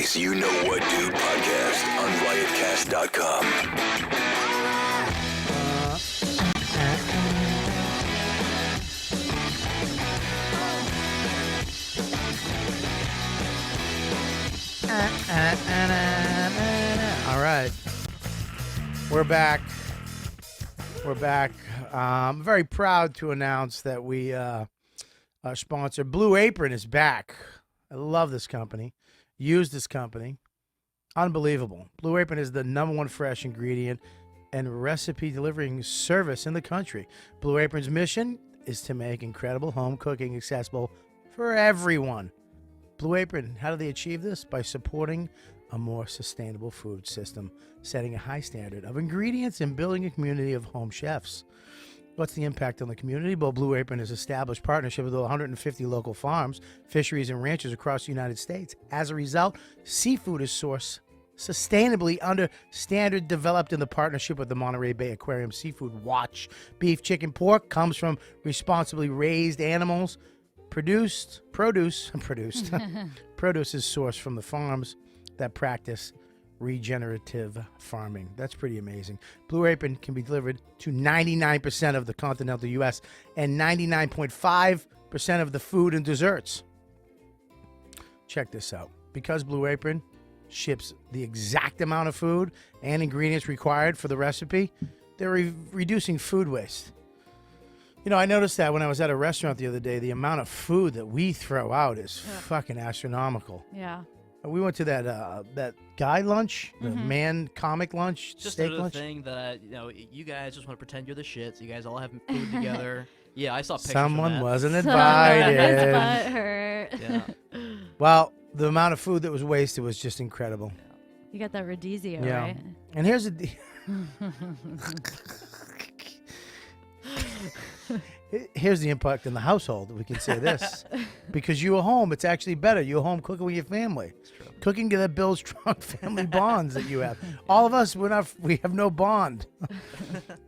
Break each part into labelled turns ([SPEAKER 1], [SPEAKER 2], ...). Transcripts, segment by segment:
[SPEAKER 1] Enis You Know What Dude podcast on riotcast.com.
[SPEAKER 2] All right. We're back. I'm very proud to announce that our sponsor, Blue Apron, is back. I love this company. Use this company. Unbelievable. Blue Apron is the #1 fresh ingredient and recipe delivering service in the country. Blue Apron's mission is to make incredible home cooking accessible for everyone. Blue Apron, how do they achieve this? By supporting a more sustainable food system, setting a high standard of ingredients, and building a community of home chefs. What's the impact on the community? Well, Blue Apron has established partnership with 150 local farms, fisheries, and ranchers across the United States. As a result, seafood is sourced sustainably under standard developed in the partnership with the Monterey Bay Aquarium Seafood Watch. Beef, chicken, pork comes from responsibly raised animals. Produce is sourced from the farms that practice regenerative farming. That's pretty amazing. Blue Apron can be delivered to 99% of the continental U.S. and 99.5% of the food and desserts. Check this out. Because Blue Apron ships the exact amount of food and ingredients required for the recipe, they're reducing food waste. You know, I noticed that when I was at a restaurant the other day, the amount of food that we throw out is fucking astronomical.
[SPEAKER 3] Yeah.
[SPEAKER 2] We went to that guy lunch, the man comic lunch,
[SPEAKER 4] Just
[SPEAKER 2] steak
[SPEAKER 4] another
[SPEAKER 2] lunch.
[SPEAKER 4] thing that you guys just want to pretend you're the shit. So you guys all have food together. Yeah, I saw pictures.
[SPEAKER 2] Someone
[SPEAKER 4] from that.
[SPEAKER 2] wasn't
[SPEAKER 3] Someone
[SPEAKER 2] invited.
[SPEAKER 3] was butthurt.
[SPEAKER 4] Yeah.
[SPEAKER 2] Well, the amount of food that was wasted was just incredible.
[SPEAKER 3] You got that Rodizio,
[SPEAKER 2] Yeah.
[SPEAKER 3] right?
[SPEAKER 2] And here's the here's the impact in the household. We can say this because you are home. It's actually better. You're home cooking with your family. Cooking that builds strong family bonds that you have. All of us, we have no bond.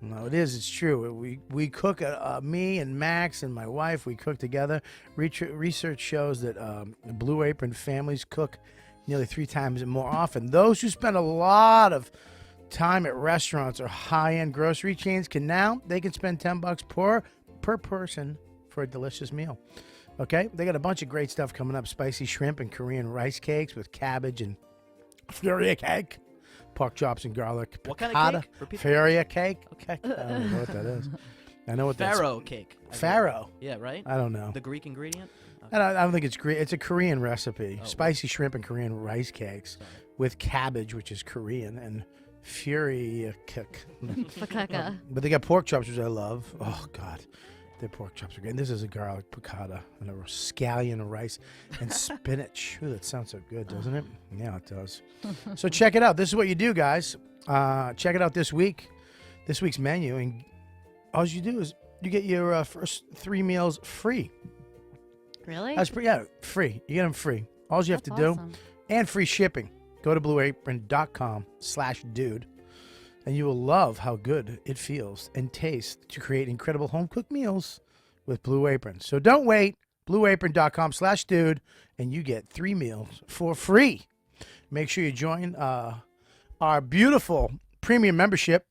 [SPEAKER 2] No, it is. It's true. We cook. Me and Max and my wife, we cook together. Research shows that Blue Apron families cook nearly 3 times more often. Those who spend a lot of time at restaurants or high-end grocery chains can spend $10 per person for a delicious meal. Okay, they got a bunch of great stuff coming up: spicy shrimp and Korean rice cakes with cabbage and furia cake, pork chops and garlic.
[SPEAKER 4] What kind
[SPEAKER 2] piccata,
[SPEAKER 4] of cake? Repeat.
[SPEAKER 2] Furia cake. Okay, I don't know what that is. I know what that's.
[SPEAKER 4] Farro cake.
[SPEAKER 2] Farro.
[SPEAKER 4] Yeah, right?
[SPEAKER 2] I don't know.
[SPEAKER 4] The Greek ingredient? Okay.
[SPEAKER 2] I don't think it's Greek. It's a Korean recipe.
[SPEAKER 4] Oh,
[SPEAKER 2] Spicy shrimp and Korean rice cakes with cabbage, which is Korean, and furia cake.
[SPEAKER 3] Fakaka.
[SPEAKER 2] But they got pork chops, which I love. Oh, God. Their pork chops are great. And this is a garlic piccata and a scallion of rice and spinach. Ooh, that sounds so good, doesn't it? Yeah, it does. So check it out. This is what you do, guys. Check it out this week. This week's menu. And all you do is you get your first 3 meals free.
[SPEAKER 3] Really?
[SPEAKER 2] That's free. You get them free. All you have to do.
[SPEAKER 3] Awesome.
[SPEAKER 2] And free shipping. Go to blueapron.com/dude. And you will love how good it feels and tastes to create incredible home-cooked meals with Blue Apron. So don't wait. Blueapron.com/dude, and you get 3 meals for free. Make sure you join our beautiful premium membership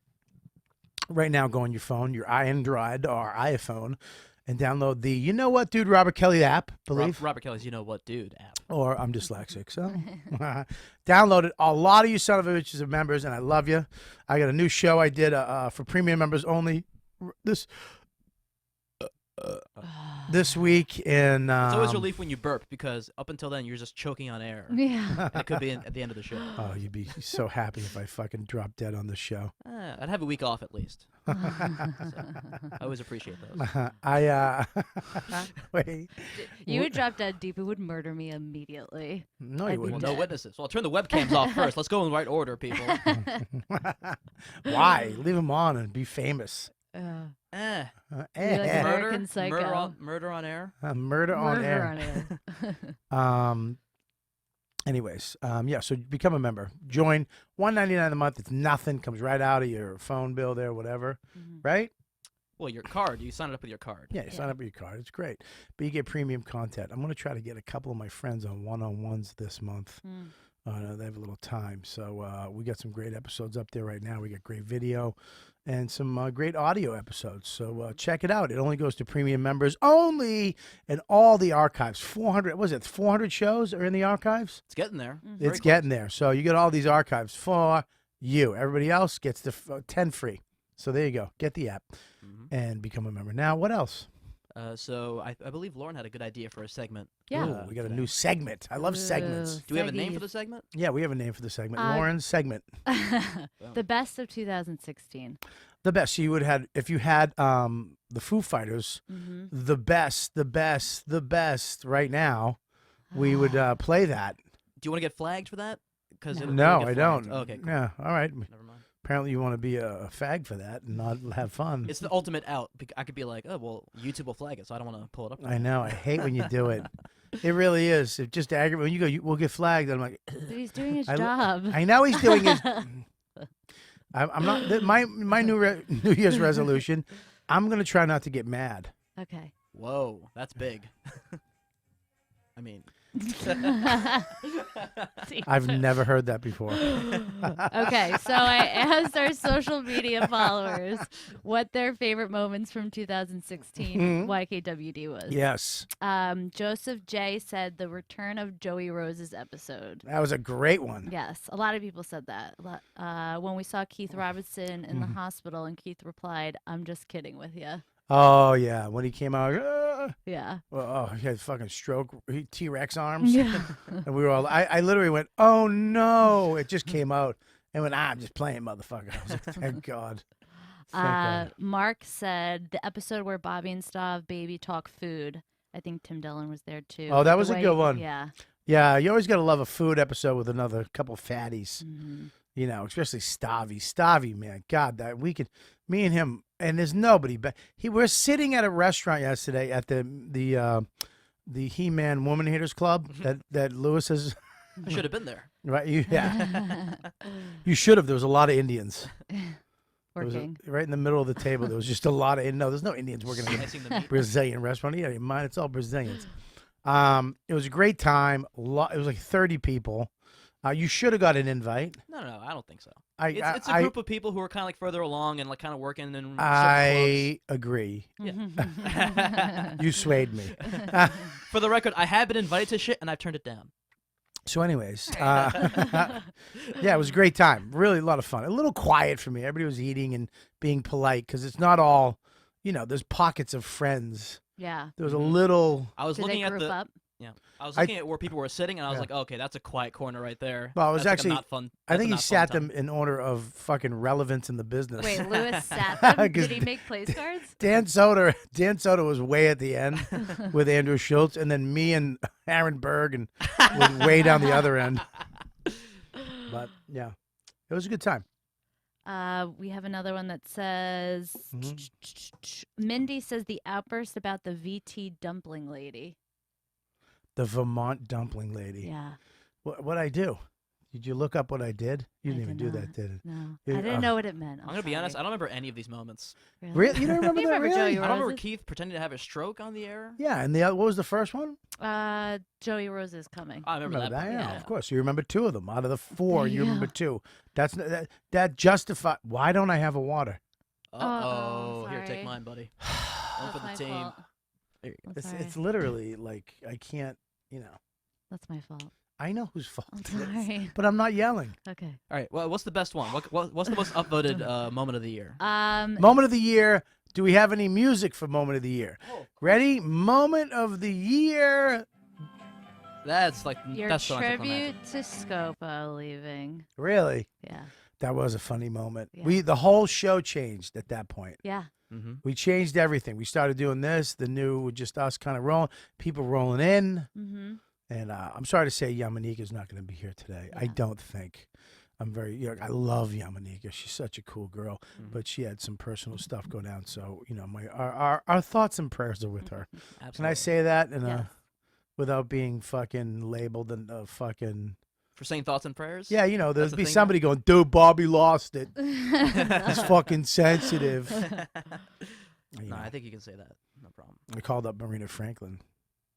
[SPEAKER 2] right now. Go on your phone, your Android or iPhone, and download the You Know What Dude Robert Kelly app,
[SPEAKER 4] Robert Kelly's You Know What Dude app.
[SPEAKER 2] Or I'm dyslexic, so download it. A lot of you son of a bitches are members, and I love you. I got a new show I did for premium members only this week. And
[SPEAKER 4] It's always relief when you burp because up until then you're just choking on air.
[SPEAKER 3] Yeah.
[SPEAKER 4] And it could be at the end of the show.
[SPEAKER 2] oh, you'd be so happy if I fucking dropped dead on the show.
[SPEAKER 4] I'd have a week off at least. So, I always appreciate those.
[SPEAKER 2] Wait.
[SPEAKER 3] You would drop dead deep. It would murder me immediately.
[SPEAKER 2] No,
[SPEAKER 3] I'd
[SPEAKER 2] you
[SPEAKER 3] be
[SPEAKER 2] wouldn't.
[SPEAKER 4] No
[SPEAKER 3] dead.
[SPEAKER 4] witnesses. So I'll turn the webcams off first. Let's go in the right order, people.
[SPEAKER 2] Why? Leave them on and be famous.
[SPEAKER 3] You're
[SPEAKER 4] Eh.
[SPEAKER 3] like American
[SPEAKER 4] Murder,
[SPEAKER 3] Psycho.
[SPEAKER 4] murder on air.
[SPEAKER 2] Murder on
[SPEAKER 3] Murder
[SPEAKER 2] air.
[SPEAKER 3] on air.
[SPEAKER 2] Anyways, so become a member. Join $1.99 a month. It's nothing. Comes right out of your phone bill there, whatever. Right?
[SPEAKER 4] Well, your card. You sign it up with your card.
[SPEAKER 2] Yeah, you sign up with your card. It's great. But you get premium content. I'm going to try to get a couple of my friends on one-on-ones this month. They have a little time. So we got some great episodes up there right now. We got great video and some great audio episodes. So check it out. It only goes to premium members only, and all the archives. 400 shows are in the archives?
[SPEAKER 4] It's getting there.
[SPEAKER 2] It's getting there. So you get all these archives for you. Everybody else gets the 10 free. So there you go. Get the app and become a member. Now, what else?
[SPEAKER 4] So I believe Lauren had a good idea for a segment.
[SPEAKER 3] Yeah.
[SPEAKER 2] Ooh, we got a new segment. I love segments.
[SPEAKER 4] Do we have a name for the segment?
[SPEAKER 2] Yeah, we have a name for the segment. Lauren's segment.
[SPEAKER 3] The best of 2016.
[SPEAKER 2] The best. So you would have, if you had the Foo Fighters, the best right now, we would play that.
[SPEAKER 4] Do you want to get flagged for that? Because
[SPEAKER 2] No, I don't.
[SPEAKER 4] Oh, okay, cool.
[SPEAKER 2] Yeah, all right.
[SPEAKER 4] Never mind.
[SPEAKER 2] Apparently you want to be a fag for that and not have fun.
[SPEAKER 4] It's the ultimate out. I could be like, oh, well, YouTube will flag it, so I don't want to pull it up.
[SPEAKER 2] I know. I hate when you do it. It really is. It just aggravates. When you go, we'll get flagged. I'm like,
[SPEAKER 3] But he's doing his job.
[SPEAKER 2] I know he's doing his. I'm not. My New Year's resolution. I'm gonna try not to get mad.
[SPEAKER 3] Okay.
[SPEAKER 4] Whoa, that's big. I mean,
[SPEAKER 2] I've never heard that before.
[SPEAKER 3] Okay, so I asked our social media followers what their favorite moments from 2016 YKWD was.
[SPEAKER 2] Yes,
[SPEAKER 3] Joseph J said the return of Joey Rose's episode.
[SPEAKER 2] that was a great one.
[SPEAKER 3] Yes, a lot of people said that. When we saw Keith Robinson in the hospital, and Keith replied, "I'm just kidding with you."
[SPEAKER 2] Oh yeah, when he came out,
[SPEAKER 3] Yeah.
[SPEAKER 2] well, he had fucking stroke, T-Rex arms,
[SPEAKER 3] Yeah.
[SPEAKER 2] and we were all. I literally went, "Oh no!" It just came out, and went, "I'm just playing, motherfucker." I was like, "Thank God." Thank God.
[SPEAKER 3] Mark said the episode where Bobby and Stav baby talk food. I think Tim Dillon was there too.
[SPEAKER 2] Oh, that
[SPEAKER 3] The
[SPEAKER 2] was a
[SPEAKER 3] way-
[SPEAKER 2] good one.
[SPEAKER 3] Yeah.
[SPEAKER 2] Yeah, you always gotta love a food episode with another couple fatties.
[SPEAKER 3] Mhm.
[SPEAKER 2] You know, especially Stavy. Stavy, man, God, that we could, me and him, and there's nobody. But we're sitting at a restaurant yesterday at the He-Man Woman Haters Club that Lewis has.
[SPEAKER 4] I should have been there.
[SPEAKER 2] Right, you should have. There was a lot of Indians. There was
[SPEAKER 3] Working.
[SPEAKER 2] right in the middle of the table. There was just a lot of no. There's no Indians working in
[SPEAKER 4] I
[SPEAKER 2] a
[SPEAKER 4] seen the meat.
[SPEAKER 2] Brazilian restaurant. Yeah, mind, it's all Brazilians. It was a great time. It was like 30 people. You should have got an invite.
[SPEAKER 4] No, I don't think so.
[SPEAKER 2] I
[SPEAKER 4] It's a group of people who are kind of like further along and like kind of working in certain
[SPEAKER 2] I agree.
[SPEAKER 3] Mm-hmm.
[SPEAKER 2] You swayed me.
[SPEAKER 4] clubs. For the record, I have been invited to shit and I've turned it down.
[SPEAKER 2] So, anyways, yeah, it was a great time. Really a lot of fun. A little quiet for me. Everybody was eating and being polite because it's not all, there's pockets of friends.
[SPEAKER 3] Yeah.
[SPEAKER 2] There was a little.
[SPEAKER 4] I was
[SPEAKER 3] Did
[SPEAKER 4] looking
[SPEAKER 3] they
[SPEAKER 4] at
[SPEAKER 3] group
[SPEAKER 4] the
[SPEAKER 3] up?
[SPEAKER 4] I was looking at where people were sitting and I was
[SPEAKER 2] Yeah.
[SPEAKER 4] like, okay, that's a quiet corner right there.
[SPEAKER 2] Well, it was
[SPEAKER 4] That's like a
[SPEAKER 2] actually-
[SPEAKER 4] not fun.
[SPEAKER 2] I
[SPEAKER 4] that's a
[SPEAKER 2] think he
[SPEAKER 4] not fun
[SPEAKER 2] sat
[SPEAKER 4] time.
[SPEAKER 2] them in order of fucking relevance in the business.
[SPEAKER 3] Wait, Lewis sat them?
[SPEAKER 2] 'Cause
[SPEAKER 3] Did he make place cards?
[SPEAKER 2] Dan Soder was way at the end with Andrew Schultz, and then me and Aaron Berg and was way down the other end. But yeah, it was a good time.
[SPEAKER 3] We have another one that says Mindy says the outburst about the VT dumpling lady.
[SPEAKER 2] The Vermont dumpling lady.
[SPEAKER 3] Yeah.
[SPEAKER 2] What I do? Did you look up what I did? You
[SPEAKER 3] I
[SPEAKER 2] didn't even
[SPEAKER 3] did
[SPEAKER 2] do
[SPEAKER 3] not.
[SPEAKER 2] that, did it?
[SPEAKER 3] No.
[SPEAKER 2] Yeah,
[SPEAKER 3] I didn't know what it meant.
[SPEAKER 4] I'm gonna be honest. I don't remember any of these moments.
[SPEAKER 2] Really? You don't remember
[SPEAKER 3] You
[SPEAKER 2] that?
[SPEAKER 3] remember
[SPEAKER 2] Really?
[SPEAKER 3] Joey
[SPEAKER 4] I don't remember
[SPEAKER 3] Roses?
[SPEAKER 4] Keith pretending to have a stroke on the air.
[SPEAKER 2] Yeah, and what was the first one?
[SPEAKER 3] Joey Rose is coming.
[SPEAKER 4] I remember that. part,
[SPEAKER 2] Yeah,
[SPEAKER 3] yeah.
[SPEAKER 2] of course. You remember two of them out of the four. You
[SPEAKER 3] Yeah.
[SPEAKER 2] remember two. That justify. Why don't I have a water?
[SPEAKER 4] Uh-oh. Here, take
[SPEAKER 3] sorry.
[SPEAKER 4] mine, buddy.
[SPEAKER 3] That's
[SPEAKER 4] One for the
[SPEAKER 3] my
[SPEAKER 4] team.
[SPEAKER 3] fault.
[SPEAKER 4] There you go.
[SPEAKER 3] I'm
[SPEAKER 2] It's,
[SPEAKER 3] sorry.
[SPEAKER 2] it's literally like I can't.
[SPEAKER 3] That's my fault.
[SPEAKER 2] I know whose fault
[SPEAKER 3] I'm
[SPEAKER 2] it is,
[SPEAKER 3] sorry.
[SPEAKER 2] but I'm not yelling.
[SPEAKER 3] Okay.
[SPEAKER 4] All right. Well, what's the best one? What's the most upvoted moment of the year?
[SPEAKER 2] Moment of the year. Do we have any music for moment of the year? Ready? Moment of the year.
[SPEAKER 4] That's like
[SPEAKER 3] Your
[SPEAKER 4] that's so
[SPEAKER 3] tribute to Scopo leaving.
[SPEAKER 2] Really?
[SPEAKER 3] Yeah.
[SPEAKER 2] That was a funny moment.
[SPEAKER 3] Yeah.
[SPEAKER 2] The whole show changed at that point.
[SPEAKER 3] Yeah.
[SPEAKER 4] Mm-hmm.
[SPEAKER 2] We changed everything. We started doing this. The new, just us kind of rolling, people rolling in.
[SPEAKER 3] Mm-hmm.
[SPEAKER 2] And I'm sorry to say Yamanika's not going to be here today. I
[SPEAKER 3] Yeah.
[SPEAKER 2] don't think. I'm very, I love Yamanika. She's such a cool girl,
[SPEAKER 4] Mhm.
[SPEAKER 2] but she had some personal stuff go down. So, our thoughts and prayers are with her.
[SPEAKER 4] Absolutely.
[SPEAKER 2] Can I say that
[SPEAKER 3] Yes.
[SPEAKER 2] without being fucking labeled and fucking.
[SPEAKER 4] For saying thoughts and prayers?
[SPEAKER 2] Yeah,
[SPEAKER 4] That's
[SPEAKER 2] there'd
[SPEAKER 4] the
[SPEAKER 2] be
[SPEAKER 4] thing
[SPEAKER 2] somebody going, dude, Bobby lost it. He's fucking sensitive. You
[SPEAKER 4] No,
[SPEAKER 2] know,
[SPEAKER 4] I think you can say that. No problem.
[SPEAKER 2] I called up Marina Franklin.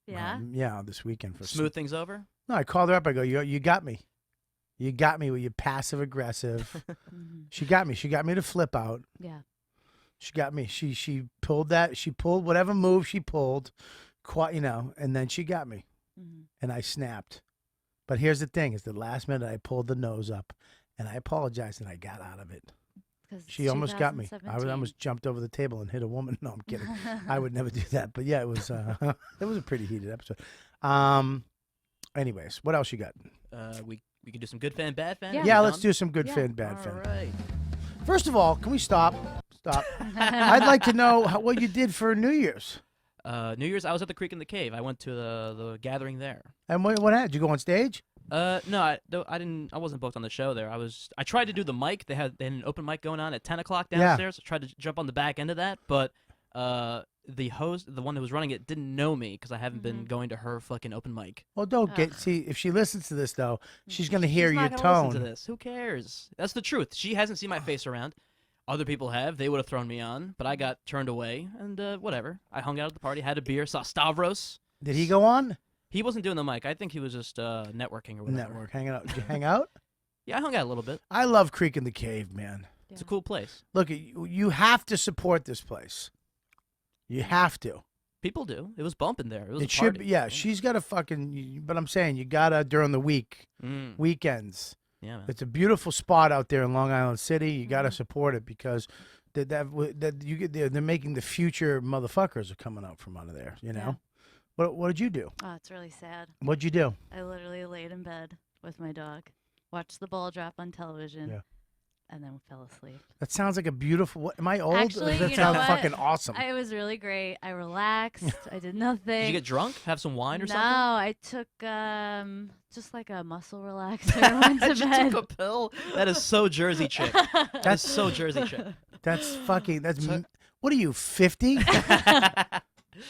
[SPEAKER 3] Yeah.
[SPEAKER 2] Yeah, this weekend for
[SPEAKER 4] Smooth things over?
[SPEAKER 2] No, I called her up. I go, you got me. You got me with your passive aggressive.
[SPEAKER 3] Mhm.
[SPEAKER 2] She got me. She got me to flip out.
[SPEAKER 3] Yeah.
[SPEAKER 2] She got me. She pulled that. She pulled whatever move she pulled, and then she got me,
[SPEAKER 3] Mhm.
[SPEAKER 2] and I snapped. But here's the thing: is the last minute I pulled the nose up, and I apologized, and I got out of it.
[SPEAKER 3] 'Cause
[SPEAKER 2] She
[SPEAKER 3] it's
[SPEAKER 2] almost got me. I
[SPEAKER 3] 2017.
[SPEAKER 2] almost jumped over the table and hit a woman. No, I'm kidding. I would never do that. But yeah, it was it was a pretty heated episode. Anyways, what else you got?
[SPEAKER 4] We can do some good fan, bad fan.
[SPEAKER 3] Yeah.
[SPEAKER 4] Are
[SPEAKER 2] Yeah,
[SPEAKER 4] we
[SPEAKER 2] let's
[SPEAKER 4] done?
[SPEAKER 2] do some good
[SPEAKER 3] Yeah.
[SPEAKER 2] fan, bad
[SPEAKER 4] All
[SPEAKER 2] fan.
[SPEAKER 4] right.
[SPEAKER 2] First of all, can we stop? Stop. I'd like to know what you did for New Year's.
[SPEAKER 4] New Year's, I was at the Creek in the Cave. I went to the gathering there.
[SPEAKER 2] And what happened? Did you go on stage?
[SPEAKER 4] No, I didn't. I wasn't booked on the show there. I tried to do the mic. They had an open mic going on at 10 o'clock
[SPEAKER 2] Yeah.
[SPEAKER 4] downstairs. I tried to jump on the back end of that, but the host, the one who was running it, didn't know me because I haven't been going to her fucking open mic.
[SPEAKER 2] Well, don't
[SPEAKER 3] Ugh.
[SPEAKER 2] see if she listens to this though, she's gonna hear
[SPEAKER 4] She's
[SPEAKER 2] your
[SPEAKER 4] not gonna listen
[SPEAKER 2] tone.
[SPEAKER 4] to this. Who cares? That's the truth. She hasn't seen my face around. Other people have. They would have thrown me on, but I got turned away, and whatever. I hung out at the party, had a beer, saw Stavros.
[SPEAKER 2] Did he go on?
[SPEAKER 4] He wasn't doing the mic. I think he was just networking or whatever.
[SPEAKER 2] Network, hanging out. Did you hang out?
[SPEAKER 4] Yeah, I hung out a little bit.
[SPEAKER 2] I love Creek in the Cave, man.
[SPEAKER 4] It's a cool place.
[SPEAKER 2] Look, you have to support this place. You have to.
[SPEAKER 4] People do. It was bumping there. It was a
[SPEAKER 2] It should
[SPEAKER 4] party.
[SPEAKER 2] be. Yeah, she's got a fucking. But I'm saying you gotta during the week,
[SPEAKER 4] Mm.
[SPEAKER 2] weekends.
[SPEAKER 4] Yeah, man.
[SPEAKER 2] It's a beautiful spot out there in Long Island City. You gotta support it because that you get they're making the future motherfuckers are coming up from under there. You know. What did you do?
[SPEAKER 3] Oh, it's really sad.
[SPEAKER 2] What'd you do?
[SPEAKER 3] I literally laid in bed with my dog, watched the ball drop on television,
[SPEAKER 2] Yeah.
[SPEAKER 3] and then fell asleep.
[SPEAKER 2] That sounds like a beautiful. Am I old?
[SPEAKER 3] Actually,
[SPEAKER 2] that
[SPEAKER 3] you know
[SPEAKER 2] sounds
[SPEAKER 3] what?
[SPEAKER 2] fucking awesome.
[SPEAKER 3] It was really great. I relaxed. I did nothing.
[SPEAKER 4] Did you get drunk? Have some wine or
[SPEAKER 3] no,
[SPEAKER 4] something?
[SPEAKER 3] I took just like a muscle relaxer. I went to
[SPEAKER 4] She
[SPEAKER 3] bed.
[SPEAKER 4] took a pill. That is so Jersey chick. That's so Jersey chick.
[SPEAKER 2] That's fucking. That's.
[SPEAKER 4] So-
[SPEAKER 2] What are you, 50?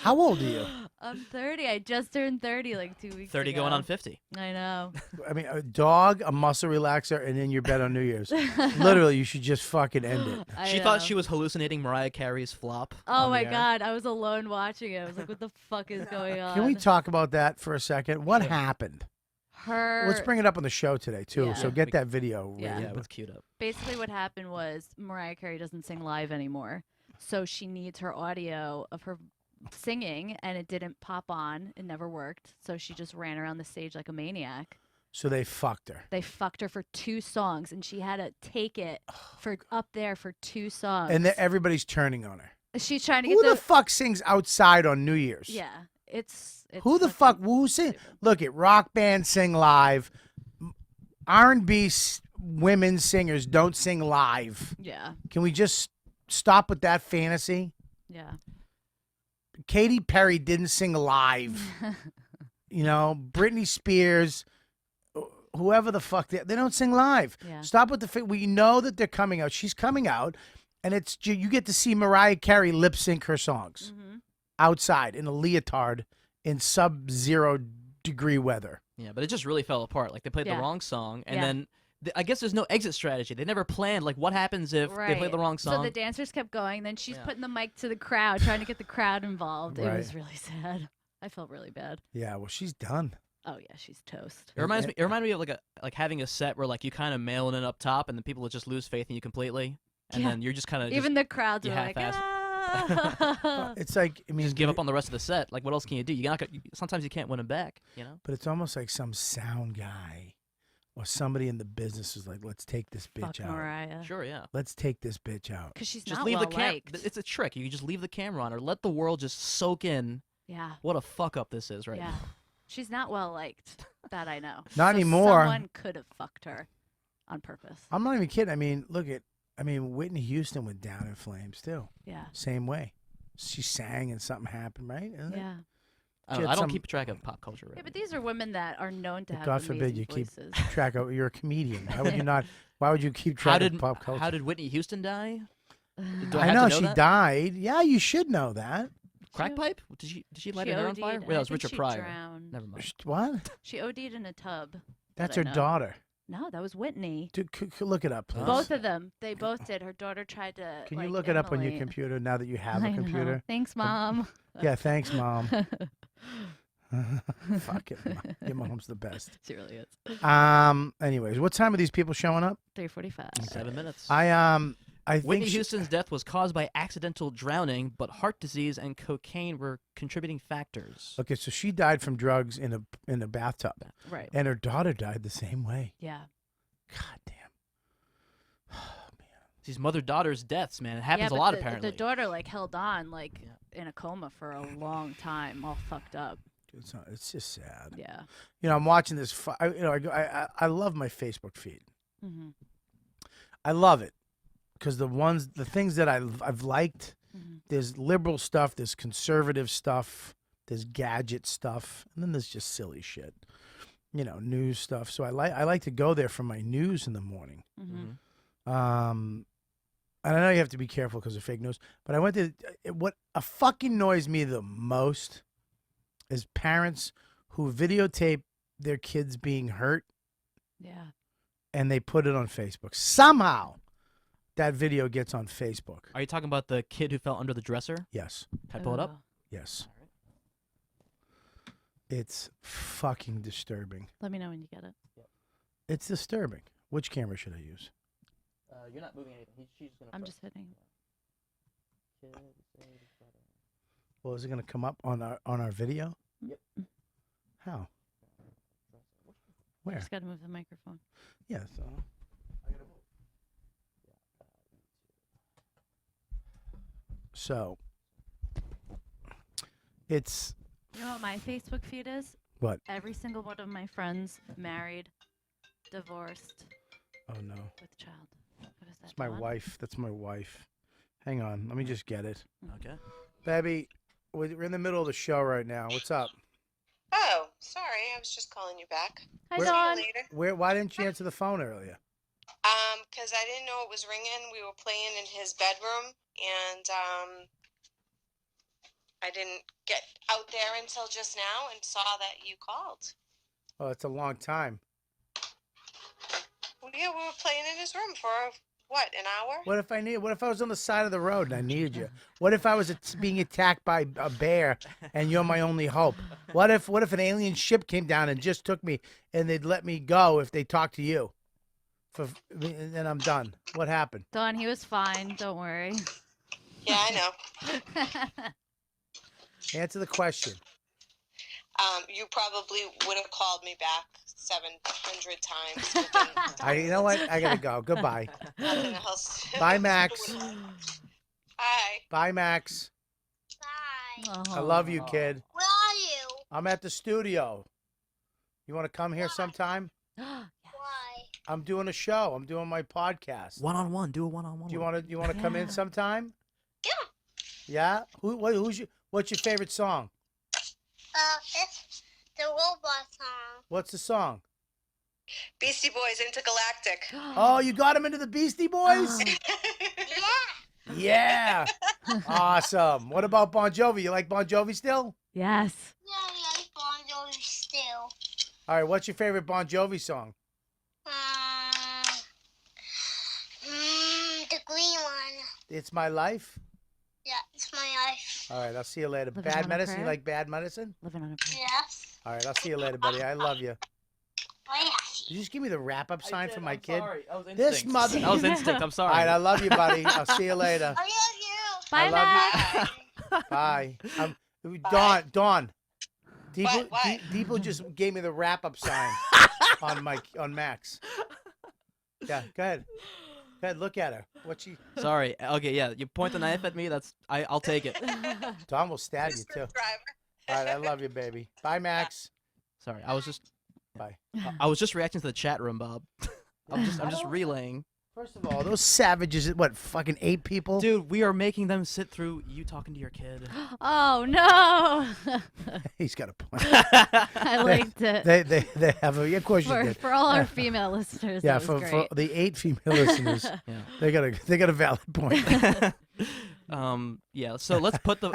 [SPEAKER 2] How old are you?
[SPEAKER 3] I'm 30. I just turned 30 like 2 weeks
[SPEAKER 4] 30
[SPEAKER 3] ago.
[SPEAKER 4] going on 50.
[SPEAKER 3] I know.
[SPEAKER 2] I mean, a dog, a muscle relaxer, and in your bed on New Year's. Literally, you should just fucking end it.
[SPEAKER 3] I
[SPEAKER 4] She thought
[SPEAKER 3] know.
[SPEAKER 4] she was hallucinating Mariah Carey's flop.
[SPEAKER 3] Oh
[SPEAKER 4] on
[SPEAKER 3] my
[SPEAKER 4] the air.
[SPEAKER 3] god, I was alone watching it. I was like, what the fuck is going on?
[SPEAKER 2] Can we talk about that for a second? What happened?
[SPEAKER 3] Her
[SPEAKER 2] Let's bring it up on the show today, too.
[SPEAKER 3] Yeah.
[SPEAKER 2] So get that video.
[SPEAKER 3] Yeah.
[SPEAKER 2] ready.
[SPEAKER 4] Yeah, it's queued up.
[SPEAKER 3] basically what happened was Mariah Carey doesn't sing live anymore. So she needs her audio of her singing and it didn't pop on. It never worked. So she just ran around the stage like a maniac.
[SPEAKER 2] So they fucked her.
[SPEAKER 3] They fucked her for 2 songs and she had to take it for up there for 2 songs.
[SPEAKER 2] And everybody's turning on her.
[SPEAKER 3] she's trying to
[SPEAKER 2] Who
[SPEAKER 3] get
[SPEAKER 2] the fuck sings outside on New Year's?
[SPEAKER 3] Yeah. It's
[SPEAKER 2] Who the fuck?
[SPEAKER 3] fucking
[SPEAKER 2] Who sing?
[SPEAKER 3] stupid.
[SPEAKER 2] Look at rock bands sing live. R&B women singers don't sing live.
[SPEAKER 3] Yeah.
[SPEAKER 2] Can we just stop with that fantasy?
[SPEAKER 3] Yeah.
[SPEAKER 2] Katy Perry didn't sing live. You know, Britney Spears, whoever the fuck, they don't sing live.
[SPEAKER 3] Yeah.
[SPEAKER 2] Stop with the. We know that they're coming out. She's coming out, and you get to see Mariah Carey lip sync her songs outside in a leotard in sub-zero degree weather.
[SPEAKER 4] Yeah, but it just really fell apart. Like they played
[SPEAKER 3] Yeah.
[SPEAKER 4] the wrong song, and
[SPEAKER 3] Yeah.
[SPEAKER 4] then I guess there's no exit strategy. They never planned like what happens if they play the wrong
[SPEAKER 3] So
[SPEAKER 4] song.
[SPEAKER 3] the dancers kept going. Then she's
[SPEAKER 4] Yeah.
[SPEAKER 3] putting the mic to the crowd, trying to get the crowd involved. It
[SPEAKER 2] Right.
[SPEAKER 3] was really sad. I felt really bad.
[SPEAKER 2] Yeah, well, she's done.
[SPEAKER 3] Oh yeah, she's toast.
[SPEAKER 4] It reminds me. It reminded me of like having a set where like you kind of mailing it up top, and then people would just lose faith in you completely, and
[SPEAKER 3] Yeah.
[SPEAKER 4] then you're just kind of
[SPEAKER 3] Even the crowds
[SPEAKER 4] you
[SPEAKER 3] were like,
[SPEAKER 4] half-ass it.
[SPEAKER 3] ah.
[SPEAKER 2] It's like, I mean,
[SPEAKER 4] just give up on the rest of the set. Like what else can you do? Sometimes you can't win them back. You know.
[SPEAKER 2] but it's almost like some sound guy or somebody in the business is like, let's take this
[SPEAKER 3] Fuck
[SPEAKER 2] bitch out.
[SPEAKER 3] Mariah.
[SPEAKER 4] Sure. Yeah.
[SPEAKER 2] Let's take this bitch out.
[SPEAKER 3] Because she's
[SPEAKER 4] Just
[SPEAKER 3] not
[SPEAKER 4] leave
[SPEAKER 3] well
[SPEAKER 4] the camera.
[SPEAKER 3] liked.
[SPEAKER 4] It's a trick. You just leave the camera on, or let the world just soak in
[SPEAKER 3] Yeah.
[SPEAKER 4] what a fuck up this is right
[SPEAKER 3] Yeah.
[SPEAKER 4] now.
[SPEAKER 3] She's not well liked. That I know.
[SPEAKER 2] Not
[SPEAKER 3] So
[SPEAKER 2] anymore.
[SPEAKER 3] Someone could have fucked her on purpose.
[SPEAKER 2] I'm not even kidding. I mean, Whitney Houston went down in flames too.
[SPEAKER 3] Yeah.
[SPEAKER 2] Same way. She sang and something happened, right? Isn't it?
[SPEAKER 3] Yeah.
[SPEAKER 4] I
[SPEAKER 2] She
[SPEAKER 4] don't,
[SPEAKER 2] had
[SPEAKER 4] I don't
[SPEAKER 2] some-
[SPEAKER 4] keep track of pop culture. Really.
[SPEAKER 3] Yeah, but these are women that are known to have
[SPEAKER 2] God forbid
[SPEAKER 3] amazing
[SPEAKER 2] you keep
[SPEAKER 3] voices.
[SPEAKER 2] track of. You're a comedian. Why would you not? Why would you keep track of pop culture?
[SPEAKER 4] How did Whitney Houston die? Do
[SPEAKER 2] I
[SPEAKER 4] have
[SPEAKER 2] know
[SPEAKER 4] to
[SPEAKER 2] she
[SPEAKER 4] that?
[SPEAKER 2] died. Yeah, you should know that.
[SPEAKER 4] Crack pipe? Did she light
[SPEAKER 3] She
[SPEAKER 4] her hair on
[SPEAKER 3] OD'd,
[SPEAKER 4] fire?
[SPEAKER 3] and
[SPEAKER 4] Wait, that
[SPEAKER 3] I
[SPEAKER 4] was
[SPEAKER 3] think
[SPEAKER 4] Richard
[SPEAKER 3] she
[SPEAKER 4] Pryor.
[SPEAKER 3] drowned.
[SPEAKER 4] Never mind.
[SPEAKER 2] What?
[SPEAKER 3] She OD'd in a tub.
[SPEAKER 2] That's
[SPEAKER 3] I
[SPEAKER 2] her
[SPEAKER 3] know.
[SPEAKER 2] daughter.
[SPEAKER 3] No, that was Whitney.
[SPEAKER 2] Dude, look it up, please.
[SPEAKER 3] Both of them. They both did. Her daughter tried to.
[SPEAKER 2] Can you
[SPEAKER 3] like,
[SPEAKER 2] look it up on your
[SPEAKER 3] immolate.
[SPEAKER 2] computer now that you have
[SPEAKER 3] I
[SPEAKER 2] a
[SPEAKER 3] know.
[SPEAKER 2] computer?
[SPEAKER 3] Thanks, Mom.
[SPEAKER 2] Yeah, thanks, Mom. Fuck it. Your mom's the best.
[SPEAKER 3] She really is.
[SPEAKER 2] Anyways, what time are these people showing up?
[SPEAKER 3] 3:45.
[SPEAKER 4] 7 minutes.
[SPEAKER 2] I
[SPEAKER 4] Whitney
[SPEAKER 2] think
[SPEAKER 4] Houston's death was caused by accidental drowning, but heart disease and cocaine were contributing factors.
[SPEAKER 2] Okay, so she died from drugs in a bathtub,
[SPEAKER 3] Right.
[SPEAKER 2] and her daughter died the same way.
[SPEAKER 3] Yeah.
[SPEAKER 2] God damn.
[SPEAKER 4] These mother-daughter's deaths, man. It happens
[SPEAKER 3] yeah,
[SPEAKER 4] a lot,
[SPEAKER 3] the,
[SPEAKER 4] apparently.
[SPEAKER 3] The daughter held on in a coma for a long time, all fucked up.
[SPEAKER 2] It's just sad.
[SPEAKER 3] Yeah.
[SPEAKER 2] I'm watching this. I love my Facebook feed.
[SPEAKER 3] Mm-hmm.
[SPEAKER 2] I love it because the things that I've liked.
[SPEAKER 3] Mm-hmm.
[SPEAKER 2] There's liberal stuff. There's conservative stuff. There's gadget stuff, and then there's just silly shit. News stuff. So I like to go there for my news in the morning.
[SPEAKER 3] Mm-hmm.
[SPEAKER 2] And I know you have to be careful because of fake news, but I went to what fucking annoys me the most is parents who videotape their kids being hurt
[SPEAKER 3] Yeah.
[SPEAKER 2] and they put it on Facebook. Somehow that video gets on Facebook.
[SPEAKER 4] Are you talking about the kid who fell under the dresser?
[SPEAKER 2] Yes.
[SPEAKER 4] Can I pull it up?
[SPEAKER 3] Oh.
[SPEAKER 2] Yes. It's fucking disturbing.
[SPEAKER 3] Let me know when you get it.
[SPEAKER 2] It's disturbing. Which camera should I use?
[SPEAKER 4] You're not moving anything. She's gonna.
[SPEAKER 3] I'm just hitting.
[SPEAKER 2] Well, is it going to come up on our video?
[SPEAKER 4] Yep.
[SPEAKER 2] How?
[SPEAKER 3] You
[SPEAKER 2] Where?
[SPEAKER 3] just got to move the microphone.
[SPEAKER 2] Yeah. So. So. It's
[SPEAKER 3] You know what my Facebook feed is?
[SPEAKER 2] what?
[SPEAKER 3] Every single one of my friends married, divorced,
[SPEAKER 2] Oh no.
[SPEAKER 3] with child. What is that?
[SPEAKER 2] That's my
[SPEAKER 3] Dawn?
[SPEAKER 2] wife. That's my wife. Hang on. Let me just get it.
[SPEAKER 4] Okay.
[SPEAKER 2] Baby, we're in the middle of the show right now. What's up?
[SPEAKER 5] Oh, sorry. I was just calling you back.
[SPEAKER 3] Hi,
[SPEAKER 2] Where-
[SPEAKER 5] See
[SPEAKER 3] Dawn.
[SPEAKER 5] you later.
[SPEAKER 2] Why didn't you answer the phone earlier?
[SPEAKER 5] Because I didn't know it was ringing. We were playing in his bedroom, and I didn't get out there until just now and saw that you called.
[SPEAKER 2] Oh, it's a long time.
[SPEAKER 5] Well, yeah, we were playing in his room for an hour?
[SPEAKER 2] What if I was on the side of the road and I needed you? What if I was being attacked by a bear and you're my only hope? What if an alien ship came down and just took me and they'd let me go if they talked to you? And then I'm done. What happened?
[SPEAKER 3] Dawn, he was fine. Don't worry.
[SPEAKER 5] Yeah, I know.
[SPEAKER 2] Answer the question.
[SPEAKER 5] You probably would have called me back 700 times.
[SPEAKER 2] You know what? I gotta go. Goodbye.
[SPEAKER 5] Nothing else.
[SPEAKER 2] Bye, Max.
[SPEAKER 5] Hi.
[SPEAKER 2] Bye, Max.
[SPEAKER 6] Bye.
[SPEAKER 2] I love you, kid.
[SPEAKER 6] Where are you?
[SPEAKER 2] I'm at the studio. You want to come here sometime?
[SPEAKER 6] Why?
[SPEAKER 2] I'm doing a show. I'm doing my podcast.
[SPEAKER 4] One-on-one. Do a one-on-one.
[SPEAKER 2] Do you want to come in sometime?
[SPEAKER 5] Yeah.
[SPEAKER 2] Yeah. What's your favorite song?
[SPEAKER 6] It's the robot song.
[SPEAKER 2] What's the song?
[SPEAKER 5] Beastie Boys Intergalactic.
[SPEAKER 2] Oh, you got him into the Beastie Boys?
[SPEAKER 6] Yeah.
[SPEAKER 2] Yeah. Awesome. What about Bon Jovi? You like Bon Jovi still?
[SPEAKER 3] Yes.
[SPEAKER 6] Yeah, Bon Jovi still.
[SPEAKER 2] All right. What's your favorite Bon Jovi song?
[SPEAKER 6] The green one.
[SPEAKER 2] It's My Life.
[SPEAKER 6] Yeah, it's my life.
[SPEAKER 2] All right. I'll see you later.
[SPEAKER 3] Living on
[SPEAKER 2] Bad
[SPEAKER 3] a
[SPEAKER 2] Medicine. You
[SPEAKER 3] Prayer?
[SPEAKER 2] like Bad Medicine?
[SPEAKER 3] Living on a prayer.
[SPEAKER 6] Yes.
[SPEAKER 2] All right. I'll see you later, buddy. I love you.
[SPEAKER 6] Oh, yes.
[SPEAKER 2] Did you just give me the wrap-up sign for my kid?
[SPEAKER 4] Sorry. That was instinct.
[SPEAKER 2] This mother-
[SPEAKER 4] That was instinct. I'm sorry.
[SPEAKER 2] All right. I love you, buddy. I'll see you later.
[SPEAKER 6] I love you.
[SPEAKER 3] Bye,
[SPEAKER 2] I love you.
[SPEAKER 3] Max.
[SPEAKER 2] Bye.
[SPEAKER 5] Bye.
[SPEAKER 2] Dawn.
[SPEAKER 5] What?
[SPEAKER 2] Deepo just gave me the wrap-up sign on Max. Yeah, go ahead. Go ahead, look at her. What she?
[SPEAKER 4] Sorry. Okay, yeah. You point the knife at me. I'll take it.
[SPEAKER 2] Dawn will stab you too.
[SPEAKER 5] Driver.
[SPEAKER 2] All right, I love you, baby. Bye, Max.
[SPEAKER 4] Sorry. I was just.
[SPEAKER 2] Bye.
[SPEAKER 4] I was just reacting to the chat room, Bob. I'm just relaying.
[SPEAKER 2] First of all, those savages, what, fucking 8 people?
[SPEAKER 4] Dude, we are making them sit through you talking to your kid.
[SPEAKER 3] Oh no!
[SPEAKER 2] He's got a point.
[SPEAKER 3] I liked it.
[SPEAKER 2] They have a. Yeah, of course you
[SPEAKER 3] For,
[SPEAKER 2] did.
[SPEAKER 3] for all our female listeners,
[SPEAKER 2] Yeah,
[SPEAKER 3] that was
[SPEAKER 2] for
[SPEAKER 3] great.
[SPEAKER 2] the 8 female listeners,
[SPEAKER 4] Yeah.
[SPEAKER 2] they got a valid point.
[SPEAKER 4] Yeah. So let's put the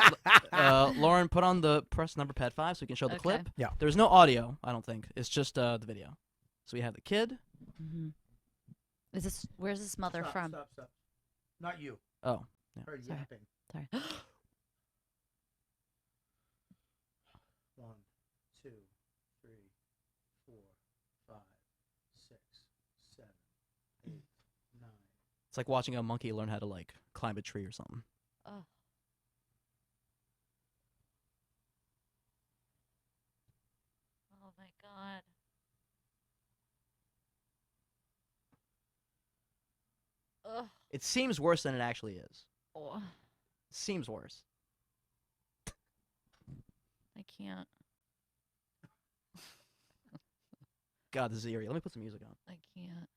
[SPEAKER 4] Lauren, put on the press number pad 5 so we can show the
[SPEAKER 3] Okay.
[SPEAKER 4] clip.
[SPEAKER 2] Yeah.
[SPEAKER 4] There's no audio, I don't think. It's just the video. So we have the kid.
[SPEAKER 3] Mhm. Where's this mother from?
[SPEAKER 2] Stop. Not you.
[SPEAKER 4] Oh.
[SPEAKER 2] Her
[SPEAKER 3] Sorry.
[SPEAKER 2] yapping.
[SPEAKER 3] Sorry.
[SPEAKER 2] 1,
[SPEAKER 4] It's like watching a monkey learn how to like climb a tree or something.
[SPEAKER 3] Oh. Oh my god. Ugh.
[SPEAKER 4] It seems worse than it actually is.
[SPEAKER 3] Oh,
[SPEAKER 4] It seems worse.
[SPEAKER 3] I can't.
[SPEAKER 4] God, this is eerie. Let me put some music on.
[SPEAKER 3] I can't.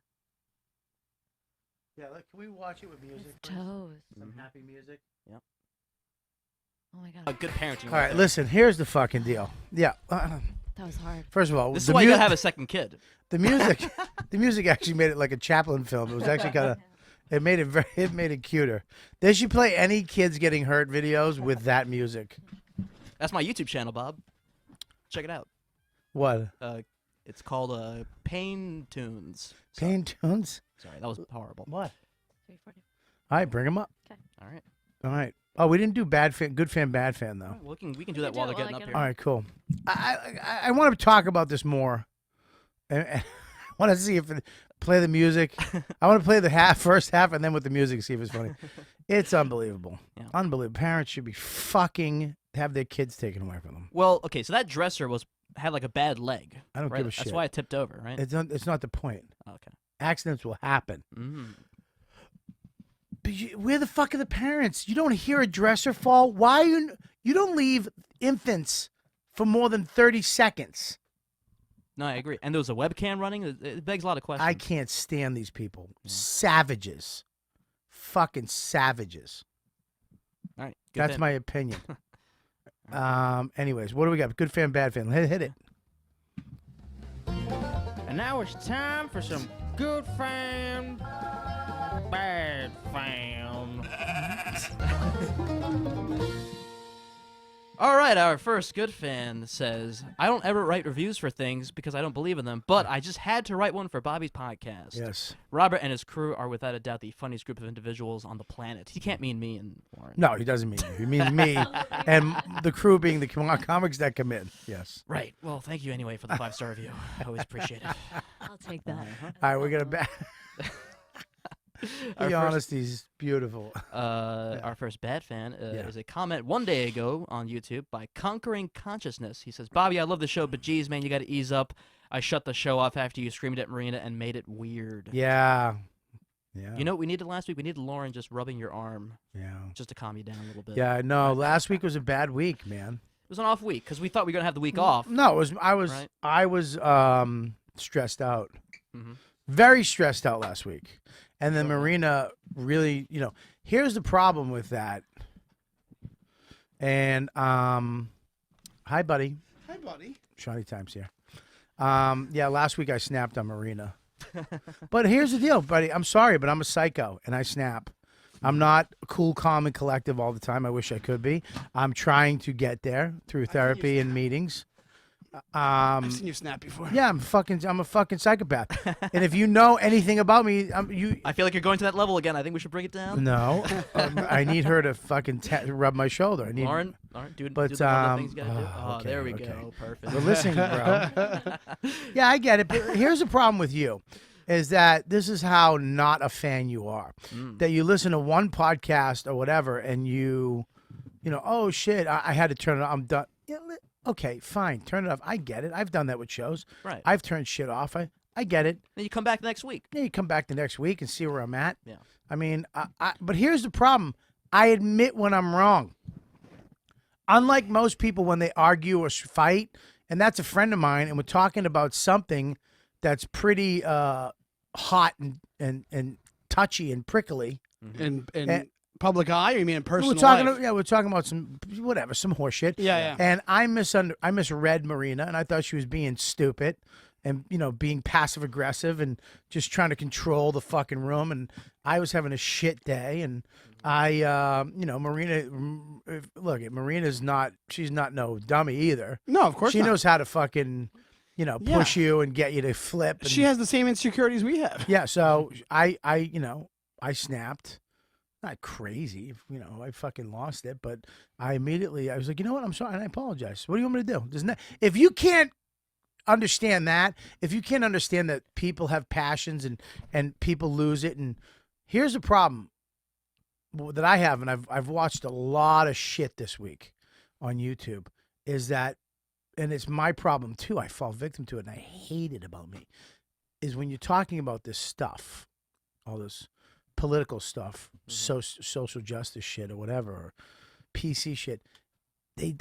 [SPEAKER 2] Yeah, look, can we watch it with music?
[SPEAKER 3] His
[SPEAKER 2] first?
[SPEAKER 3] toes.
[SPEAKER 2] Some happy music.
[SPEAKER 3] Oh my god.
[SPEAKER 4] A good parenting.
[SPEAKER 2] All right, listen. Here's the fucking deal. Yeah.
[SPEAKER 3] That was hard.
[SPEAKER 2] First of all,
[SPEAKER 4] This is
[SPEAKER 2] the
[SPEAKER 4] why you
[SPEAKER 2] mu-
[SPEAKER 4] gotta have a second kid.
[SPEAKER 2] the music. The music actually made it like a Chaplin film. It was actually kind of. It made it cuter. They should play any kids getting hurt videos with that music.
[SPEAKER 4] That's my YouTube channel, Bob. Check it out.
[SPEAKER 2] What?
[SPEAKER 4] It's called Pain Tunes.
[SPEAKER 2] Pain tunes?
[SPEAKER 4] Sorry, that was horrible.
[SPEAKER 2] What?
[SPEAKER 3] 340.
[SPEAKER 2] All right, bring them up.
[SPEAKER 4] All right.
[SPEAKER 2] All right. Oh, we didn't do bad fan, good fan, bad fan though.
[SPEAKER 4] Well, we can do that while they're getting up here.
[SPEAKER 2] All right, cool. I want to talk about this more. And I want to see if play the music. I want to play the first half and then with the music see if it's funny. It's unbelievable.
[SPEAKER 4] Yeah.
[SPEAKER 2] Unbelievable. Parents should be fucking have their kids taken away from them.
[SPEAKER 4] Well, okay, so that dresser had like a bad leg.
[SPEAKER 2] I don't
[SPEAKER 4] right?
[SPEAKER 2] give a
[SPEAKER 4] That's
[SPEAKER 2] shit.
[SPEAKER 4] why it tipped over, right?
[SPEAKER 2] It's not the point.
[SPEAKER 4] Oh, okay.
[SPEAKER 2] Accidents will happen.
[SPEAKER 4] Mm.
[SPEAKER 2] But where the fuck are the parents? You don't hear a dresser fall. Why you don't leave infants for more than 30 seconds?
[SPEAKER 4] No, I agree. And there was a webcam running. It begs a lot of questions.
[SPEAKER 2] I can't stand these people. Savages. Fucking savages.
[SPEAKER 4] All right. Good
[SPEAKER 2] That's
[SPEAKER 4] fan.
[SPEAKER 2] my opinion. Anyways, what do we got? Good fan, bad fan. Hit it.
[SPEAKER 7] And now it's time for some good fan, bad fan.
[SPEAKER 4] All right, our first good fan says, I don't ever write reviews for things because I don't believe in them, but I just had to write one for Bobby's podcast.
[SPEAKER 2] Yes.
[SPEAKER 4] Robert and his crew are without a doubt the funniest group of individuals on the planet. He can't mean me and Warren.
[SPEAKER 2] No, he doesn't mean you. He means me and the crew being the comics that come in. Yes.
[SPEAKER 4] Right. Well, thank you anyway for the 5-star review. I always appreciate it.
[SPEAKER 3] I'll take that.
[SPEAKER 2] All right, we're going to
[SPEAKER 4] Our
[SPEAKER 2] The
[SPEAKER 4] first-
[SPEAKER 2] honesty's beautiful.
[SPEAKER 4] Our first bad fan
[SPEAKER 2] Yeah.
[SPEAKER 4] is a comment one day ago on YouTube by Conquering Consciousness. He says, Bobby, I love the show, but geez, man, you got to ease up. I shut the show off after you screamed at Marina and made it weird.
[SPEAKER 2] Yeah. Yeah.
[SPEAKER 4] You know what we needed last week? We needed Lauren just rubbing your arm
[SPEAKER 2] Yeah.
[SPEAKER 4] just to calm you down a little bit.
[SPEAKER 2] Yeah, no, last week was a bad week, man.
[SPEAKER 4] It was an off week because we thought we were going to have the week off.
[SPEAKER 2] No, I was stressed out. Very stressed out last week. And then Marina really, here's the problem with that. And hi buddy.
[SPEAKER 8] Hi, buddy.
[SPEAKER 2] Shawnee Times here. Yeah, last week I snapped on Marina. But here's the deal, buddy. I'm sorry, but I'm a psycho and I snap. I'm not cool, calm, and collective all the time. I wish I could be. I'm trying to get there through therapy and meetings.
[SPEAKER 8] I've seen you snap before.
[SPEAKER 2] Yeah, I'm a fucking psychopath. And if you know anything about me,
[SPEAKER 4] I feel like you're going to that level again. I think we should bring it down.
[SPEAKER 2] No, I need her to fucking rub my shoulder. I need
[SPEAKER 4] Lauren, do
[SPEAKER 2] But,
[SPEAKER 4] the other things you gotta do.
[SPEAKER 2] oh, okay,
[SPEAKER 4] there we
[SPEAKER 2] okay.
[SPEAKER 4] go. Perfect.
[SPEAKER 2] But listen, bro. Yeah, I get it. But here's the problem with you, is that this is how not a fan you are. That you listen to one podcast or whatever, and you know, oh shit, I had to turn it on. I'm done. Yeah, okay, fine, turn it off. I get it. I've done that with shows.
[SPEAKER 4] Right.
[SPEAKER 2] I've turned shit off. I get it.
[SPEAKER 4] Then you come back next week.
[SPEAKER 2] Yeah, you come back the next week and see where I'm at.
[SPEAKER 4] Yeah.
[SPEAKER 2] I mean, but here's the problem. I admit when I'm wrong. Unlike most people when they argue or fight, and that's a friend of mine, and we're talking about something that's pretty hot and touchy and prickly.
[SPEAKER 8] In public eye, or you mean in personal
[SPEAKER 2] We're talking,
[SPEAKER 8] life?
[SPEAKER 2] we're talking about some horseshit.
[SPEAKER 8] Yeah.
[SPEAKER 2] And I misread Marina, and I thought she was being stupid, and being passive aggressive, and just trying to control the fucking room. And I was having a shit day, and Marina. Look, Marina's not. She's not no dummy either.
[SPEAKER 8] No, of course
[SPEAKER 2] she
[SPEAKER 8] not.
[SPEAKER 2] knows how to fucking, push you and get you to flip. And,
[SPEAKER 8] She has the same insecurities we have.
[SPEAKER 2] yeah. So I snapped. Not crazy, I fucking lost it, but I was like, you know what, I'm sorry, and I apologize. What do you want me to do? If you can't understand that, if you can't understand that people have passions and people lose it, and Here's the problem that I have, and I've watched a lot of shit this week on YouTube, is that, and it's my problem too, I fall victim to it, and I hate it about me, is when you're talking about this stuff, all this political stuff, social justice shit or whatever, or PC shit,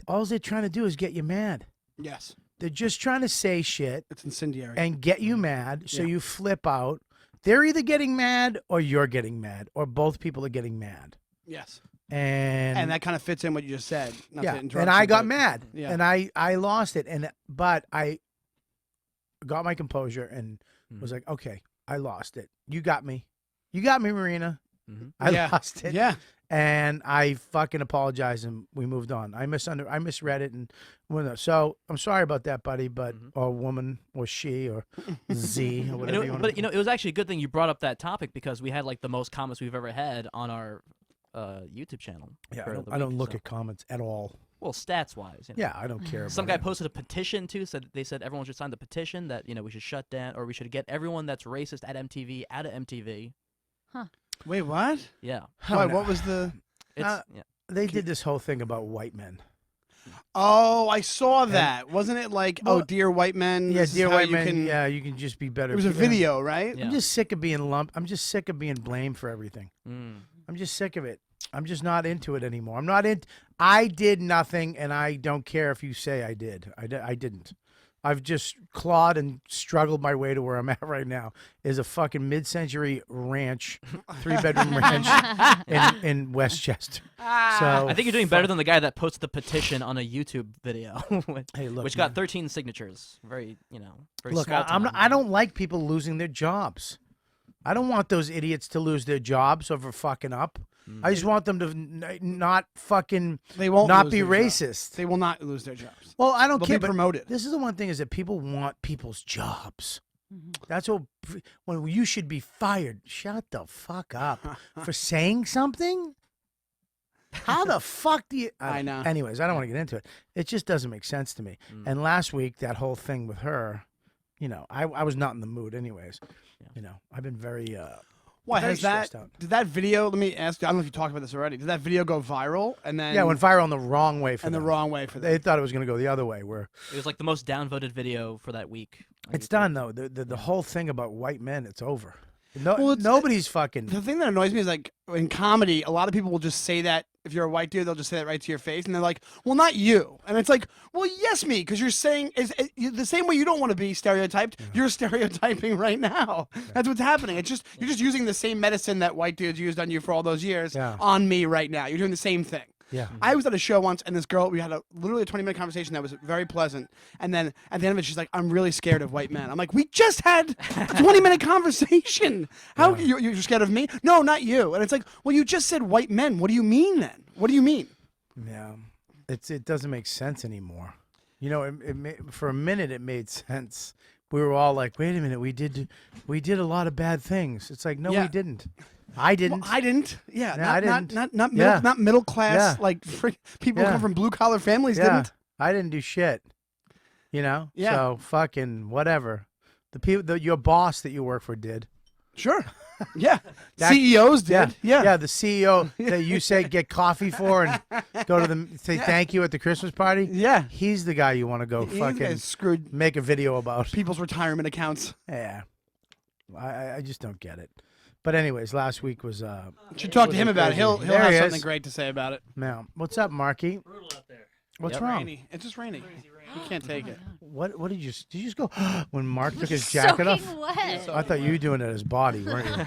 [SPEAKER 2] all they're trying to do is get you mad.
[SPEAKER 8] Yes.
[SPEAKER 2] They're just trying to say shit
[SPEAKER 8] It's incendiary.
[SPEAKER 2] and get you mad, so
[SPEAKER 8] Yeah.
[SPEAKER 2] you flip out. They're either getting mad or you're getting mad, or both people are getting mad.
[SPEAKER 8] Yes.
[SPEAKER 2] And
[SPEAKER 8] that kind of fits in what you just said. Not
[SPEAKER 2] yeah,
[SPEAKER 8] to interrupt
[SPEAKER 2] and I
[SPEAKER 8] you,
[SPEAKER 2] got
[SPEAKER 8] but-
[SPEAKER 2] mad,
[SPEAKER 8] Yeah.
[SPEAKER 2] and I lost it, but I got my composure and was like, okay, I lost it. You got me, Marina. I
[SPEAKER 8] Yeah.
[SPEAKER 2] lost it.
[SPEAKER 8] Yeah.
[SPEAKER 2] And I fucking apologized, and we moved on. I misread it, and so I'm sorry about that, buddy, but or woman or she or Z or whatever you want.
[SPEAKER 4] But it was actually a good thing you brought up that topic, because we had like the most comments we've ever had on our YouTube channel.
[SPEAKER 2] Yeah,
[SPEAKER 4] for the
[SPEAKER 2] I don't
[SPEAKER 4] week,
[SPEAKER 2] look
[SPEAKER 4] so.
[SPEAKER 2] at comments at all.
[SPEAKER 4] Well, stats wise.
[SPEAKER 2] Yeah, I don't care.
[SPEAKER 4] Some
[SPEAKER 2] about
[SPEAKER 4] guy
[SPEAKER 2] it.
[SPEAKER 4] posted a petition too. They said everyone should sign the petition that we should shut down, or we should get everyone that's racist at MTV out of MTV.
[SPEAKER 8] Wait, what?
[SPEAKER 4] Yeah.
[SPEAKER 8] Why?
[SPEAKER 2] no.
[SPEAKER 8] What was the?
[SPEAKER 4] It's yeah.
[SPEAKER 2] They did this whole thing about white men.
[SPEAKER 8] Oh, I saw that. Wasn't it like,
[SPEAKER 2] Well,
[SPEAKER 8] oh, dear white men?
[SPEAKER 2] Yeah,
[SPEAKER 8] this is
[SPEAKER 2] dear
[SPEAKER 8] how
[SPEAKER 2] white
[SPEAKER 8] you
[SPEAKER 2] men.
[SPEAKER 8] can-
[SPEAKER 2] Yeah, you can just be better.
[SPEAKER 8] It was a video, right?
[SPEAKER 4] Yeah.
[SPEAKER 2] I'm just sick of being lumped. I'm just sick of being blamed for everything.
[SPEAKER 4] Mm.
[SPEAKER 2] I'm just sick of it. I'm just not into it anymore. I'm not in. I did nothing, and I don't care if you say I did. I didn't. I've just clawed and struggled my way to where I'm at right now. Is a fucking mid-century ranch, 3-bedroom ranch in Westchester. So
[SPEAKER 4] I think you're doing better than the guy that posted the petition on a YouTube video,
[SPEAKER 2] Hey, look,
[SPEAKER 4] which got 13 signatures. Very, very
[SPEAKER 2] Look,
[SPEAKER 4] small time.
[SPEAKER 2] I don't like people losing their jobs. I don't want those idiots to lose their jobs over fucking up. I just want them to not fucking
[SPEAKER 8] They won't
[SPEAKER 2] not
[SPEAKER 8] lose
[SPEAKER 2] be
[SPEAKER 8] their jobs.
[SPEAKER 2] racist.
[SPEAKER 8] They will not lose their jobs.
[SPEAKER 2] Well, I don't
[SPEAKER 8] They'll
[SPEAKER 2] care.
[SPEAKER 8] be
[SPEAKER 2] But
[SPEAKER 8] promoted.
[SPEAKER 2] this is the one thing, is that people want people's jobs. That's what when you should be fired. Shut the fuck up for saying something. How the fuck do you?
[SPEAKER 8] I know.
[SPEAKER 2] Anyways, I don't want to get into it. It just doesn't make sense to me. And last week, that whole thing with her, I was not in the mood. Anyways, I've been very.
[SPEAKER 8] Why
[SPEAKER 2] very
[SPEAKER 8] has that?
[SPEAKER 2] stressed out.
[SPEAKER 8] Did that video? Let me ask you. I don't know if you talked about this already. Did that video go viral? And then
[SPEAKER 2] Yeah, went viral in the wrong way for
[SPEAKER 8] and
[SPEAKER 2] them.
[SPEAKER 8] the wrong way for them.
[SPEAKER 2] They thought it was going to go the other way. Where
[SPEAKER 4] It was like the most downvoted video for that week. on
[SPEAKER 2] it's
[SPEAKER 4] YouTube.
[SPEAKER 2] done though. The whole thing about white men, it's over. No,
[SPEAKER 8] Well, it's-
[SPEAKER 2] nobody's fucking.
[SPEAKER 8] The thing that annoys me is like in comedy, a lot of people will just say that if you're a white dude, they'll just say that right to your face, and they're like, "Well, not you," and it's like, "Well, yes, me," because you're saying is the same way you don't want to be stereotyped. You're stereotyping right now. That's what's happening. It's just you're just using the same medicine that white dudes used on you for all those years on me right now. You're doing the same thing.
[SPEAKER 2] Yeah.
[SPEAKER 8] I was at a show once, and this girl, we had literally a 20-minute conversation that was very pleasant. And then at the end of it, she's like, "I'm really scared of white men." I'm like, "We just had a 20-minute conversation. How you're scared of me? No, not you." And it's like, "Well, you just said white men. What do you mean then? What do you mean?"
[SPEAKER 2] Yeah, it doesn't make sense anymore. For a minute it made sense. We were all like, "Wait a minute, we did a lot of bad things." It's like, no,
[SPEAKER 8] Yeah.
[SPEAKER 2] we didn't. I didn't.
[SPEAKER 8] Well, I didn't. Yeah,
[SPEAKER 2] No,
[SPEAKER 8] not,
[SPEAKER 2] I didn't.
[SPEAKER 8] not middle class
[SPEAKER 2] Yeah.
[SPEAKER 8] like people who
[SPEAKER 2] Yeah.
[SPEAKER 8] come from blue collar families
[SPEAKER 2] yeah,
[SPEAKER 8] didn't.
[SPEAKER 2] I didn't do shit.
[SPEAKER 8] Yeah.
[SPEAKER 2] So fucking whatever. The people, your boss that you work for did.
[SPEAKER 8] Sure. Yeah.
[SPEAKER 2] That-
[SPEAKER 8] CEOs did. Yeah.
[SPEAKER 2] Yeah, the CEO that you say get coffee for and go to the say thank you at the Christmas party.
[SPEAKER 8] Yeah.
[SPEAKER 2] He's the guy you want to go
[SPEAKER 8] These
[SPEAKER 2] fucking
[SPEAKER 8] guys screwed
[SPEAKER 2] make a video about.
[SPEAKER 8] people's retirement accounts.
[SPEAKER 2] Yeah. I just don't get it. But anyways, last week was
[SPEAKER 8] Should talk to him about it.
[SPEAKER 2] crazy.
[SPEAKER 8] He'll
[SPEAKER 2] There
[SPEAKER 8] have
[SPEAKER 2] he
[SPEAKER 8] something
[SPEAKER 2] is.
[SPEAKER 8] great to say about it.
[SPEAKER 2] Now, what's up, Marky?
[SPEAKER 7] Brutal out there.
[SPEAKER 2] What's
[SPEAKER 4] Yep.
[SPEAKER 2] wrong?
[SPEAKER 8] Rainy. It's just raining. You can't take it.
[SPEAKER 2] What did you just go when Mark took his jacket off?
[SPEAKER 3] Soaking wet.
[SPEAKER 2] I thought you were doing it at his body, weren't you?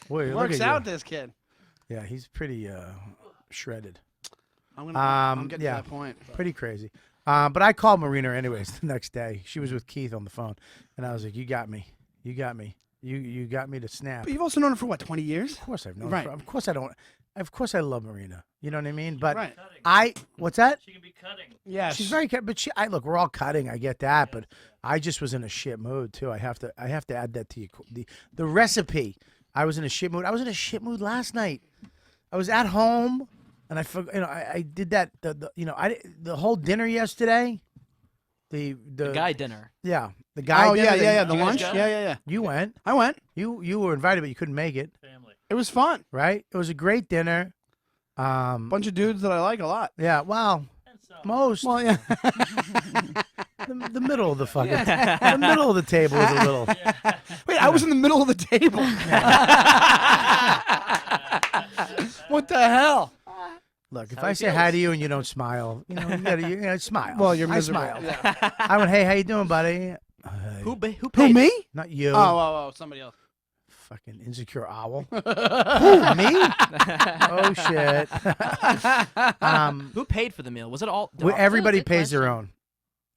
[SPEAKER 2] Boy, look
[SPEAKER 8] Works
[SPEAKER 2] at
[SPEAKER 8] out,
[SPEAKER 2] you.
[SPEAKER 8] this kid.
[SPEAKER 2] Yeah, he's pretty shredded.
[SPEAKER 8] I'm getting
[SPEAKER 2] yeah.
[SPEAKER 8] to that point.
[SPEAKER 2] Pretty crazy. But I called Marina anyways the next day. She was with Keith on the phone, and I was like, "You got me. You got me. You got me to snap."
[SPEAKER 8] But you've also known her for what, 20 years?
[SPEAKER 2] Of course I've known.
[SPEAKER 8] Right.
[SPEAKER 2] Her. Of course I don't. Of course I love Marina. You know what I mean? But
[SPEAKER 8] Right.
[SPEAKER 2] what's that?
[SPEAKER 7] She can be cutting.
[SPEAKER 8] Yeah.
[SPEAKER 2] She's very, but look, we're all cutting. I get that, but I just was in a shit mood too. I have to add that to you. The recipe. I was in a shit mood. I was in a shit mood last night. I was at home, and I forgot. I did that. The whole dinner yesterday.
[SPEAKER 4] The guy dinner.
[SPEAKER 2] Yeah, the guy.
[SPEAKER 8] Oh
[SPEAKER 2] dinner
[SPEAKER 8] yeah,
[SPEAKER 2] that
[SPEAKER 8] yeah, yeah. The
[SPEAKER 4] you guys
[SPEAKER 8] lunch.
[SPEAKER 4] go?
[SPEAKER 8] Yeah.
[SPEAKER 2] You went.
[SPEAKER 8] I went.
[SPEAKER 2] You were invited, but you couldn't make it.
[SPEAKER 8] It was fun.
[SPEAKER 2] Right? It was a great dinner.
[SPEAKER 8] Bunch of dudes that I like a lot.
[SPEAKER 2] Yeah. Well, most.
[SPEAKER 8] Well, yeah.
[SPEAKER 2] The middle of the fucking. The middle of the table was a little.
[SPEAKER 8] Wait, I was in the middle of the table. What the hell?
[SPEAKER 2] Look, if
[SPEAKER 4] how
[SPEAKER 2] I
[SPEAKER 4] it
[SPEAKER 2] say hi
[SPEAKER 4] feels.
[SPEAKER 2] to you and you don't smile, you gotta smile.
[SPEAKER 8] Well, you're
[SPEAKER 2] I
[SPEAKER 8] miserable.
[SPEAKER 2] smiled.
[SPEAKER 8] Yeah.
[SPEAKER 2] I went, hey, how you doing, buddy?
[SPEAKER 4] Who
[SPEAKER 8] Who,
[SPEAKER 4] paid?
[SPEAKER 8] me?
[SPEAKER 2] Not you.
[SPEAKER 8] Oh, somebody else.
[SPEAKER 2] Fucking insecure owl. Who, me? Oh shit.
[SPEAKER 4] Who paid for the meal? Was it all?
[SPEAKER 2] Everybody
[SPEAKER 3] good
[SPEAKER 2] pays their
[SPEAKER 3] question.
[SPEAKER 2] own.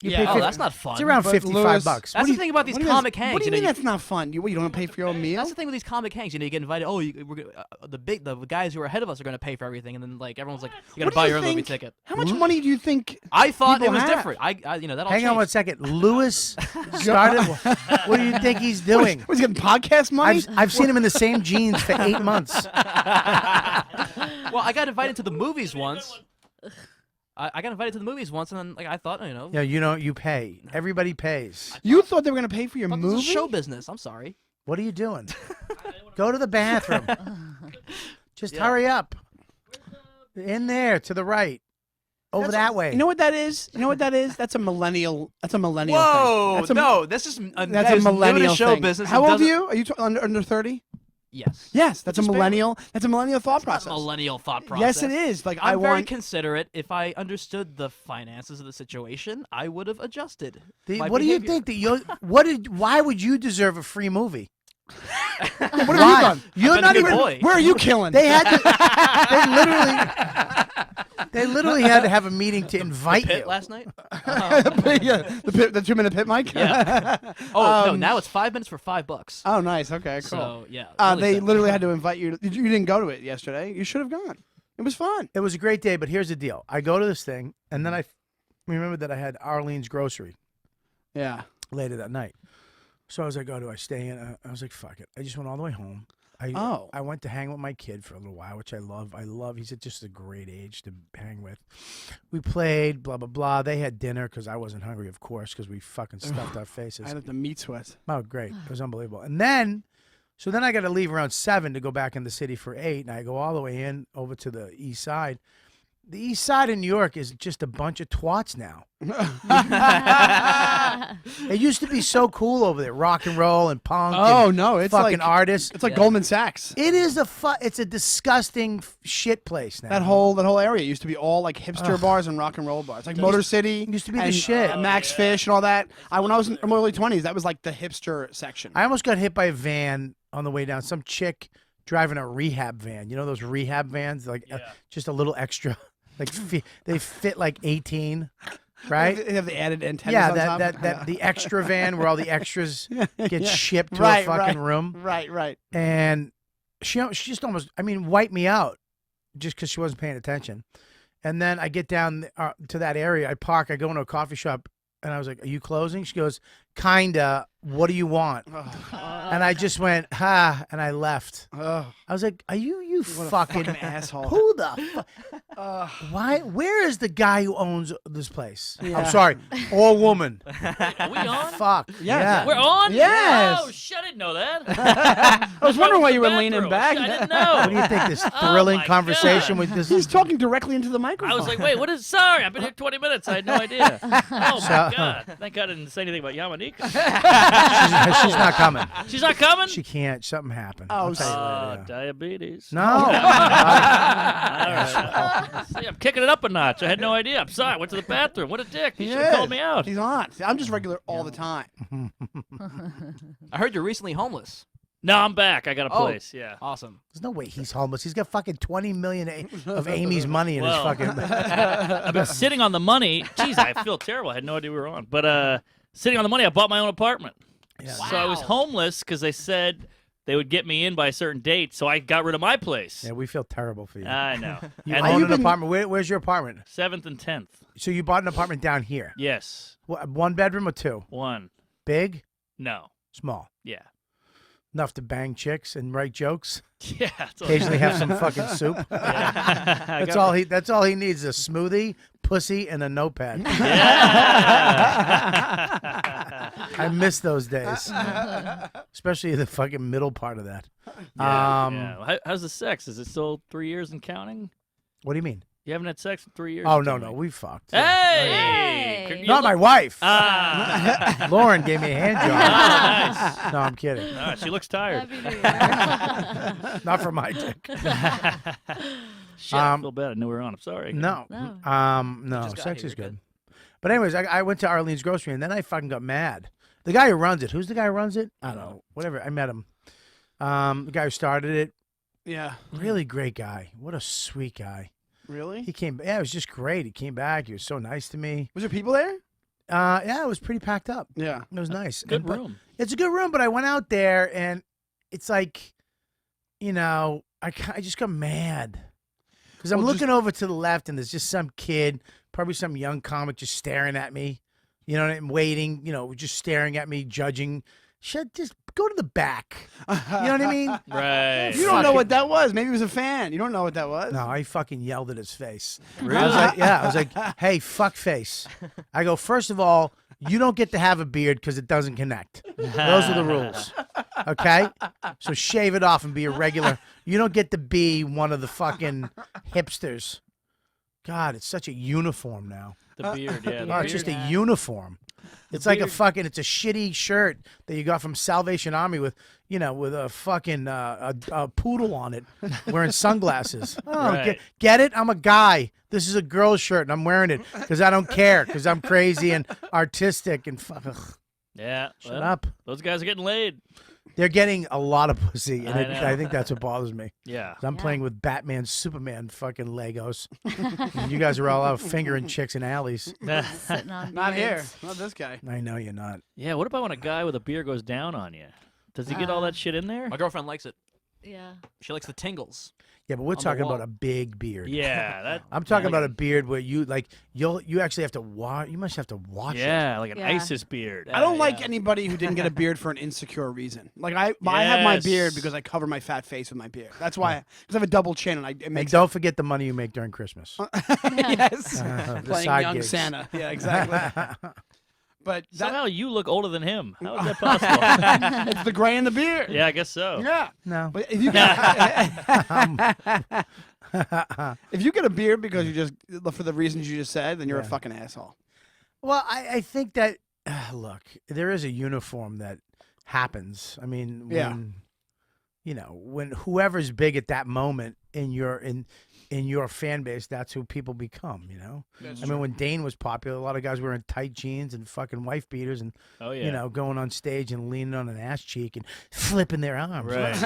[SPEAKER 2] You
[SPEAKER 8] Yeah.
[SPEAKER 2] pay
[SPEAKER 8] Oh,
[SPEAKER 2] 50
[SPEAKER 4] that's not fun.
[SPEAKER 2] It's around
[SPEAKER 8] But
[SPEAKER 2] $55.
[SPEAKER 8] Louis-
[SPEAKER 2] What
[SPEAKER 4] That's
[SPEAKER 2] do
[SPEAKER 4] the thing about these
[SPEAKER 8] what do you-
[SPEAKER 4] comic hangs.
[SPEAKER 8] What do you
[SPEAKER 4] know,
[SPEAKER 8] mean that's not fun? You don't pay for your own meal?
[SPEAKER 4] That's the thing with these comic hangs. You know, you get invited. Oh, the guys who are ahead of us are going to pay for everything, and then like everyone's like, you got
[SPEAKER 8] What
[SPEAKER 4] to
[SPEAKER 8] do
[SPEAKER 4] buy
[SPEAKER 8] you
[SPEAKER 4] your own movie
[SPEAKER 8] think-
[SPEAKER 4] ticket.
[SPEAKER 8] How much money do you think?
[SPEAKER 4] I thought it
[SPEAKER 8] people
[SPEAKER 4] was
[SPEAKER 8] have?
[SPEAKER 4] different. I that all
[SPEAKER 2] Hang on
[SPEAKER 4] changed.
[SPEAKER 2] one second. Lewis started. What do you think he's doing?
[SPEAKER 8] Was he getting podcast money?
[SPEAKER 2] I've seen him in the same jeans for 8 months.
[SPEAKER 4] Well, I got invited to the movies once. I got invited to the movies once, and then like I thought,
[SPEAKER 2] Yeah, you pay. Everybody pays.
[SPEAKER 8] You thought they were going to pay for your
[SPEAKER 4] But this
[SPEAKER 8] movie?
[SPEAKER 4] is show business. I'm sorry.
[SPEAKER 2] What are you doing? Go to the bathroom. Just
[SPEAKER 4] Yeah.
[SPEAKER 2] hurry up. In there to the right. Over that way.
[SPEAKER 8] You know what that is? You know what that is? That's a millennial. That's a millennial
[SPEAKER 4] Whoa!
[SPEAKER 8] thing. That's a,
[SPEAKER 4] No, this is
[SPEAKER 8] That's a millennial
[SPEAKER 4] show
[SPEAKER 8] thing.
[SPEAKER 4] business.
[SPEAKER 8] How
[SPEAKER 4] and
[SPEAKER 8] old are
[SPEAKER 4] doesn't-
[SPEAKER 8] you? Are you under 30?
[SPEAKER 4] Yes.
[SPEAKER 8] Yes, that's a
[SPEAKER 4] Which is
[SPEAKER 8] millennial. That's a millennial thought
[SPEAKER 4] That's
[SPEAKER 8] process.
[SPEAKER 4] not a millennial thought process.
[SPEAKER 8] Yes, it is. Like
[SPEAKER 4] I'm
[SPEAKER 8] I
[SPEAKER 4] very
[SPEAKER 8] want.
[SPEAKER 4] considerate. If I understood the finances of the situation, I would have adjusted. my
[SPEAKER 2] What do you
[SPEAKER 4] behavior.
[SPEAKER 2] think that you? Why would you deserve a free movie?
[SPEAKER 8] What have you
[SPEAKER 2] Why?
[SPEAKER 8] done?
[SPEAKER 2] You're
[SPEAKER 4] been a
[SPEAKER 2] not
[SPEAKER 4] good
[SPEAKER 2] even.
[SPEAKER 4] boy.
[SPEAKER 8] Where are you killing?
[SPEAKER 2] They had to. They literally had to have a meeting to invite
[SPEAKER 4] Pit
[SPEAKER 2] you.
[SPEAKER 4] last night?
[SPEAKER 8] Yeah, the 2-minute pit mic.
[SPEAKER 4] Yeah. Oh no!
[SPEAKER 8] Um,
[SPEAKER 4] Now it's 5 minutes for $5.
[SPEAKER 8] Oh, nice. Okay, cool.
[SPEAKER 4] So yeah. really
[SPEAKER 8] They
[SPEAKER 4] sad.
[SPEAKER 8] literally had to invite you. You didn't go to it yesterday. You should have gone. It was fun.
[SPEAKER 2] It was a great day, but here's the deal: I go to this thing, and then I remember that I had Arlene's grocery
[SPEAKER 8] Yeah.
[SPEAKER 2] later that night. So I was like, "Oh, do I stay in?" I was like, "Fuck it." I just went all the way home. I went to hang with my kid for a little while, which I love. He's at just a great age to hang with. We played, blah blah blah. They had dinner because I wasn't hungry, of course, because we fucking stuffed our faces.
[SPEAKER 8] I had the meat sweat.
[SPEAKER 2] Oh, great! It was unbelievable. And then, so then I got to leave around 7 to go back in the city for 8, and I go all the way in over to the east side. The east side of New York is just a bunch of twats now. It used to be so cool over there, rock and roll and punk.
[SPEAKER 8] Oh
[SPEAKER 2] and
[SPEAKER 8] no, it's
[SPEAKER 2] fucking
[SPEAKER 8] like
[SPEAKER 2] artists.
[SPEAKER 8] It's like
[SPEAKER 4] Yeah.
[SPEAKER 8] Goldman Sachs.
[SPEAKER 2] It is it's a disgusting shit place now.
[SPEAKER 8] That whole area used to be all like hipster bars and rock and roll bars, like Motor City.
[SPEAKER 2] Used to be the
[SPEAKER 8] and,
[SPEAKER 2] shit.
[SPEAKER 8] Max Fish and all that. When I was in my early 20s, that was like the hipster section.
[SPEAKER 2] I almost got hit by a van on the way down. Some chick driving a rehab van. You know those rehab vans, like just a little extra. Like they fit like 18, right?
[SPEAKER 8] They have the added antennas
[SPEAKER 2] Yeah,
[SPEAKER 8] on top.
[SPEAKER 2] that the extra van where all the extras get shipped to
[SPEAKER 8] Right,
[SPEAKER 2] a fucking
[SPEAKER 8] right.
[SPEAKER 2] room.
[SPEAKER 8] Right.
[SPEAKER 2] And she just almost, wiped me out just because she wasn't paying attention. And then I get down to that area. I park. I go into a coffee shop, and I was like, "Are you closing?" She goes, "Kinda. What do you want?" And I just went, "Ha," and I left.
[SPEAKER 8] Ugh.
[SPEAKER 2] I was like, "Are you
[SPEAKER 8] What a
[SPEAKER 2] fucking
[SPEAKER 8] asshole.
[SPEAKER 2] Who the why? Where is the guy who owns this place?
[SPEAKER 8] Yeah.
[SPEAKER 2] I'm sorry, or woman.
[SPEAKER 9] Are we on?
[SPEAKER 2] Fuck.
[SPEAKER 8] Yeah.
[SPEAKER 9] We're on?
[SPEAKER 8] Yes.
[SPEAKER 9] Oh, shit, I didn't know that.
[SPEAKER 8] I was wondering why you were leaning
[SPEAKER 9] Bathroom.
[SPEAKER 8] back.
[SPEAKER 9] I didn't
[SPEAKER 2] What do
[SPEAKER 9] know.
[SPEAKER 2] you think? This thrilling
[SPEAKER 9] my
[SPEAKER 2] conversation
[SPEAKER 9] God.
[SPEAKER 2] with this.
[SPEAKER 8] He's talking directly into the microphone.
[SPEAKER 9] I was like, wait, what is? Sorry, I've been here 20 minutes. I had no idea. Oh, my
[SPEAKER 2] So-
[SPEAKER 9] God. Thank God I didn't say anything about Yamanika.
[SPEAKER 2] She's not coming.
[SPEAKER 9] She's not coming?
[SPEAKER 2] She can't. Something happened.
[SPEAKER 8] Oh,
[SPEAKER 2] I'll tell you
[SPEAKER 9] Oh,
[SPEAKER 2] later, yeah.
[SPEAKER 9] diabetes.
[SPEAKER 2] No.
[SPEAKER 9] All right. See, I'm kicking it up a notch. I had no idea. I'm sorry. I went to the bathroom. What a dick. He should have called me out.
[SPEAKER 8] He's on. See, I'm just regular all the time.
[SPEAKER 4] I heard you're recently homeless.
[SPEAKER 9] No, I'm back. I got a
[SPEAKER 4] Oh.
[SPEAKER 9] place. Yeah.
[SPEAKER 4] Awesome.
[SPEAKER 2] There's no way he's homeless. He's got fucking 20 million of Amy's money in
[SPEAKER 9] Well.
[SPEAKER 2] his fucking.
[SPEAKER 9] I've been sitting on the money. Jeez, I feel terrible. I had no idea we were on. But sitting on the money, I bought my own apartment.
[SPEAKER 2] Yeah.
[SPEAKER 9] So I was homeless because they said they would get me in by a certain date. So I got rid of my place.
[SPEAKER 2] Yeah, we feel terrible for you.
[SPEAKER 9] I know.
[SPEAKER 2] You
[SPEAKER 9] And
[SPEAKER 2] own
[SPEAKER 8] you
[SPEAKER 2] an
[SPEAKER 8] been-
[SPEAKER 2] apartment. Where's your apartment?
[SPEAKER 9] 7th and 10th.
[SPEAKER 2] So you bought an apartment down here.
[SPEAKER 9] Yes.
[SPEAKER 2] What, 1 bedroom or 2?
[SPEAKER 9] One.
[SPEAKER 2] Big?
[SPEAKER 9] No.
[SPEAKER 2] Small?
[SPEAKER 9] Yeah.
[SPEAKER 2] Enough to bang chicks and write jokes.
[SPEAKER 9] Yeah. That's all.
[SPEAKER 2] Occasionally have some fucking soup.
[SPEAKER 9] Yeah. I
[SPEAKER 2] That's
[SPEAKER 9] got-
[SPEAKER 2] all he. That's all he needs: a smoothie, pussy and a notepad.
[SPEAKER 9] Yeah.
[SPEAKER 2] I miss those days, especially the fucking middle part of that.
[SPEAKER 9] Yeah. How's the sex? Is it still 3 years and counting?
[SPEAKER 2] What do you mean?
[SPEAKER 9] You haven't had sex in 3 years?
[SPEAKER 2] Oh
[SPEAKER 9] or
[SPEAKER 2] no,
[SPEAKER 9] something?
[SPEAKER 2] no, we fucked.
[SPEAKER 9] Hey!
[SPEAKER 3] Hey!
[SPEAKER 2] Not my wife.
[SPEAKER 9] Ah.
[SPEAKER 2] Lauren gave me a hand job.
[SPEAKER 9] Nice.
[SPEAKER 2] No, I'm kidding.
[SPEAKER 9] Ah, she looks tired.
[SPEAKER 3] Happy New Year.
[SPEAKER 2] Not for my dick.
[SPEAKER 9] Shit, I feel bad. I knew we were on. I'm sorry.
[SPEAKER 2] No.
[SPEAKER 3] No.
[SPEAKER 2] No,
[SPEAKER 4] Just got
[SPEAKER 2] sex
[SPEAKER 4] here,
[SPEAKER 2] is
[SPEAKER 4] you're
[SPEAKER 2] good. But anyways, I went to Arlene's Grocery and then I fucking got mad. The guy who runs it. Who's the guy who runs it? I don't know. Whatever. I met him. The guy who started it.
[SPEAKER 8] Yeah.
[SPEAKER 2] Really great guy. What a sweet guy.
[SPEAKER 8] Really?
[SPEAKER 2] He came. Yeah, it was just great. He came back. He was so nice to me.
[SPEAKER 8] Was there people there?
[SPEAKER 2] Yeah, it was pretty packed up.
[SPEAKER 8] Yeah.
[SPEAKER 2] It was nice.
[SPEAKER 9] Good
[SPEAKER 2] But
[SPEAKER 9] room.
[SPEAKER 2] it's a good room, but I went out there and it's like, you know, I just got mad because I'm
[SPEAKER 8] Well,
[SPEAKER 2] looking over to the left and there's just some kid, probably some young comic, just staring at me. You know, and waiting. You know, just staring at me, judging. Just go to the back. You know what I mean?
[SPEAKER 9] Right.
[SPEAKER 8] You don't know what that was. Maybe he was a fan. You don't know what that was.
[SPEAKER 2] No, I fucking yelled at his face.
[SPEAKER 9] Really?
[SPEAKER 2] I was like, hey, fuck face. I go, first of all, you don't get to have a beard because it doesn't connect. Those are the rules. Okay? So shave it off and be a regular. You don't get to be one of the fucking hipsters. God, it's such a uniform now.
[SPEAKER 9] The beard, yeah.
[SPEAKER 2] Oh, it's just a uniform. It's like a fucking, it's a shitty shirt that you got from Salvation Army with, you know, with a fucking a poodle on it, wearing sunglasses. Oh,
[SPEAKER 9] Right.
[SPEAKER 2] get it? I'm a guy. This is a girl's shirt, and I'm wearing it because I don't care, because I'm crazy and artistic and
[SPEAKER 9] Yeah.
[SPEAKER 2] shut
[SPEAKER 9] well,
[SPEAKER 2] up.
[SPEAKER 9] Those guys are getting laid.
[SPEAKER 2] They're getting a lot of pussy, and
[SPEAKER 9] I know.
[SPEAKER 2] I think that's what bothers me.
[SPEAKER 9] Yeah.
[SPEAKER 2] 'Cause I'm
[SPEAKER 3] Yeah.
[SPEAKER 2] playing with Batman, Superman, fucking Legos. And you guys are all out fingering chicks in alleys.
[SPEAKER 3] Sitting on
[SPEAKER 8] Not here.
[SPEAKER 3] beards.
[SPEAKER 8] Not this guy.
[SPEAKER 2] I know you're not.
[SPEAKER 9] Yeah, what about when a guy with a beard goes down on you? Does he get all that shit in there?
[SPEAKER 4] My girlfriend likes it.
[SPEAKER 3] Yeah.
[SPEAKER 4] She likes the tingles.
[SPEAKER 2] Yeah, but we're
[SPEAKER 4] the
[SPEAKER 2] talking
[SPEAKER 4] wall.
[SPEAKER 2] about a big beard.
[SPEAKER 9] Yeah, that.
[SPEAKER 2] I'm talking
[SPEAKER 9] yeah,
[SPEAKER 2] about a beard where you like you actually have to wash. You must have to wash it.
[SPEAKER 9] Yeah, like an
[SPEAKER 3] Yeah.
[SPEAKER 9] ISIS beard.
[SPEAKER 8] I don't like
[SPEAKER 4] yeah.
[SPEAKER 8] anybody who didn't get a beard for an insecure reason. Like I have my beard
[SPEAKER 9] Yes.
[SPEAKER 8] because I cover my fat face with my beard. That's why. Because I have a double chin and it
[SPEAKER 2] And
[SPEAKER 8] makes
[SPEAKER 2] don't forget the money you make during Christmas.
[SPEAKER 8] yes.
[SPEAKER 2] The
[SPEAKER 8] Playing
[SPEAKER 2] side
[SPEAKER 8] young
[SPEAKER 2] gigs.
[SPEAKER 8] Santa. Yeah, exactly. But that,
[SPEAKER 9] Somehow you look older than him. How is that possible?
[SPEAKER 8] it's the gray in the beard.
[SPEAKER 9] Yeah, I guess so.
[SPEAKER 8] Yeah.
[SPEAKER 2] No.
[SPEAKER 8] But if you if you get a beard because you just for the reasons you just said, then you're a
[SPEAKER 2] Yeah.
[SPEAKER 8] fucking asshole.
[SPEAKER 2] Well, I think that look, there is a uniform that happens. I mean,
[SPEAKER 8] Yeah.
[SPEAKER 2] when you know, when whoever's big at that moment in your fan base, that's who people become, you know? I mean, when Dane was popular, a lot of guys were in tight jeans and fucking wife beaters and,
[SPEAKER 9] Oh yeah.
[SPEAKER 2] you know, going on stage and leaning on an ass cheek and flipping their arms.
[SPEAKER 9] Right.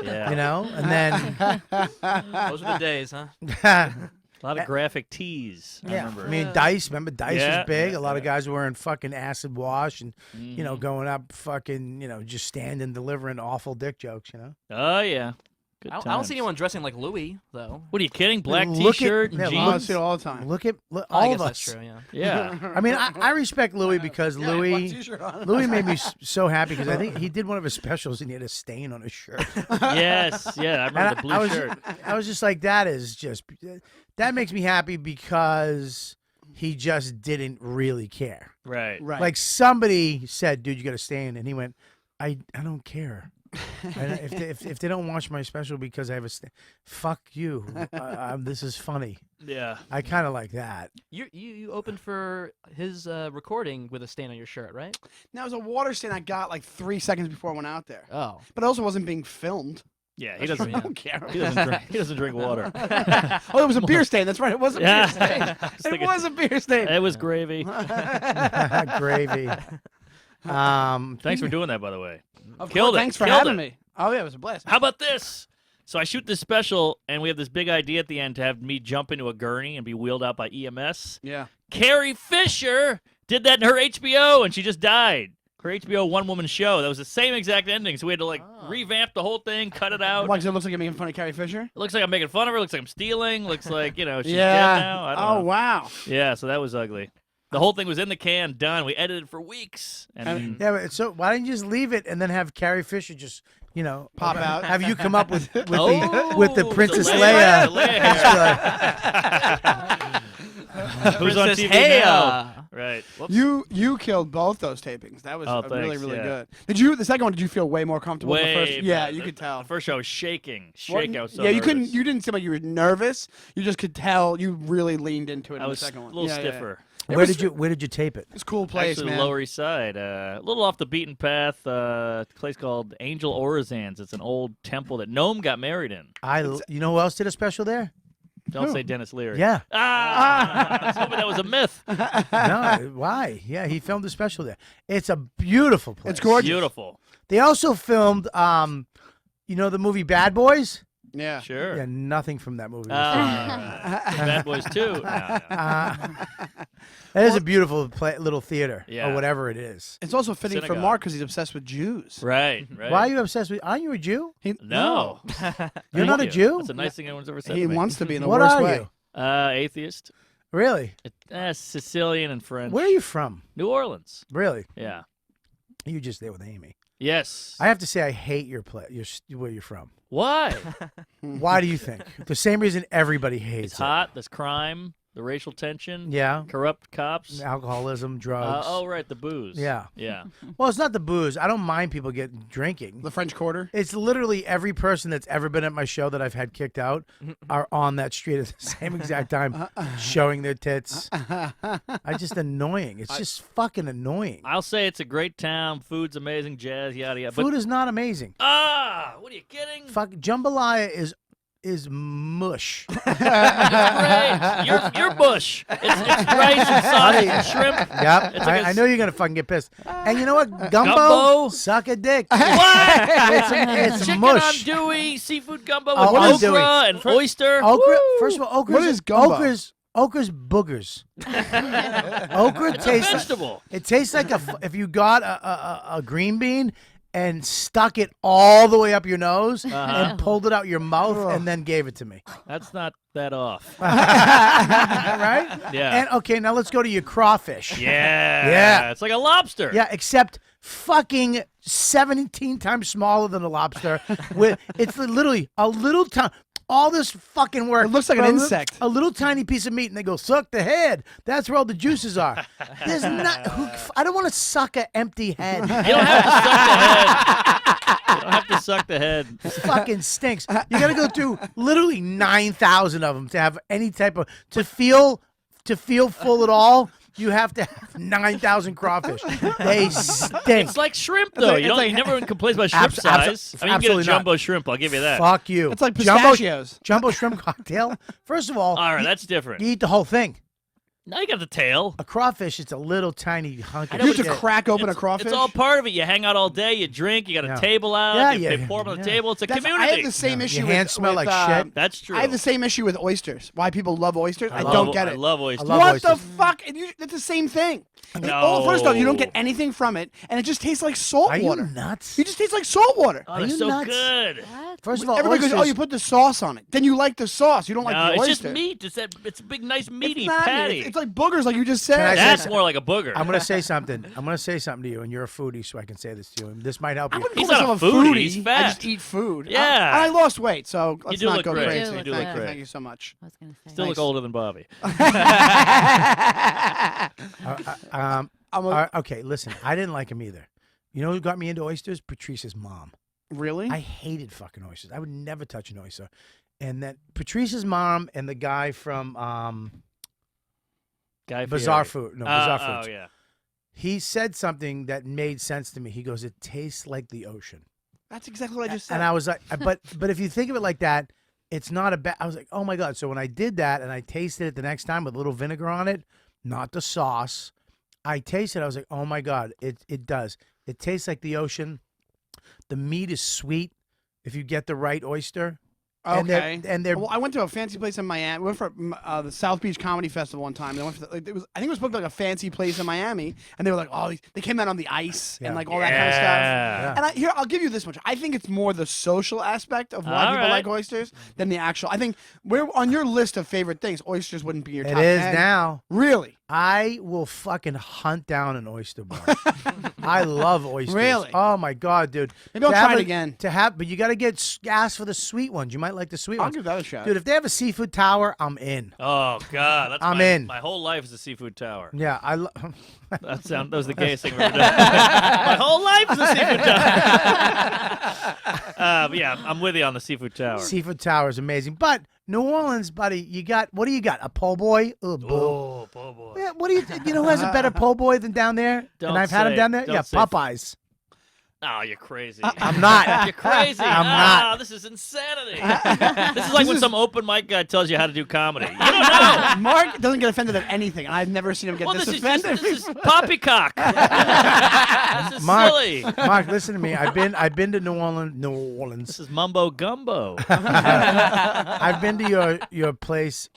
[SPEAKER 9] Yeah.
[SPEAKER 2] You know? And then,
[SPEAKER 4] Those are the days, huh?
[SPEAKER 9] A lot of graphic tees. I
[SPEAKER 2] yeah.
[SPEAKER 9] remember.
[SPEAKER 2] I mean, Dice, remember Dice
[SPEAKER 9] Yeah,
[SPEAKER 2] was big.
[SPEAKER 9] yeah,
[SPEAKER 2] a lot of
[SPEAKER 9] yeah.
[SPEAKER 2] guys were wearing fucking acid wash and, you know,
[SPEAKER 9] Mhm.
[SPEAKER 2] going up fucking, you know, just standing, delivering awful dick jokes, you know?
[SPEAKER 9] Oh yeah. Good
[SPEAKER 4] I don't
[SPEAKER 9] times.
[SPEAKER 4] see anyone dressing like Louis, though.
[SPEAKER 9] What are you kidding? Black
[SPEAKER 2] Look at-
[SPEAKER 9] T-shirt
[SPEAKER 2] yeah,
[SPEAKER 9] and
[SPEAKER 8] Oh, I
[SPEAKER 9] jeans.
[SPEAKER 8] see it all the time.
[SPEAKER 2] Look,
[SPEAKER 4] I
[SPEAKER 2] all
[SPEAKER 4] guess
[SPEAKER 2] of
[SPEAKER 4] that's
[SPEAKER 2] us.
[SPEAKER 4] true, yeah.
[SPEAKER 9] Yeah.
[SPEAKER 2] I mean, I respect Louis because Louis
[SPEAKER 8] T-shirt
[SPEAKER 2] Louis made me so happy because I think he did one of his specials and he had a stain on his shirt.
[SPEAKER 9] Yes. Yeah. I remember
[SPEAKER 2] And
[SPEAKER 9] the blue
[SPEAKER 2] I was,
[SPEAKER 9] shirt.
[SPEAKER 2] I was just like, that makes me happy because he just didn't really care.
[SPEAKER 9] Right.
[SPEAKER 8] Right.
[SPEAKER 2] Like somebody said, dude, you got a stain. And he went, I don't care. And if they don't watch my special because I have a stain, fuck you. This is funny.
[SPEAKER 9] Yeah.
[SPEAKER 2] I kind of like that.
[SPEAKER 4] You opened for his recording with a stain on your shirt, right?
[SPEAKER 8] Now it was a water stain I got like 3 seconds before I went out there,
[SPEAKER 4] Oh.
[SPEAKER 8] but it also wasn't being filmed.
[SPEAKER 9] Yeah. He
[SPEAKER 8] That's
[SPEAKER 9] doesn't.
[SPEAKER 8] true. I don't care.
[SPEAKER 9] He doesn't drink. He doesn't drink water.
[SPEAKER 8] Oh, it was a beer stain. That's right. It was a
[SPEAKER 9] Yeah.
[SPEAKER 8] beer stain.
[SPEAKER 9] I was
[SPEAKER 8] It
[SPEAKER 9] thinking-
[SPEAKER 8] was a beer stain.
[SPEAKER 9] It was gravy.
[SPEAKER 2] Gravy.
[SPEAKER 9] Thanks for doing that, by the way.
[SPEAKER 8] Of
[SPEAKER 9] Killed
[SPEAKER 8] course,
[SPEAKER 9] it.
[SPEAKER 8] Thanks for
[SPEAKER 9] Killed
[SPEAKER 8] having
[SPEAKER 9] it.
[SPEAKER 8] me. Oh yeah, it was a blast.
[SPEAKER 9] How about this? So I shoot this special, and we have this big idea at the end to have me jump into a gurney and be wheeled out by EMS.
[SPEAKER 8] Yeah.
[SPEAKER 9] Carrie Fisher did that in her HBO, and she just died. Her HBO one-woman show. That was the same exact ending, so we had to revamp the whole thing, cut it out.
[SPEAKER 8] Why? 'Cause it looks like you're making fun of Carrie Fisher.
[SPEAKER 9] It looks like I'm making fun of her. Looks like I'm stealing. Looks like she's
[SPEAKER 8] yeah.
[SPEAKER 9] dead now. I don't
[SPEAKER 8] Oh
[SPEAKER 9] know.
[SPEAKER 8] wow.
[SPEAKER 9] Yeah, so that was ugly. The whole thing was in the can, done. We edited for weeks. And
[SPEAKER 2] Yeah, but so why didn't you just leave it and then have Carrie Fisher just,
[SPEAKER 8] Pop out.
[SPEAKER 2] Have you come up with the
[SPEAKER 9] Oh,
[SPEAKER 2] Princess
[SPEAKER 9] the
[SPEAKER 2] Leia?
[SPEAKER 9] Leia Who's on
[SPEAKER 4] Princess
[SPEAKER 9] TV
[SPEAKER 4] Leia.
[SPEAKER 9] now? Right. Whoops.
[SPEAKER 8] You killed both those tapings. That was really,
[SPEAKER 9] thanks,
[SPEAKER 8] really
[SPEAKER 9] yeah.
[SPEAKER 8] good. Did you? The second one, did you feel way more comfortable? than the
[SPEAKER 9] Way
[SPEAKER 8] first? Yeah,
[SPEAKER 9] better.
[SPEAKER 8] you could tell.
[SPEAKER 9] The first show was shaking.
[SPEAKER 8] What-
[SPEAKER 9] I was so
[SPEAKER 8] yeah, you
[SPEAKER 9] nervous.
[SPEAKER 8] couldn't. You didn't seem like you were nervous. You just could tell you really leaned into it.
[SPEAKER 9] I
[SPEAKER 8] in
[SPEAKER 9] was
[SPEAKER 8] the second one.
[SPEAKER 9] a little
[SPEAKER 8] Yeah, yeah, yeah.
[SPEAKER 9] stiffer.
[SPEAKER 2] Where did you tape it?
[SPEAKER 8] It's a cool place,
[SPEAKER 9] Actually,
[SPEAKER 8] man.
[SPEAKER 9] Lower East Side, a little off the beaten path. A place called Angel Orizans. It's an old temple that Noam got married in.
[SPEAKER 2] You know who else did a special there?
[SPEAKER 9] Don't say Dennis Leary.
[SPEAKER 2] Yeah.
[SPEAKER 9] I was hoping that was a myth.
[SPEAKER 2] No, why? Yeah, he filmed a special there. It's a beautiful place.
[SPEAKER 8] It's gorgeous.
[SPEAKER 9] Beautiful.
[SPEAKER 2] They also filmed, the movie Bad Boys.
[SPEAKER 8] Yeah.
[SPEAKER 9] Sure.
[SPEAKER 2] Yeah, nothing from that movie.
[SPEAKER 9] Bad Boys 2.
[SPEAKER 2] That is a beautiful little theater,
[SPEAKER 9] Yeah.
[SPEAKER 2] or whatever it is.
[SPEAKER 8] It's also fitting for
[SPEAKER 9] Synagogue.
[SPEAKER 8] Mark because he's obsessed with Jews.
[SPEAKER 9] Right.
[SPEAKER 2] Why are you obsessed with? Aren't you a Jew?
[SPEAKER 9] No.
[SPEAKER 2] You're not a
[SPEAKER 9] Thank
[SPEAKER 2] Jew?
[SPEAKER 9] you. That's a nice thing anyone's ever said
[SPEAKER 8] He
[SPEAKER 9] to me.
[SPEAKER 8] wants to be in the
[SPEAKER 2] What
[SPEAKER 8] worst
[SPEAKER 2] are
[SPEAKER 8] way.
[SPEAKER 2] you?
[SPEAKER 9] Atheist.
[SPEAKER 2] Really?
[SPEAKER 9] Sicilian and French.
[SPEAKER 2] Where are you from?
[SPEAKER 9] New Orleans.
[SPEAKER 2] Really?
[SPEAKER 9] Yeah.
[SPEAKER 2] You just there with Amy.
[SPEAKER 9] Yes.
[SPEAKER 2] I have to say, I hate where you're from.
[SPEAKER 9] Why?
[SPEAKER 2] Why do you think? The same reason everybody hates
[SPEAKER 9] It's hot. There's crime. The racial tension.
[SPEAKER 2] Yeah.
[SPEAKER 9] Corrupt cops.
[SPEAKER 2] Alcoholism, drugs.
[SPEAKER 9] Right. The booze.
[SPEAKER 2] Yeah.
[SPEAKER 9] Yeah.
[SPEAKER 2] Well, it's not the booze. I don't mind people drinking.
[SPEAKER 8] The French Quarter.
[SPEAKER 2] It's literally every person that's ever been at my show that I've had kicked out are on that street at the same exact time, showing their tits. I just annoying. It's just fucking annoying.
[SPEAKER 9] I'll say it's a great town. Food's amazing. Jazz. Yada yada.
[SPEAKER 2] Food is not amazing.
[SPEAKER 9] What are you kidding?
[SPEAKER 2] Fuck, jambalaya is mush.
[SPEAKER 9] Great. You're bush. It's rice and sausage and shrimp.
[SPEAKER 2] Yep.
[SPEAKER 9] It's like
[SPEAKER 2] I know you're gonna fucking get pissed. And you know what? Gumbo?
[SPEAKER 9] Gumbo?
[SPEAKER 2] Suck a dick.
[SPEAKER 9] What?
[SPEAKER 2] It's
[SPEAKER 9] Chicken
[SPEAKER 2] mush.
[SPEAKER 9] on Dewey, seafood gumbo
[SPEAKER 2] Oh,
[SPEAKER 9] with
[SPEAKER 2] on
[SPEAKER 9] okra
[SPEAKER 2] Dewey.
[SPEAKER 9] and oyster.
[SPEAKER 2] Okra. First of all, okra.
[SPEAKER 8] What is gumbo?
[SPEAKER 2] Okra's boogers. Okra
[SPEAKER 9] It's a
[SPEAKER 2] tastes.
[SPEAKER 9] vegetable.
[SPEAKER 2] It tastes like if you got a green bean and stuck it all the way up your nose and pulled it out your mouth and then gave it to me.
[SPEAKER 9] That's not that off.
[SPEAKER 2] Right?
[SPEAKER 9] Yeah.
[SPEAKER 2] And okay, now let's go to your crawfish.
[SPEAKER 9] Yeah.
[SPEAKER 2] Yeah.
[SPEAKER 9] It's like a lobster.
[SPEAKER 2] Yeah, except fucking 17 times smaller than a lobster. It's literally a little tiny. All this fucking work.
[SPEAKER 8] It looks like an
[SPEAKER 2] for
[SPEAKER 8] insect.
[SPEAKER 2] A little tiny piece of meat, and they go suck the head. That's where all the juices are. There's not. I don't want to suck an empty head.
[SPEAKER 9] You don't have to suck the head. You don't have to suck the head.
[SPEAKER 2] It fucking stinks. You got to go through literally 9,000 of them to have any type of to feel full at all. You have to have 9,000 crawfish. They stink.
[SPEAKER 9] It's like shrimp, though. You never complain about shrimp size. I mean, you get a
[SPEAKER 2] absolutely not.
[SPEAKER 9] jumbo shrimp. I'll give you that.
[SPEAKER 2] Fuck you.
[SPEAKER 8] It's like pistachios.
[SPEAKER 2] Jumbo shrimp cocktail. First of all,
[SPEAKER 9] All right, that's different.
[SPEAKER 2] you eat the whole thing.
[SPEAKER 9] Now you got the tail.
[SPEAKER 2] A crawfish, it's a little tiny hunk of
[SPEAKER 8] You have to
[SPEAKER 2] shit.
[SPEAKER 8] crack open a crawfish.
[SPEAKER 9] It's all part of it. You hang out all day. You drink. You got a
[SPEAKER 2] Yeah.
[SPEAKER 9] table out.
[SPEAKER 2] Yeah,
[SPEAKER 9] They pour them on the
[SPEAKER 2] yeah.
[SPEAKER 9] table. It's a
[SPEAKER 8] That's-
[SPEAKER 9] community.
[SPEAKER 8] I have the same issue.
[SPEAKER 2] Your
[SPEAKER 8] with,
[SPEAKER 2] hands smell
[SPEAKER 8] with,
[SPEAKER 2] like shit.
[SPEAKER 9] That's true.
[SPEAKER 8] I have the same issue with oysters. Why people love oysters? I
[SPEAKER 2] love
[SPEAKER 8] don't get it.
[SPEAKER 9] I love oysters.
[SPEAKER 2] love
[SPEAKER 8] What
[SPEAKER 2] oysters.
[SPEAKER 8] the fuck? It's the same thing.
[SPEAKER 9] No.
[SPEAKER 8] First off, you don't get anything from it, and it just tastes like salt
[SPEAKER 2] Are you
[SPEAKER 8] water.
[SPEAKER 2] nuts?
[SPEAKER 8] It just tastes like salt water.
[SPEAKER 9] Oh,
[SPEAKER 2] Are
[SPEAKER 9] they're
[SPEAKER 2] you
[SPEAKER 9] so
[SPEAKER 2] nuts?
[SPEAKER 9] good.
[SPEAKER 3] What?
[SPEAKER 2] First of all,
[SPEAKER 8] Everybody goes,
[SPEAKER 2] oysters,
[SPEAKER 8] "Oh, you put the sauce on it." Then you like the sauce. You don't like
[SPEAKER 9] No,
[SPEAKER 8] the
[SPEAKER 9] it's
[SPEAKER 8] oyster.
[SPEAKER 9] just meat. It's a big, nice,
[SPEAKER 8] It's
[SPEAKER 9] meaty
[SPEAKER 8] not.
[SPEAKER 9] patty.
[SPEAKER 8] It's like boogers, like you just said.
[SPEAKER 2] Can I say
[SPEAKER 9] That's
[SPEAKER 2] something?
[SPEAKER 9] more like a booger.
[SPEAKER 2] I'm going to say something. I'm going to say something to you, and you're a foodie, so I can say this to you. And this might help
[SPEAKER 8] I
[SPEAKER 2] you.
[SPEAKER 8] wouldn't
[SPEAKER 9] He's
[SPEAKER 8] call
[SPEAKER 9] not a
[SPEAKER 8] myself
[SPEAKER 9] foodie,
[SPEAKER 8] foodie.
[SPEAKER 9] he's
[SPEAKER 8] I
[SPEAKER 9] fat.
[SPEAKER 8] just eat food.
[SPEAKER 9] Yeah.
[SPEAKER 8] I lost weight, so let's
[SPEAKER 9] do
[SPEAKER 8] not
[SPEAKER 9] look
[SPEAKER 8] go
[SPEAKER 9] great.
[SPEAKER 8] crazy.
[SPEAKER 3] You do look
[SPEAKER 8] Thank you.
[SPEAKER 3] good.
[SPEAKER 8] Thank you so much.
[SPEAKER 3] I was gonna say.
[SPEAKER 9] Still look
[SPEAKER 8] Nice.
[SPEAKER 9] older than Bobby.
[SPEAKER 2] Okay, listen. I didn't like him either. You know who got me into oysters? Patrice's mom.
[SPEAKER 8] Really?
[SPEAKER 2] I hated fucking oysters. I would never touch an oyster. And that Patrice's mom and the guy from
[SPEAKER 9] Guy
[SPEAKER 2] Bizarre
[SPEAKER 9] Fieri.
[SPEAKER 2] Food. No, Bizarre
[SPEAKER 9] Oh,
[SPEAKER 2] Foods.
[SPEAKER 9] yeah.
[SPEAKER 2] He said something that made sense to me. He goes, "It tastes like the ocean."
[SPEAKER 8] That's exactly what I just said.
[SPEAKER 2] And I was like, but if you think of it like that, it's not a bad. I was like, oh my god. So when I did that and I tasted it the next time with a little vinegar on it, not the sauce, I tasted it. I was like, oh my god, it does. It tastes like the ocean. The meat is sweet if you get the right oyster.
[SPEAKER 8] Okay.
[SPEAKER 2] And they're
[SPEAKER 8] Well, I went to a fancy place in Miami. We went for the South Beach Comedy Festival one time. And I went for I think it was booked like a fancy place in Miami, and they were like, "Oh, they came out on the ice and
[SPEAKER 2] Yeah.
[SPEAKER 8] like all that kind of stuff."
[SPEAKER 9] Yeah.
[SPEAKER 8] And I'll give you this much. I think it's more the social aspect of why
[SPEAKER 9] All
[SPEAKER 8] people
[SPEAKER 9] right.
[SPEAKER 8] like oysters than the actual. I think we're on your list of favorite things. Oysters wouldn't be your
[SPEAKER 2] it
[SPEAKER 8] top
[SPEAKER 2] is
[SPEAKER 8] 10.
[SPEAKER 2] now.
[SPEAKER 8] Really?
[SPEAKER 2] I will fucking hunt down an oyster bar. I love oysters.
[SPEAKER 8] Really?
[SPEAKER 2] Oh my god, dude.
[SPEAKER 8] Maybe I'll
[SPEAKER 2] To
[SPEAKER 8] try
[SPEAKER 2] have
[SPEAKER 8] it again.
[SPEAKER 2] But you got to ask for the sweet ones. You might like the sweet
[SPEAKER 8] I'll
[SPEAKER 2] ones.
[SPEAKER 8] give that a shot.
[SPEAKER 2] Dude, if they have a seafood tower, I'm in.
[SPEAKER 9] Oh God, that's
[SPEAKER 2] I'm in.
[SPEAKER 9] My whole life is a seafood tower.
[SPEAKER 2] Yeah,
[SPEAKER 9] That was the gayest thing I've ever done. My whole life is a seafood tower. But yeah, I'm with you on the seafood tower.
[SPEAKER 2] Seafood tower is amazing. But New Orleans, buddy, what do you got? A po' boy? Oh,
[SPEAKER 9] Oh, boy.
[SPEAKER 2] Yeah, what do you know who has a better po' boy than down there?
[SPEAKER 9] Don't
[SPEAKER 2] and I've had him
[SPEAKER 9] say-
[SPEAKER 2] down there?
[SPEAKER 9] don't
[SPEAKER 2] Yeah,
[SPEAKER 9] say-
[SPEAKER 2] Popeyes.
[SPEAKER 9] Oh, you're crazy.
[SPEAKER 2] I'm not.
[SPEAKER 9] You're crazy.
[SPEAKER 2] I'm not.
[SPEAKER 9] This is insanity. This is like when some open mic guy tells you how to do comedy. You don't know.
[SPEAKER 8] Mark doesn't get offended at anything, and I've never seen him get
[SPEAKER 9] Well,
[SPEAKER 8] this
[SPEAKER 9] this
[SPEAKER 8] offended.
[SPEAKER 9] is poppycock. This is silly.
[SPEAKER 2] Mark, listen to me. I've been to New Orleans.
[SPEAKER 9] This is mumbo gumbo.
[SPEAKER 2] I've been to your place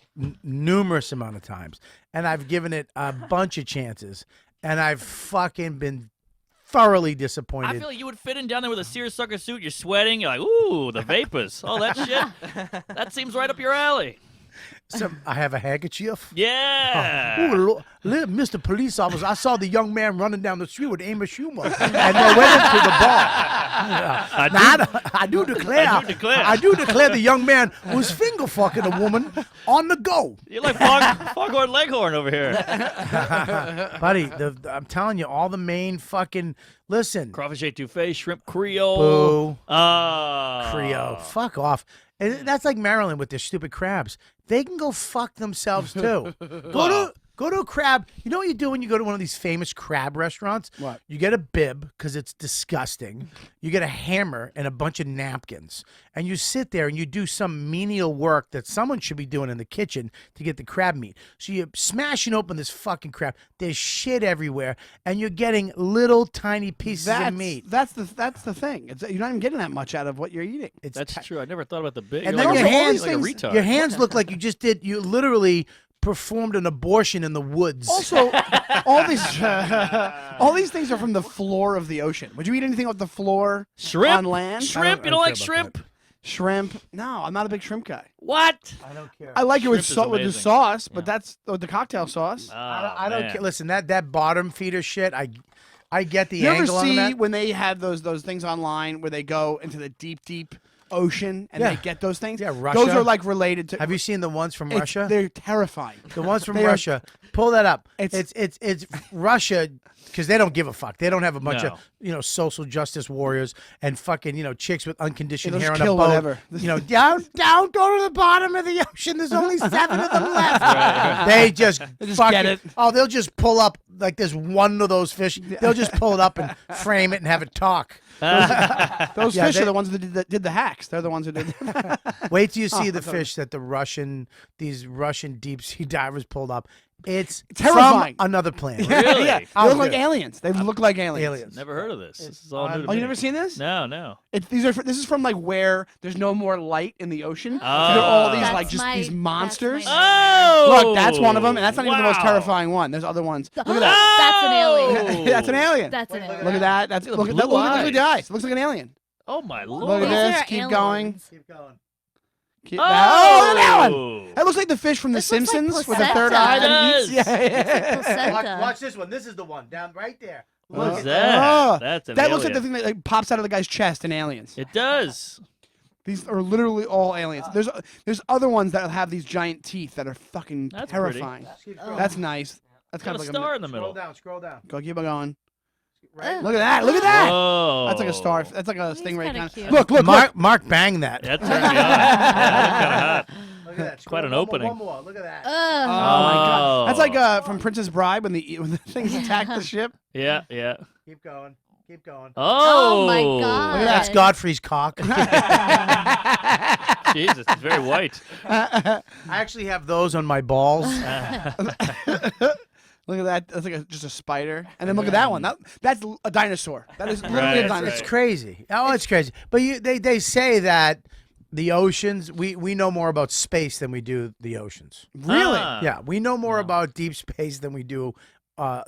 [SPEAKER 2] numerous amount of times, and I've given it a bunch of chances, and I've fucking been thoroughly disappointed.
[SPEAKER 9] I feel like you would fit in down there with a seersucker suit. You're sweating. You're like, ooh, the vapors. All that shit. That seems right up your alley.
[SPEAKER 2] I have a handkerchief.
[SPEAKER 9] Yeah.
[SPEAKER 2] Ooh, Mr. Police Officer, I saw the young man running down the street with Amos Schumer, and they went into the bar. I do declare the young man was finger fucking a woman on the go.
[SPEAKER 9] You're like Foghorn Leghorn over here.
[SPEAKER 2] Buddy, I'm telling you, all the main fucking, listen.
[SPEAKER 9] Crawfish etouffee, shrimp creole.
[SPEAKER 2] Boo.
[SPEAKER 9] Oh.
[SPEAKER 2] Creole. Fuck off. And that's like Maryland with their stupid crabs. They can go fuck themselves too. Go to a crab. You know what you do when you go to one of these famous crab restaurants?
[SPEAKER 8] What?
[SPEAKER 2] You get a bib because it's disgusting. You get a hammer and a bunch of napkins. And you sit there and you do some menial work that someone should be doing in the kitchen to get the crab meat. So you're smashing open this fucking crab. There's shit everywhere. And you're getting little tiny pieces of meat.
[SPEAKER 8] That's the thing. You're not even getting that much out of what you're eating.
[SPEAKER 9] That's true. I never thought about the big.
[SPEAKER 2] And
[SPEAKER 9] you're
[SPEAKER 2] then
[SPEAKER 9] like
[SPEAKER 2] your
[SPEAKER 9] a-
[SPEAKER 2] hands,
[SPEAKER 9] like a retard.
[SPEAKER 2] your hands look like you literally performed an abortion in the woods.
[SPEAKER 8] Also, all these things are from the floor of the ocean. Would you eat anything off the floor
[SPEAKER 9] Shrimp?
[SPEAKER 8] on land?
[SPEAKER 9] Shrimp? You don't like shrimp?
[SPEAKER 8] Shrimp? No, I'm not a big shrimp guy.
[SPEAKER 9] What?
[SPEAKER 2] I don't care.
[SPEAKER 8] I like it with
[SPEAKER 9] Shrimp is
[SPEAKER 8] with the
[SPEAKER 9] amazing.
[SPEAKER 8] sauce, but that's the cocktail sauce.
[SPEAKER 2] I don't
[SPEAKER 9] man.
[SPEAKER 2] care. Listen, that bottom feeder shit, I get the
[SPEAKER 8] You ever
[SPEAKER 2] angle on
[SPEAKER 8] see
[SPEAKER 2] that.
[SPEAKER 8] when they have those things online where they go into the deep ocean and
[SPEAKER 2] Yeah.
[SPEAKER 8] they get those things?
[SPEAKER 2] Yeah, Russia.
[SPEAKER 8] Those are like related to.
[SPEAKER 2] Have you seen the ones from
[SPEAKER 8] It's-
[SPEAKER 2] Russia?
[SPEAKER 8] They're terrifying.
[SPEAKER 2] The ones from
[SPEAKER 8] They are-
[SPEAKER 2] Russia. Pull that up.
[SPEAKER 8] It's-
[SPEAKER 2] It's Russia because they don't give a fuck. They don't have a bunch
[SPEAKER 9] No.
[SPEAKER 2] of social justice warriors and fucking chicks with unconditioned
[SPEAKER 8] They'll
[SPEAKER 2] hair on
[SPEAKER 8] just
[SPEAKER 2] a
[SPEAKER 8] kill
[SPEAKER 2] boat.
[SPEAKER 8] whatever.
[SPEAKER 2] Down, go to the bottom of the ocean. There's only 7 of them left. They just fucking.
[SPEAKER 8] get it.
[SPEAKER 2] Oh, they'll just pull up like there's one of those fish. They'll just pull it up and frame it and have it talk.
[SPEAKER 8] Those
[SPEAKER 2] Yeah,
[SPEAKER 8] fish
[SPEAKER 2] they-
[SPEAKER 8] are the ones that did the hacks. They're the ones who did.
[SPEAKER 2] Wait till you see the fish that these Russian deep sea divers pulled up. It's
[SPEAKER 8] Terrifying.
[SPEAKER 2] from another planet.
[SPEAKER 9] Really?
[SPEAKER 8] Yeah, they
[SPEAKER 2] Oh,
[SPEAKER 8] look like
[SPEAKER 2] dude.
[SPEAKER 8] aliens. They look like aliens.
[SPEAKER 2] Aliens.
[SPEAKER 9] Never heard of this. This is all new to
[SPEAKER 8] Oh,
[SPEAKER 9] me.
[SPEAKER 8] you never seen this?
[SPEAKER 9] No.
[SPEAKER 8] This is from like where there's no more light in the ocean.
[SPEAKER 9] Oh.
[SPEAKER 8] They're all these
[SPEAKER 3] That's
[SPEAKER 8] like just these
[SPEAKER 3] that's
[SPEAKER 8] monsters.
[SPEAKER 3] my
[SPEAKER 9] Oh!
[SPEAKER 8] Look, that's one of them, and that's not even the most
[SPEAKER 9] Wow.
[SPEAKER 8] terrifying one. There's other ones. Look at that.
[SPEAKER 3] That's an alien.
[SPEAKER 8] That's an alien.
[SPEAKER 3] That's an alien.
[SPEAKER 8] Look at that. That's
[SPEAKER 9] Look at
[SPEAKER 8] look
[SPEAKER 9] the
[SPEAKER 8] at that.
[SPEAKER 9] blue
[SPEAKER 8] Look at the
[SPEAKER 9] eyes.
[SPEAKER 8] eyes. It looks like an alien.
[SPEAKER 9] Oh my
[SPEAKER 8] Look
[SPEAKER 9] lord.
[SPEAKER 8] at
[SPEAKER 3] These
[SPEAKER 8] this.
[SPEAKER 3] are
[SPEAKER 8] Keep going.
[SPEAKER 3] aliens.
[SPEAKER 2] Keep going.
[SPEAKER 8] Keep oh, look at that one.
[SPEAKER 9] Oh.
[SPEAKER 8] That looks like the fish from The
[SPEAKER 3] This looks like
[SPEAKER 8] Simpsons with the third
[SPEAKER 3] placenta.
[SPEAKER 8] eye that
[SPEAKER 9] It
[SPEAKER 8] eats. Yeah,
[SPEAKER 9] does.
[SPEAKER 8] yeah.
[SPEAKER 3] Placenta.
[SPEAKER 2] Watch this one. This is the one down right there.
[SPEAKER 9] What
[SPEAKER 2] Look
[SPEAKER 9] is
[SPEAKER 2] at
[SPEAKER 9] that?
[SPEAKER 8] Oh,
[SPEAKER 9] That's an
[SPEAKER 8] that
[SPEAKER 9] alien.
[SPEAKER 8] looks like the thing that like, pops out of the guy's chest in Aliens.
[SPEAKER 9] It does.
[SPEAKER 8] These are literally all aliens. There's other ones that have these giant teeth that are fucking
[SPEAKER 9] That's pretty.
[SPEAKER 8] terrifying.
[SPEAKER 3] Oh.
[SPEAKER 8] That's nice. That's
[SPEAKER 9] Got
[SPEAKER 8] kind
[SPEAKER 9] a
[SPEAKER 8] of like
[SPEAKER 9] star in the
[SPEAKER 2] Scroll
[SPEAKER 9] middle.
[SPEAKER 2] down. Scroll down.
[SPEAKER 8] Go keep it going.
[SPEAKER 2] Right.
[SPEAKER 8] Look at that. Look at that.
[SPEAKER 9] Whoa.
[SPEAKER 8] That's like a star. That's like a
[SPEAKER 3] He's
[SPEAKER 8] stingray
[SPEAKER 3] kinda
[SPEAKER 8] kind
[SPEAKER 3] cute.
[SPEAKER 8] of. Look.
[SPEAKER 2] Mark banged that.
[SPEAKER 9] That turned me on. Yeah, that kind of hot.
[SPEAKER 2] Look at that.
[SPEAKER 9] Quite an
[SPEAKER 2] Scroll
[SPEAKER 9] opening.
[SPEAKER 2] One more. Look at that.
[SPEAKER 8] Oh
[SPEAKER 3] Ugh.
[SPEAKER 8] my god. That's like
[SPEAKER 9] Oh.
[SPEAKER 8] from Princess Bride when the things attack the ship.
[SPEAKER 9] Yeah.
[SPEAKER 2] Keep going. Keep going.
[SPEAKER 9] Oh.
[SPEAKER 3] my God.
[SPEAKER 2] That's Godfrey's cock.
[SPEAKER 9] Jesus, it's very white.
[SPEAKER 2] I actually have those on my balls.
[SPEAKER 8] Look at that. That's like just a spider. And then look at that one. That's a dinosaur. That is literally
[SPEAKER 9] Right.
[SPEAKER 8] a dinosaur.
[SPEAKER 2] It's crazy. Oh, it's crazy. But they say that the oceans, we know more about space than we do the oceans.
[SPEAKER 8] Really?
[SPEAKER 9] Ah.
[SPEAKER 2] Yeah, we know more about deep space than we do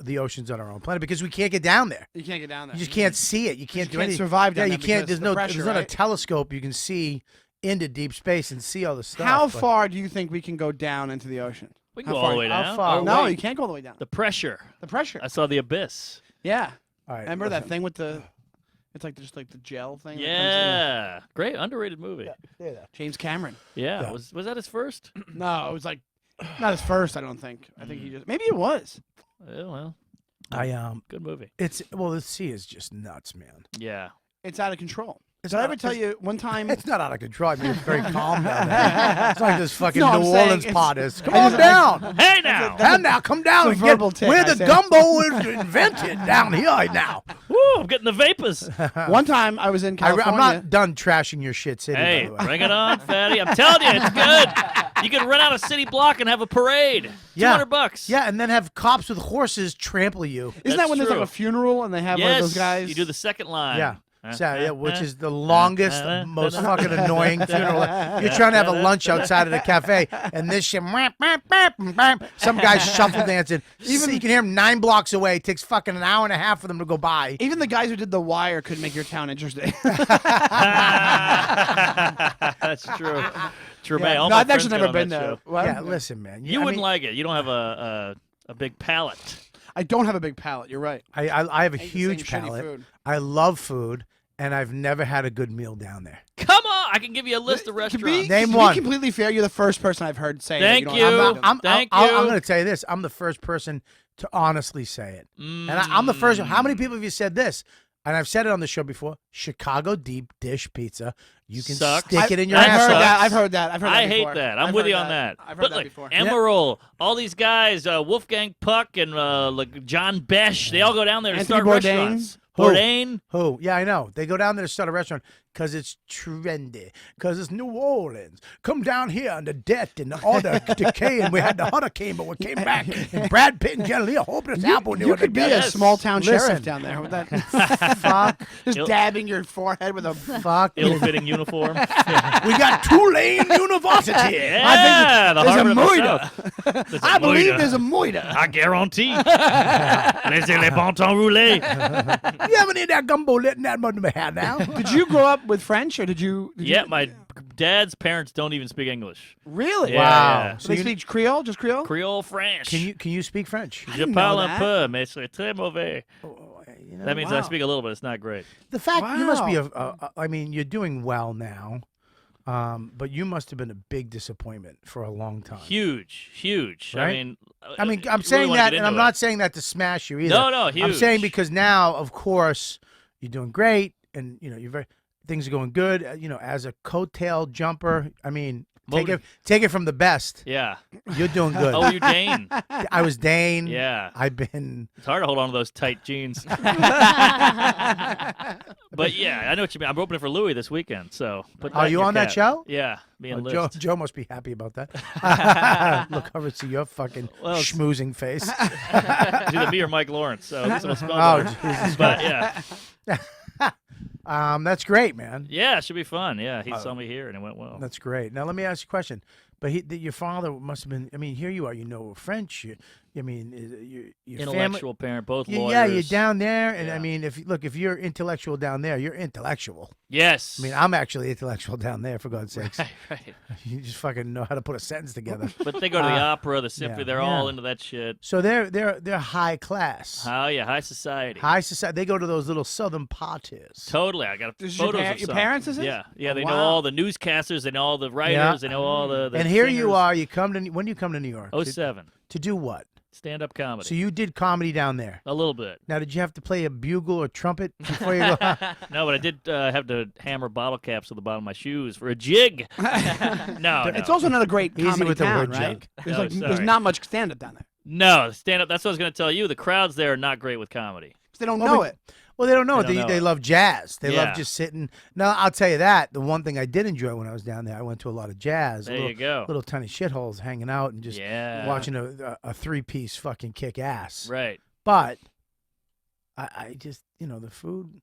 [SPEAKER 2] the oceans on our own planet because we can't get down there.
[SPEAKER 8] You can't get down there.
[SPEAKER 2] You just can't see it. You can't
[SPEAKER 8] you
[SPEAKER 2] do
[SPEAKER 8] can't
[SPEAKER 2] anything.
[SPEAKER 8] survive down
[SPEAKER 2] Yeah, you
[SPEAKER 8] there
[SPEAKER 2] can't.
[SPEAKER 8] because
[SPEAKER 2] There's
[SPEAKER 8] the pressure,
[SPEAKER 2] there's not a
[SPEAKER 8] right?
[SPEAKER 2] telescope you can see into deep space and see all the stuff.
[SPEAKER 8] How
[SPEAKER 2] but
[SPEAKER 8] far do you think we can go down into the ocean?
[SPEAKER 9] We
[SPEAKER 8] How
[SPEAKER 9] can go all
[SPEAKER 8] far-
[SPEAKER 9] the way
[SPEAKER 2] how
[SPEAKER 9] down.
[SPEAKER 2] far?
[SPEAKER 9] Oh,
[SPEAKER 8] No,
[SPEAKER 9] wait.
[SPEAKER 8] you can't go all the way down.
[SPEAKER 9] The pressure.
[SPEAKER 8] The pressure.
[SPEAKER 9] I saw the abyss.
[SPEAKER 8] Yeah.
[SPEAKER 2] All right,
[SPEAKER 8] Remember that
[SPEAKER 2] listen.
[SPEAKER 8] thing with the? It's like just like the gel thing. that comes in?
[SPEAKER 9] Yeah. Great underrated movie.
[SPEAKER 2] Say that.
[SPEAKER 8] James Cameron.
[SPEAKER 9] Yeah.
[SPEAKER 2] Yeah.
[SPEAKER 9] Was that his first?
[SPEAKER 8] No, it was like not his first. I don't think. I think he just maybe it was.
[SPEAKER 9] Yeah, well, good movie.
[SPEAKER 2] The sea is just nuts, man.
[SPEAKER 9] Yeah.
[SPEAKER 8] It's out of control.
[SPEAKER 2] It's
[SPEAKER 8] Did I
[SPEAKER 2] not-
[SPEAKER 8] ever tell you one time?
[SPEAKER 2] It's not out of control. I mean, it's very calm down there. It's like this fucking
[SPEAKER 8] No, I'm
[SPEAKER 2] New
[SPEAKER 8] saying
[SPEAKER 2] Orleans
[SPEAKER 8] it's-
[SPEAKER 2] pot is. Come
[SPEAKER 8] I
[SPEAKER 2] on
[SPEAKER 8] just-
[SPEAKER 2] down.
[SPEAKER 9] Hey now.
[SPEAKER 2] And now, come down
[SPEAKER 8] it's
[SPEAKER 2] and
[SPEAKER 8] a
[SPEAKER 2] get
[SPEAKER 8] verbal tick,
[SPEAKER 2] where
[SPEAKER 8] I
[SPEAKER 2] the
[SPEAKER 8] said.
[SPEAKER 2] gumbo was invented down here now.
[SPEAKER 9] Woo, I'm getting the vapors.
[SPEAKER 8] One time I was in California.
[SPEAKER 2] I'm not done trashing your shit city,
[SPEAKER 9] Hey,
[SPEAKER 2] by the way.
[SPEAKER 9] bring it on, fatty. I'm telling you, it's good. You can rent out a city block and have a parade.
[SPEAKER 2] Yeah.
[SPEAKER 9] $200.
[SPEAKER 2] Yeah, and then have cops with horses trample you.
[SPEAKER 8] Isn't
[SPEAKER 9] That's
[SPEAKER 8] that when there's
[SPEAKER 9] true.
[SPEAKER 8] like a funeral and they have one
[SPEAKER 9] Yes.
[SPEAKER 8] of those guys?
[SPEAKER 9] You do the second line.
[SPEAKER 2] Yeah. So, yeah, which is the longest, most fucking annoying funeral. You're trying to have a lunch outside of the cafe, and this shit, some guy's shuffle dancing. Even you can hear him 9 blocks away. It takes fucking an hour and a half for them to go by.
[SPEAKER 8] Even the guys who did The Wire could make your town interesting.
[SPEAKER 9] That's true. True,
[SPEAKER 8] Yeah.
[SPEAKER 9] All
[SPEAKER 8] No,
[SPEAKER 9] my
[SPEAKER 8] I've
[SPEAKER 9] friends
[SPEAKER 8] actually
[SPEAKER 9] got
[SPEAKER 8] never
[SPEAKER 9] on
[SPEAKER 8] been
[SPEAKER 9] that
[SPEAKER 8] there.
[SPEAKER 9] show.
[SPEAKER 8] Well,
[SPEAKER 2] Yeah, listen, man.
[SPEAKER 9] You
[SPEAKER 2] I
[SPEAKER 9] wouldn't
[SPEAKER 2] mean,
[SPEAKER 9] like it. You don't have a big palate.
[SPEAKER 8] I don't have a big palate. You're right.
[SPEAKER 2] I have a
[SPEAKER 8] I eat the
[SPEAKER 2] huge
[SPEAKER 8] same shitty
[SPEAKER 2] palate.
[SPEAKER 8] food.
[SPEAKER 2] I love food, and I've never had a good meal down there.
[SPEAKER 9] Come on, I can give you a list of
[SPEAKER 8] To
[SPEAKER 9] restaurants.
[SPEAKER 8] be,
[SPEAKER 2] Name
[SPEAKER 8] to
[SPEAKER 2] one.
[SPEAKER 8] be completely fair, you're the first person I've heard say
[SPEAKER 9] Thank
[SPEAKER 8] that
[SPEAKER 9] you.
[SPEAKER 8] you. Don't have
[SPEAKER 9] Thank
[SPEAKER 2] I'm
[SPEAKER 9] you.
[SPEAKER 2] going to tell you this. I'm the first person to honestly say it.
[SPEAKER 9] Mm.
[SPEAKER 2] And I'm the first. How many people have you said this? And I've said it on the show before. Chicago deep dish pizza. You can
[SPEAKER 9] Sucks.
[SPEAKER 2] stick it in your
[SPEAKER 8] I've
[SPEAKER 2] asshole.
[SPEAKER 8] heard that. I've heard that. I've heard that
[SPEAKER 9] I hate
[SPEAKER 8] before.
[SPEAKER 9] that. I'm
[SPEAKER 8] I've
[SPEAKER 9] with
[SPEAKER 8] heard
[SPEAKER 9] you on that.
[SPEAKER 8] I've heard
[SPEAKER 9] But
[SPEAKER 8] that
[SPEAKER 9] like
[SPEAKER 8] before.
[SPEAKER 9] Emerald, all these guys, Wolfgang Puck and like John Besh, they all go down there to
[SPEAKER 8] Anthony
[SPEAKER 9] start
[SPEAKER 8] Bourdain.
[SPEAKER 9] restaurants.
[SPEAKER 2] Who?
[SPEAKER 9] Bourdain.
[SPEAKER 2] Who? Yeah, I know. They go down there to start a restaurant because it's trendy, because it's New Orleans. Come down here under debt and all the decay, and we had the hurricane, but we came back. And Brad Pitt and Jen Lee, hopeless apple.
[SPEAKER 8] You could be a
[SPEAKER 9] Yes.
[SPEAKER 8] small town
[SPEAKER 2] Listen.
[SPEAKER 8] sheriff down there with that.
[SPEAKER 2] fuck,
[SPEAKER 8] Just
[SPEAKER 9] Ill-
[SPEAKER 8] dabbing your forehead with a.
[SPEAKER 2] fuck.
[SPEAKER 9] Ill-fitting uniform.
[SPEAKER 2] We got Tulane University.
[SPEAKER 9] Yeah, the
[SPEAKER 8] there's a
[SPEAKER 9] Harvard of the
[SPEAKER 8] moida.
[SPEAKER 9] South. There's a
[SPEAKER 8] I believe
[SPEAKER 9] moida.
[SPEAKER 8] there's a moida.
[SPEAKER 9] I guarantee. Laissez les bon temps rouler.
[SPEAKER 2] You ever need that gumbo letting that mother have now?
[SPEAKER 8] Did you grow up with French or did you?
[SPEAKER 9] Yeah, my dad's parents don't even speak English.
[SPEAKER 8] Really?
[SPEAKER 9] Yeah,
[SPEAKER 2] Wow.
[SPEAKER 9] yeah.
[SPEAKER 8] So they speak Creole, just Creole.
[SPEAKER 9] Creole French.
[SPEAKER 2] Can you speak French?
[SPEAKER 8] I
[SPEAKER 9] Je
[SPEAKER 8] didn't know
[SPEAKER 9] parle un
[SPEAKER 8] that.
[SPEAKER 9] peu, mais c'est très mauvais.
[SPEAKER 2] You know,
[SPEAKER 9] That means I
[SPEAKER 8] wow.
[SPEAKER 9] speak a little bit. It's not great.
[SPEAKER 2] the fact you must be
[SPEAKER 8] Wow.
[SPEAKER 2] I mean, you're doing well now, but you must have been a big disappointment for a long time.
[SPEAKER 9] Huge, huge.
[SPEAKER 2] Right?
[SPEAKER 9] I mean,
[SPEAKER 2] I mean,
[SPEAKER 9] you
[SPEAKER 2] I'm
[SPEAKER 9] really
[SPEAKER 2] saying
[SPEAKER 9] wanna
[SPEAKER 2] that,
[SPEAKER 9] get
[SPEAKER 2] and I'm
[SPEAKER 9] into it.
[SPEAKER 2] not saying that to smash you either.
[SPEAKER 9] No,
[SPEAKER 2] I'm
[SPEAKER 9] huge.
[SPEAKER 2] saying because now, of course, you're doing great, and you know things are going good. You know, as a coattail jumper, I mean, take it from the best.
[SPEAKER 9] Yeah.
[SPEAKER 2] You're doing good.
[SPEAKER 9] Oh, you're Dane.
[SPEAKER 2] I was Dane.
[SPEAKER 9] Yeah.
[SPEAKER 2] I've been.
[SPEAKER 9] It's hard to hold on to those tight jeans. But yeah, I know what you mean. I'm opening for Louis this weekend, so. Put
[SPEAKER 2] Are
[SPEAKER 9] in
[SPEAKER 2] you
[SPEAKER 9] your
[SPEAKER 2] on that
[SPEAKER 9] cap.
[SPEAKER 2] show?
[SPEAKER 9] Yeah, me and
[SPEAKER 2] Joe,
[SPEAKER 9] List.
[SPEAKER 2] Joe must be happy about that. Look over to your fucking
[SPEAKER 9] Well, it's-
[SPEAKER 2] schmoozing face.
[SPEAKER 9] It's either me or Mike Lawrence, so this will spell
[SPEAKER 2] Oh,
[SPEAKER 9] better.
[SPEAKER 2] Jesus.
[SPEAKER 9] But yeah,
[SPEAKER 2] That's great, man.
[SPEAKER 9] yeah, it should be fun. Yeah, he saw me here and it went well.
[SPEAKER 2] That's great. Now let me ask you a question. But your father must have been. I mean, here you are. You know French. I mean, your family.
[SPEAKER 9] Intellectual parent, both lawyers.
[SPEAKER 2] Yeah, you're down there, and I
[SPEAKER 9] Yeah.
[SPEAKER 2] mean, if you're intellectual down there, you're intellectual.
[SPEAKER 9] Yes.
[SPEAKER 2] I mean, I'm actually intellectual down there, for God's sakes.
[SPEAKER 9] Right, right.
[SPEAKER 2] You just fucking know how to put a sentence together.
[SPEAKER 9] But they go to the opera, the symphony.
[SPEAKER 2] yeah,
[SPEAKER 9] They're all
[SPEAKER 2] yeah.
[SPEAKER 9] into that shit.
[SPEAKER 2] So they're high class,
[SPEAKER 9] Oh yeah, high society.
[SPEAKER 2] high society. They go to those little southern parties.
[SPEAKER 9] Totally. I got
[SPEAKER 8] This is your
[SPEAKER 9] photos
[SPEAKER 8] par-
[SPEAKER 9] of
[SPEAKER 8] your
[SPEAKER 9] some.
[SPEAKER 8] parents, is it?
[SPEAKER 9] Yeah, yeah.
[SPEAKER 8] Oh,
[SPEAKER 9] They know
[SPEAKER 8] wow.
[SPEAKER 9] all the newscasters. They know all the writers.
[SPEAKER 2] Yeah.
[SPEAKER 9] They know all the
[SPEAKER 2] And here you
[SPEAKER 9] singers.
[SPEAKER 2] are. You come to when do you come to New York?
[SPEAKER 9] 07.
[SPEAKER 2] To do what?
[SPEAKER 9] Stand-up comedy.
[SPEAKER 2] So you did comedy down there.
[SPEAKER 9] A little bit.
[SPEAKER 2] Now, did you have to play a bugle or trumpet before you go?
[SPEAKER 9] No, but I did have to hammer bottle caps to the bottom of my shoes for a jig. No,
[SPEAKER 8] It's
[SPEAKER 9] no.
[SPEAKER 8] also not a great
[SPEAKER 2] Easy
[SPEAKER 8] comedy
[SPEAKER 2] with the
[SPEAKER 8] town,
[SPEAKER 2] word
[SPEAKER 8] right?
[SPEAKER 2] jig.
[SPEAKER 8] There's
[SPEAKER 9] No,
[SPEAKER 8] like
[SPEAKER 9] sorry.
[SPEAKER 8] there's not much stand up down there.
[SPEAKER 9] No, stand-up. That's what I was going to tell you. The crowds there are not great with comedy.
[SPEAKER 8] They don't
[SPEAKER 2] Well,
[SPEAKER 8] know
[SPEAKER 2] but-
[SPEAKER 8] it.
[SPEAKER 2] Well, they don't know it.
[SPEAKER 9] They don't know
[SPEAKER 2] They
[SPEAKER 9] it.
[SPEAKER 2] love jazz. They
[SPEAKER 9] Yeah.
[SPEAKER 2] love just sitting. Now, I'll tell you that. The one thing I did enjoy when I was down there, I went to a lot of jazz.
[SPEAKER 9] There
[SPEAKER 2] little,
[SPEAKER 9] you go.
[SPEAKER 2] Little tiny shitholes hanging out and just
[SPEAKER 9] Yeah.
[SPEAKER 2] watching a three-piece fucking kick ass.
[SPEAKER 9] Right.
[SPEAKER 2] But I just, the food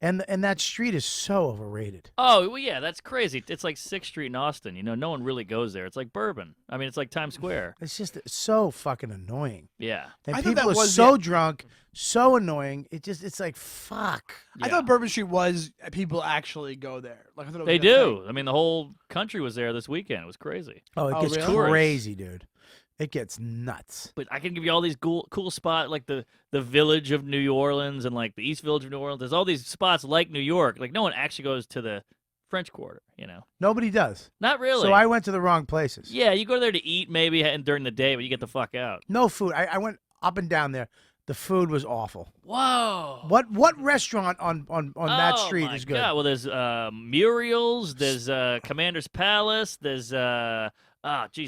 [SPEAKER 2] and that street is so overrated.
[SPEAKER 9] Oh, well, yeah, that's crazy. It's like 6th Street in Austin. You know, no one really goes there. It's like Bourbon. I mean, it's like Times Square.
[SPEAKER 2] It's just so fucking annoying.
[SPEAKER 9] Yeah.
[SPEAKER 2] And
[SPEAKER 8] I thought
[SPEAKER 2] people
[SPEAKER 8] that
[SPEAKER 2] are
[SPEAKER 8] was
[SPEAKER 2] so
[SPEAKER 8] the-
[SPEAKER 2] drunk, so annoying. It's like, fuck.
[SPEAKER 8] I
[SPEAKER 9] Yeah.
[SPEAKER 8] thought Bourbon Street was people actually go there. Like I thought it was
[SPEAKER 9] They
[SPEAKER 8] a
[SPEAKER 9] do.
[SPEAKER 8] thing.
[SPEAKER 9] I mean, the whole country was there this weekend. It was crazy.
[SPEAKER 2] Oh, it
[SPEAKER 8] Oh,
[SPEAKER 2] gets
[SPEAKER 8] really?
[SPEAKER 2] crazy, dude. It gets nuts.
[SPEAKER 9] But I can give you all these cool spots, like the village of New Orleans and like the East Village of New Orleans. There's all these spots like New York. Like no one actually goes to the French Quarter,
[SPEAKER 2] Nobody does.
[SPEAKER 9] Not really.
[SPEAKER 2] So I went to the wrong places.
[SPEAKER 9] Yeah, you go there to eat maybe during the day, but you get the fuck out.
[SPEAKER 2] No food. I went up and down there. The food was awful.
[SPEAKER 9] Whoa.
[SPEAKER 2] What restaurant on that street
[SPEAKER 9] my
[SPEAKER 2] is good?
[SPEAKER 9] God. Well, there's Muriel's. There's Commander's Palace. There's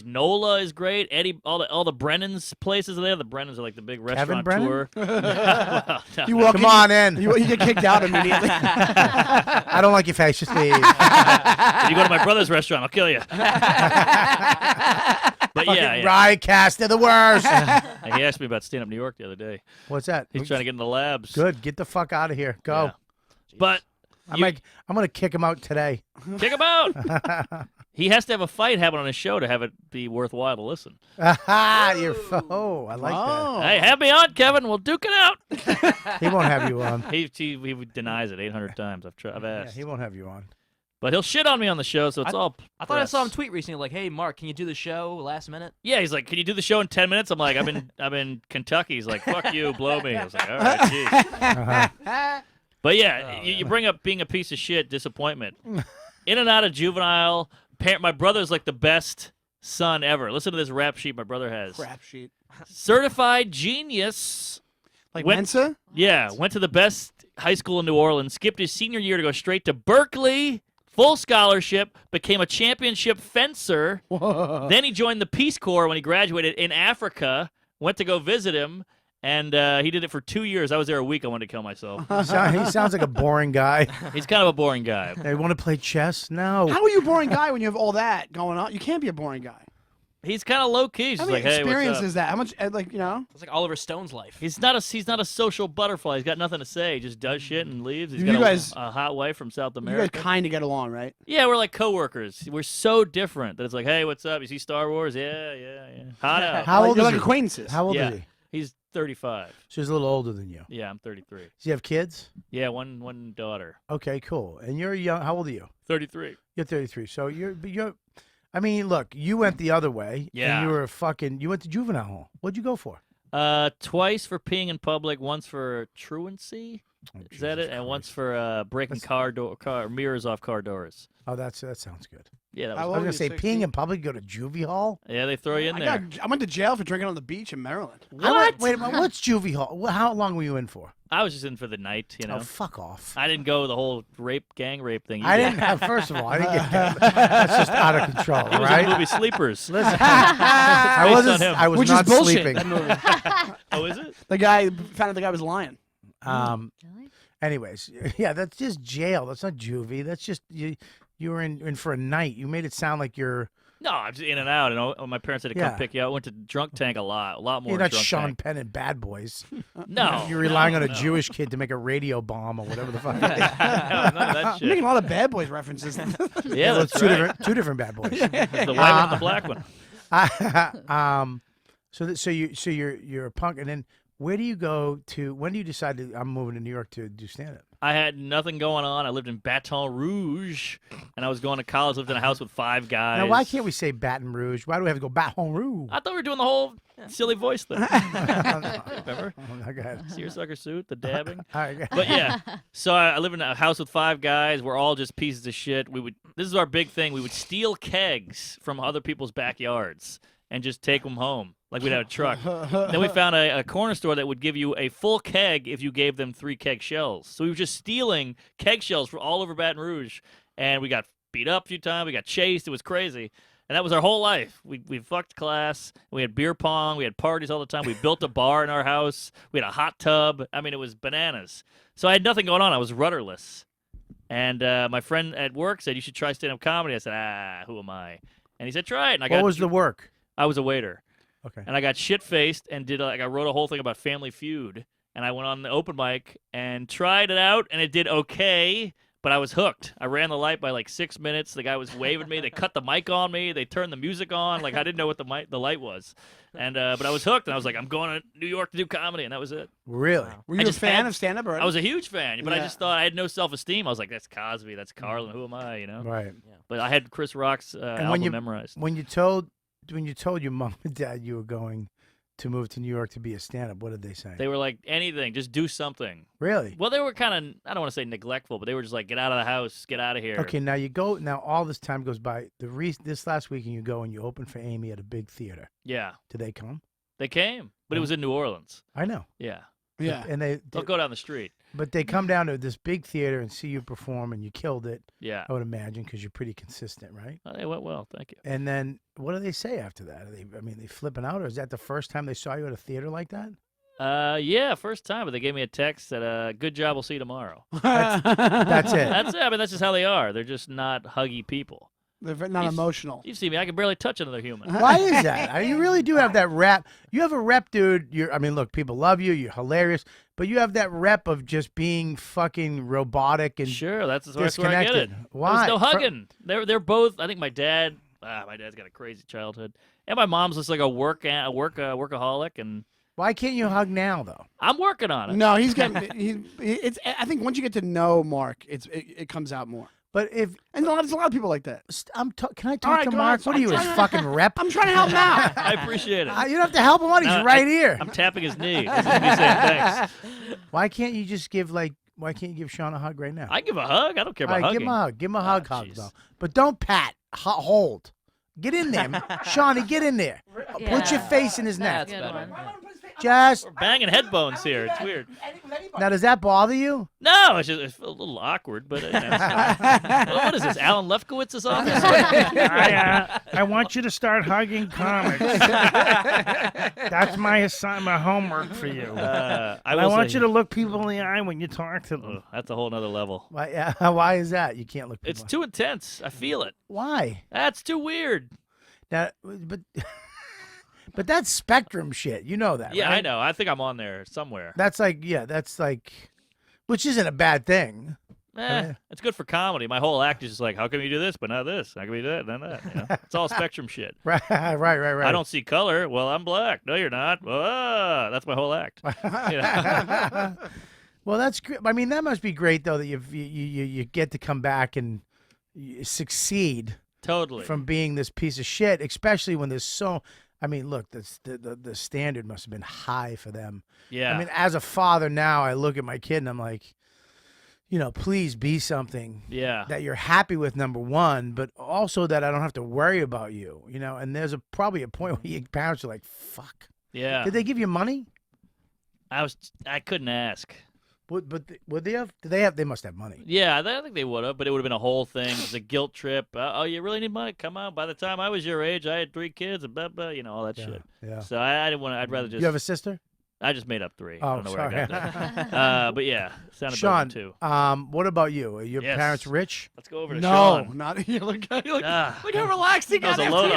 [SPEAKER 9] Nola is great. Eddie, all the Brennan's places are there. The Brennans are like the big
[SPEAKER 2] Kevin
[SPEAKER 9] restaurateur.
[SPEAKER 2] Brennan?
[SPEAKER 8] You walk
[SPEAKER 2] Come
[SPEAKER 8] in,
[SPEAKER 2] on in.
[SPEAKER 8] You get kicked out immediately.
[SPEAKER 2] I don't like your face. Just leave.
[SPEAKER 9] You go to my brother's restaurant, I'll kill you. But yeah.
[SPEAKER 2] Riotcast, they're the worst.
[SPEAKER 9] He asked me about stand-up New York the other day.
[SPEAKER 2] What's that?
[SPEAKER 9] He's trying to get in the labs.
[SPEAKER 2] Good. Get the fuck out of here. Go.
[SPEAKER 9] Yeah. But
[SPEAKER 2] I'm gonna kick him out today.
[SPEAKER 9] kick him out. He has to have a fight happen on his show to have it be worthwhile to listen.
[SPEAKER 2] I like
[SPEAKER 8] Oh.
[SPEAKER 9] Hey, have me on, Kevin. We'll duke it out.
[SPEAKER 2] that. He won't have you on.
[SPEAKER 9] He denies it 800 times. I've
[SPEAKER 2] Yeah,
[SPEAKER 9] asked.
[SPEAKER 2] he won't have you on.
[SPEAKER 9] But he'll shit on me on the show, so it's all
[SPEAKER 4] I thought I saw him
[SPEAKER 9] press.
[SPEAKER 4] tweet recently like, "Hey, Mark, can you do the show last minute?"
[SPEAKER 9] Yeah, he's like, "Can you do the show in 10 minutes?" I'm like, I'm in Kentucky." He's like, "Fuck you, blow me." I was like, "All right, geez."
[SPEAKER 2] Uh-huh.
[SPEAKER 9] But yeah, you bring up being a piece of shit, disappointment. In and out of juvenile. My brother's like the best son ever. Listen to this rap sheet my brother has.
[SPEAKER 8] Crap sheet.
[SPEAKER 9] Certified genius.
[SPEAKER 8] Like
[SPEAKER 9] Went-
[SPEAKER 8] Mensa?
[SPEAKER 9] Yeah, went to the best high school in New Orleans, skipped his senior year to go straight to Berkeley, full scholarship, became a championship fencer.
[SPEAKER 8] Whoa.
[SPEAKER 9] Then he joined the Peace Corps when he graduated in Africa, went to go visit him, and he did it for 2 years. I was there a week. I wanted to kill myself.
[SPEAKER 2] He sounds like a boring guy.
[SPEAKER 9] He's kind of a boring guy.
[SPEAKER 2] They want to play chess? No.
[SPEAKER 8] How are you a boring guy when you have all that going on? You can't be a boring guy.
[SPEAKER 9] He's kind of low key. He's
[SPEAKER 8] How
[SPEAKER 9] just
[SPEAKER 8] many
[SPEAKER 9] like, hey,
[SPEAKER 8] experience
[SPEAKER 9] what's up?
[SPEAKER 8] is that? How much,
[SPEAKER 4] It's like Oliver Stone's life.
[SPEAKER 9] He's not a social butterfly. He's got nothing to say. He just does shit and leaves. He's
[SPEAKER 8] You
[SPEAKER 9] got
[SPEAKER 8] guys-
[SPEAKER 9] a hot wife from South
[SPEAKER 8] you guys
[SPEAKER 9] America.
[SPEAKER 8] kind of get along, right?
[SPEAKER 9] Yeah, we're like coworkers. We're so different that it's like, hey, what's up? You see Star Wars? Yeah. Hot out.
[SPEAKER 2] How old
[SPEAKER 8] You're
[SPEAKER 2] is
[SPEAKER 8] like
[SPEAKER 2] he?
[SPEAKER 8] acquaintances.
[SPEAKER 2] How old
[SPEAKER 9] Yeah.
[SPEAKER 2] is he?
[SPEAKER 9] He's 35.
[SPEAKER 2] So he's a little older than you.
[SPEAKER 9] Yeah, I'm 33.
[SPEAKER 2] Does he have kids?
[SPEAKER 9] Yeah, one daughter.
[SPEAKER 2] Okay, cool. And you're young. How old are you?
[SPEAKER 9] 33.
[SPEAKER 2] You're 33. So you're. I mean, look, you went the other way.
[SPEAKER 9] Yeah.
[SPEAKER 2] And you were you went to juvenile hall. What'd you go for?
[SPEAKER 9] Twice for peeing in public, once for truancy. Is that it? And once for breaking mirrors off car doors.
[SPEAKER 2] Oh, that sounds good.
[SPEAKER 9] Yeah, that
[SPEAKER 8] How
[SPEAKER 9] was.
[SPEAKER 2] I was
[SPEAKER 8] old
[SPEAKER 2] gonna
[SPEAKER 8] are
[SPEAKER 2] say
[SPEAKER 8] you, 16?
[SPEAKER 2] peeing in public. Go to juvie hall.
[SPEAKER 9] Yeah, they throw you in there.
[SPEAKER 8] I went to jail for drinking on the beach in Maryland.
[SPEAKER 2] Wait a minute. What's juvie hall? How long were you in for?
[SPEAKER 9] I was just in for the night, you know.
[SPEAKER 2] Oh, fuck off.
[SPEAKER 9] I didn't go the whole gang rape thing. You
[SPEAKER 2] I
[SPEAKER 9] did.
[SPEAKER 2] didn't have. First of all, I didn't get that. That's just out of control,
[SPEAKER 9] He was
[SPEAKER 2] right?
[SPEAKER 9] in the movie Sleepers.
[SPEAKER 2] Listen,
[SPEAKER 9] Based
[SPEAKER 2] I
[SPEAKER 9] on
[SPEAKER 2] wasn't.
[SPEAKER 9] him.
[SPEAKER 2] I was
[SPEAKER 8] Which
[SPEAKER 2] not
[SPEAKER 8] is bullshit.
[SPEAKER 2] sleeping.
[SPEAKER 8] That movie.
[SPEAKER 9] Oh, is it?
[SPEAKER 8] The guy found out the guy was lying.
[SPEAKER 3] Really?
[SPEAKER 2] Anyways, yeah, that's just jail. That's not juvie. That's just you. You were in for a night. You made it sound like you're.
[SPEAKER 9] No, I'm just in and out. And my parents had to come
[SPEAKER 2] Yeah.
[SPEAKER 9] pick you out. Went to Drunk Tank a lot more.
[SPEAKER 2] You're not
[SPEAKER 9] Drunk
[SPEAKER 2] Sean
[SPEAKER 9] Tank.
[SPEAKER 2] Penn and Bad Boys.
[SPEAKER 9] No,
[SPEAKER 2] You're relying on a
[SPEAKER 9] no.
[SPEAKER 2] Jewish kid to make a radio bomb or whatever the fuck.
[SPEAKER 9] No, none of that
[SPEAKER 8] I'm
[SPEAKER 9] shit.
[SPEAKER 8] making a lot of Bad Boys references.
[SPEAKER 9] Yeah,
[SPEAKER 2] Well,
[SPEAKER 9] that's
[SPEAKER 2] it's two
[SPEAKER 9] right.
[SPEAKER 2] different Bad Boys.
[SPEAKER 9] It's the white one and the black one.
[SPEAKER 2] So you're a punk, and then where do you go to? When do you decide to? I'm moving to New York to do stand up.
[SPEAKER 9] I had nothing going on. I lived in Baton Rouge, and I was going to college. Lived in a house with 5 guys.
[SPEAKER 2] Now, why can't we say Baton Rouge? Why do we have to go Baton Rouge?
[SPEAKER 9] I thought we were doing the whole silly voice thing. Remember?
[SPEAKER 2] Okay.
[SPEAKER 9] Seersucker suit, the dabbing.
[SPEAKER 2] All right.
[SPEAKER 9] But yeah, so I live in a house with 5 guys. We're all just pieces of shit. This is our big thing. We would steal kegs from other people's backyards and just take them home like we'd have a truck. Then we found a corner store that would give you a full keg if you gave them 3 keg shells. So we were just stealing keg shells from all over Baton Rouge, and we got beat up a few times. We got chased. It was crazy. And that was our whole life. We fucked class. We had beer pong. We had parties all the time. We built a bar in our house. We had a hot tub. I mean, it was bananas. So I had nothing going on. I was rudderless. And my friend at work said, you should try stand-up comedy. I said, who am I? And he said, try it. And
[SPEAKER 2] What was the work?
[SPEAKER 9] I was a waiter.
[SPEAKER 2] Okay.
[SPEAKER 9] And I got shit-faced and I wrote a whole thing about Family Feud. And I went on the open mic and tried it out, and it did okay. But I was hooked. I ran the light by like 6 minutes. The guy was waving me. They cut the mic on me. They turned the music on. Like I didn't know what the light was. And but I was hooked. And I was like, I'm going to New York to do comedy, and that was it.
[SPEAKER 2] Really?
[SPEAKER 8] Were you a fan of stand-up already?
[SPEAKER 9] I was a huge fan, but I
[SPEAKER 8] Yeah.
[SPEAKER 9] just thought I had no self-esteem. I was like, that's Cosby, that's Carlin. Who am I? You know.
[SPEAKER 2] Right.
[SPEAKER 9] But I had Chris Rock's album memorized.
[SPEAKER 2] When you told when you told your mom and dad you were going to move to New York to be a stand-up, what did they say?
[SPEAKER 9] They were like, anything, just do something.
[SPEAKER 2] Really?
[SPEAKER 9] Well, they were kind of, I don't want to say neglectful, but they were just like, get out of the house, get out of here.
[SPEAKER 2] Okay, now you go. Now all this time goes by. This last weekend you go and you open for Amy at a big theater.
[SPEAKER 9] Yeah.
[SPEAKER 2] Did they come?
[SPEAKER 9] They came, but it was in New Orleans.
[SPEAKER 2] I know.
[SPEAKER 9] Yeah.
[SPEAKER 8] Yeah.
[SPEAKER 2] And they
[SPEAKER 9] They'll go down the street.
[SPEAKER 2] but they come down to this big theater and see you perform, and you killed it.
[SPEAKER 9] Yeah.
[SPEAKER 2] I would imagine because you're pretty consistent, right?
[SPEAKER 9] It went well, thank you.
[SPEAKER 2] And then what do they say after that? Are they flipping out, or is that the first time they saw you at a theater like that?
[SPEAKER 9] Yeah, first time, but they gave me a text that, good job, we'll see you tomorrow.
[SPEAKER 2] That's it.
[SPEAKER 9] That's it. I mean, that's just how they are. They're just not huggy people.
[SPEAKER 8] They're not
[SPEAKER 9] You've-
[SPEAKER 8] emotional.
[SPEAKER 9] You see me, I can barely touch another human.
[SPEAKER 2] Why is that? You really do have that rep. You have a rep, dude. I mean, look, people love you. You're hilarious, but you have that rep of just being fucking robotic and
[SPEAKER 9] Sure, that's where I get
[SPEAKER 2] disconnected.
[SPEAKER 9] it.
[SPEAKER 2] Why?
[SPEAKER 9] There's no hugging. They're both. I think my dad's got a crazy childhood, and my mom's just like a workaholic, and
[SPEAKER 2] Why can't you hug now, though?
[SPEAKER 9] I'm working on it.
[SPEAKER 8] No, he's getting. It's. I think once you get to know Mark, it comes out more.
[SPEAKER 2] But if
[SPEAKER 8] And there's a lot of people like that.
[SPEAKER 2] can I talk
[SPEAKER 8] All right,
[SPEAKER 2] to
[SPEAKER 8] go
[SPEAKER 2] Mark?
[SPEAKER 8] ahead.
[SPEAKER 2] What are you, his fucking rep?
[SPEAKER 8] I'm trying to help him out.
[SPEAKER 9] I appreciate it.
[SPEAKER 2] You don't have to help him out. He's
[SPEAKER 9] No,
[SPEAKER 2] right here.
[SPEAKER 9] I'm tapping his knee. He's saying thanks.
[SPEAKER 2] Why can't you just give Why can't you give Sean a hug right now?
[SPEAKER 9] I give a hug. I don't care
[SPEAKER 2] All
[SPEAKER 9] about
[SPEAKER 2] right,
[SPEAKER 9] hugging.
[SPEAKER 2] give him a hug. Give him a hug,
[SPEAKER 9] jeez.
[SPEAKER 2] though. But don't pat. Hold. Get in there, Shawnee. Get in there. Put your
[SPEAKER 3] Yeah.
[SPEAKER 2] face in his
[SPEAKER 3] That's
[SPEAKER 2] neck.
[SPEAKER 3] a good one.
[SPEAKER 2] Just
[SPEAKER 9] We're banging head bones here. It's weird.
[SPEAKER 2] now, does that bother you?
[SPEAKER 9] No, it's a little awkward, but it's fine. What is this? Alan Lefkowitz's office?
[SPEAKER 7] I want you to start hugging comics. That's my homework for you.
[SPEAKER 9] I
[SPEAKER 7] I want you to look people in the eye when you talk to them.
[SPEAKER 9] That's a whole nother level.
[SPEAKER 2] Why is that? You can't look.
[SPEAKER 9] It's
[SPEAKER 2] people-
[SPEAKER 9] too intense. I feel it.
[SPEAKER 2] Why?
[SPEAKER 9] That's too weird.
[SPEAKER 2] Now, but that's spectrum shit. You know that,
[SPEAKER 9] Yeah,
[SPEAKER 2] right?
[SPEAKER 9] I know. I think I'm on there somewhere.
[SPEAKER 2] That's like, which isn't a bad thing.
[SPEAKER 9] It's good for comedy. My whole act is just like, how come you do this, but not this? How come you do that, not that? You know? It's all spectrum shit.
[SPEAKER 2] Right.
[SPEAKER 9] I don't see color. Well, I'm black. No, you're not. Well, that's my whole act. You know?
[SPEAKER 2] Well, that's great. I mean, that must be great though that you get to come back and succeed
[SPEAKER 9] Totally.
[SPEAKER 2] from being this piece of shit, especially when there's so. I mean, look, the standard must have been high for them.
[SPEAKER 9] Yeah.
[SPEAKER 2] I mean, as a father now, I look at my kid and I'm like, please be something
[SPEAKER 9] Yeah.
[SPEAKER 2] that you're happy with, number one, but also that I don't have to worry about you, And there's probably a point where your parents are like, fuck.
[SPEAKER 9] Yeah.
[SPEAKER 2] Did they give you money?
[SPEAKER 9] I couldn't ask.
[SPEAKER 2] But would they have? They must have money.
[SPEAKER 9] Yeah, I think they would have, but it would have been a whole thing. It was a guilt trip. Oh, you really need money? Come on. By the time I was your age, I had 3 kids and blah, blah, all that shit.
[SPEAKER 2] Yeah.
[SPEAKER 9] So I didn't want to. I'd rather just.
[SPEAKER 2] You have a sister?
[SPEAKER 9] I just made up 3. I
[SPEAKER 2] Oh,
[SPEAKER 9] don't know
[SPEAKER 2] sorry.
[SPEAKER 9] where I got that. But yeah, sounded
[SPEAKER 2] Sean,
[SPEAKER 9] better too.
[SPEAKER 2] what about you? Are your
[SPEAKER 9] Yes.
[SPEAKER 2] parents rich?
[SPEAKER 9] Let's go over to
[SPEAKER 8] No,
[SPEAKER 9] Sean.
[SPEAKER 8] not you. Look how
[SPEAKER 9] That
[SPEAKER 8] relaxed he
[SPEAKER 9] was
[SPEAKER 8] got.
[SPEAKER 9] a
[SPEAKER 8] after
[SPEAKER 9] load
[SPEAKER 8] you.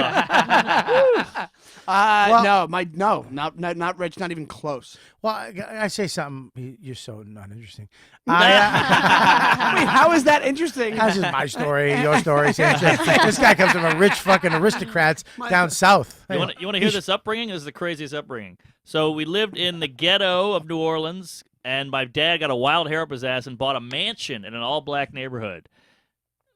[SPEAKER 8] Not rich, not even close.
[SPEAKER 2] Well, I say something. You're so not interesting.
[SPEAKER 8] Wait, how is that interesting?
[SPEAKER 2] That's just my story, your story, same shit. This guy comes from a rich fucking aristocrats down south.
[SPEAKER 9] You want to hear this upbringing? This is the craziest upbringing. So we lived in the ghetto of New Orleans, and my dad got a wild hair up his ass and bought a mansion in an all-black neighborhood.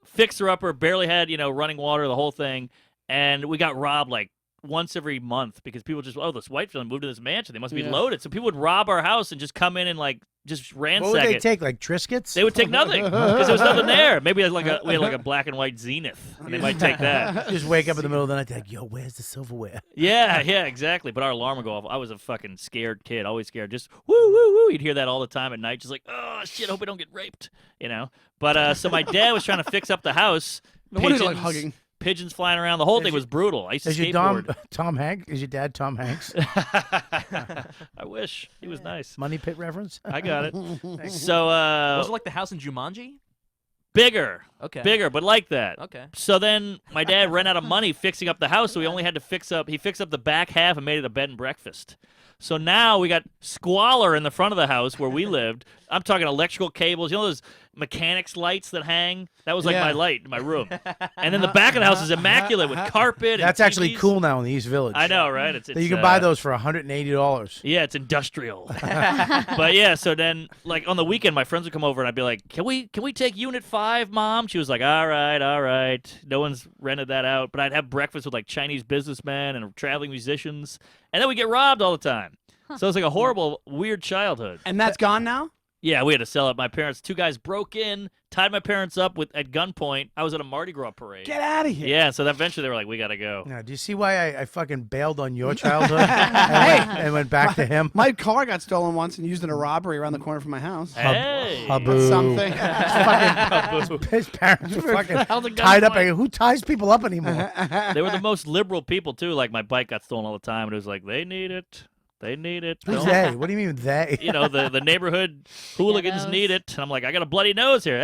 [SPEAKER 9] Fixer-upper, barely had, running water, the whole thing, and we got robbed like once every month because people just, this white family moved to this mansion. They must be loaded. So people would rob our house and just come in and just ransack
[SPEAKER 2] What would they
[SPEAKER 9] it.
[SPEAKER 2] take, like Triscuits?
[SPEAKER 9] They would take nothing because there was nothing there. Maybe we had like a black and white Zenith, and they might take that.
[SPEAKER 2] Just wake up in the middle of the night, like, yo, where's the silverware?
[SPEAKER 9] Yeah, exactly. But our alarm would go off. I was a fucking scared kid, always scared. Just woo, woo, woo. You'd hear that all the time at night, just like, oh shit, hope we don't get raped, But so my dad was trying to fix up the house.
[SPEAKER 8] No wonder you like hugging.
[SPEAKER 9] Pigeons flying around. The whole thing was brutal. I used to
[SPEAKER 2] Is your
[SPEAKER 9] skateboard.
[SPEAKER 2] Tom Hanks? Is your dad Tom Hanks?
[SPEAKER 9] I wish he was nice.
[SPEAKER 2] Money Pit reference?
[SPEAKER 9] I got it. So
[SPEAKER 4] Was it like the house in Jumanji?
[SPEAKER 9] bigger.
[SPEAKER 4] Okay.
[SPEAKER 9] Bigger, but like that.
[SPEAKER 4] Okay.
[SPEAKER 9] So then my dad ran out of money fixing up the house, so he only had to fix up the back half and made it a bed and breakfast. So now we got squalor in the front of the house where we lived. I'm talking electrical cables. You know those mechanics lights that hang? That was like
[SPEAKER 8] Yeah.
[SPEAKER 9] my light in my room. And then the back of the house is immaculate with carpet.
[SPEAKER 2] That's
[SPEAKER 9] and
[SPEAKER 2] actually
[SPEAKER 9] TVs.
[SPEAKER 2] cool now in the East Village.
[SPEAKER 9] I know, right?
[SPEAKER 2] You can buy those for $180.
[SPEAKER 9] Yeah, it's industrial. But yeah, so then like on the weekend, my friends would come over and I'd be like, "Can we take Unit 5, Mom?" She was like, "All right, all right." No one's rented that out. But I'd have breakfast with like Chinese businessmen and traveling musicians, and then we get robbed all the time. So it's like a horrible, weird childhood.
[SPEAKER 8] And that's gone now?
[SPEAKER 9] Yeah, we had to sell it. My parents, 2 guys broke in, tied my parents up at gunpoint. I was at a Mardi Gras parade.
[SPEAKER 8] Get out of here.
[SPEAKER 9] Yeah, so eventually they were like, "We gotta go."
[SPEAKER 2] Now, do you see why I fucking bailed on your childhood and went back to him?
[SPEAKER 8] My car got stolen once and used in a robbery around the corner from my house.
[SPEAKER 9] Hey.
[SPEAKER 2] Haboo.
[SPEAKER 8] Something.
[SPEAKER 2] His parents were fucking
[SPEAKER 8] Held a
[SPEAKER 2] tied up.
[SPEAKER 8] gunpoint.
[SPEAKER 2] Who ties people up anymore?
[SPEAKER 9] They were the most liberal people too. Like my bike got stolen all the time, and it was like, they need it. They need it.
[SPEAKER 2] Who's
[SPEAKER 9] Don't-
[SPEAKER 2] they? What do you mean they?
[SPEAKER 9] You know, the neighborhood hooligans
[SPEAKER 3] Ghettos.
[SPEAKER 9] need it. And I'm like, I got a bloody nose here.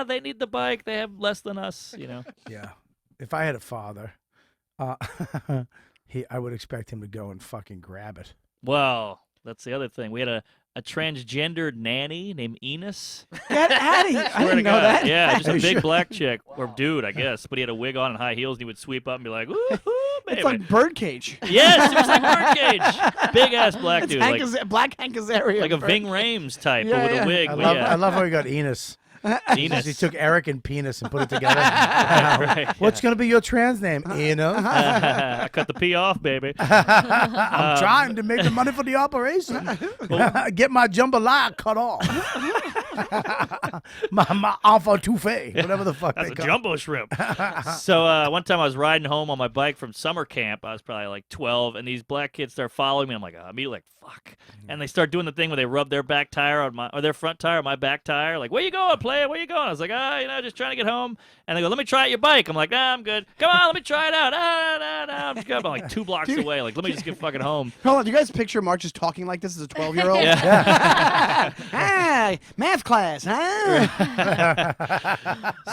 [SPEAKER 9] They need the bike. They have less than us, you know.
[SPEAKER 2] Yeah. If I had a father, I would expect him to go and fucking grab it.
[SPEAKER 9] Well, that's the other thing. We had a transgendered nanny named Enis.
[SPEAKER 8] Get out of here. I
[SPEAKER 9] Swear to
[SPEAKER 8] didn't know
[SPEAKER 9] God.
[SPEAKER 8] that.
[SPEAKER 9] Yeah, just
[SPEAKER 2] Are
[SPEAKER 9] a
[SPEAKER 2] you
[SPEAKER 9] big
[SPEAKER 2] sure?
[SPEAKER 9] black chick or dude, I guess. But he had a wig on and high heels, and he would sweep up and be like, "Ooh, baby."
[SPEAKER 8] It's like Birdcage.
[SPEAKER 9] Yes, it was like Birdcage. Big ass black
[SPEAKER 8] It's
[SPEAKER 9] dude,
[SPEAKER 8] Hank
[SPEAKER 9] like,
[SPEAKER 8] Black Hank Azaria.
[SPEAKER 9] like a
[SPEAKER 8] Bird-
[SPEAKER 9] Ving Rhames type,
[SPEAKER 8] Yeah,
[SPEAKER 9] but with
[SPEAKER 8] yeah.
[SPEAKER 9] a wig.
[SPEAKER 2] I
[SPEAKER 9] but
[SPEAKER 2] love,
[SPEAKER 9] yeah.
[SPEAKER 2] I love how he got Enis.
[SPEAKER 9] Enis.
[SPEAKER 2] He took Eric and penis and put it together.
[SPEAKER 9] Right,
[SPEAKER 2] What's going to be your trans name? Enos.
[SPEAKER 9] I cut the P off, baby.
[SPEAKER 2] I'm trying to make the money for the operation. Get my jambalaya cut off. my enfant touffee, whatever the fuck
[SPEAKER 9] That's
[SPEAKER 2] they
[SPEAKER 9] a
[SPEAKER 2] call
[SPEAKER 9] jumbo shrimp. So one time I was riding home on my bike from summer camp. I was probably like 12, and these black kids start following me. I'm like, I'm like, fuck. And they start doing the thing where they rub their back tire on my, or their front tire on my back tire. Like, where you going, player? Where you going? I was like, just trying to get home. And they go, let me try out your bike. I'm like, I'm good. Come on, let me try it out. I'm just good. I'm like 2 blocks away. Like, let me just get fucking home.
[SPEAKER 8] Hold on, do you guys picture Mark just talking like this as a 12-year-old?
[SPEAKER 9] Yeah.
[SPEAKER 8] Hi, math class, huh?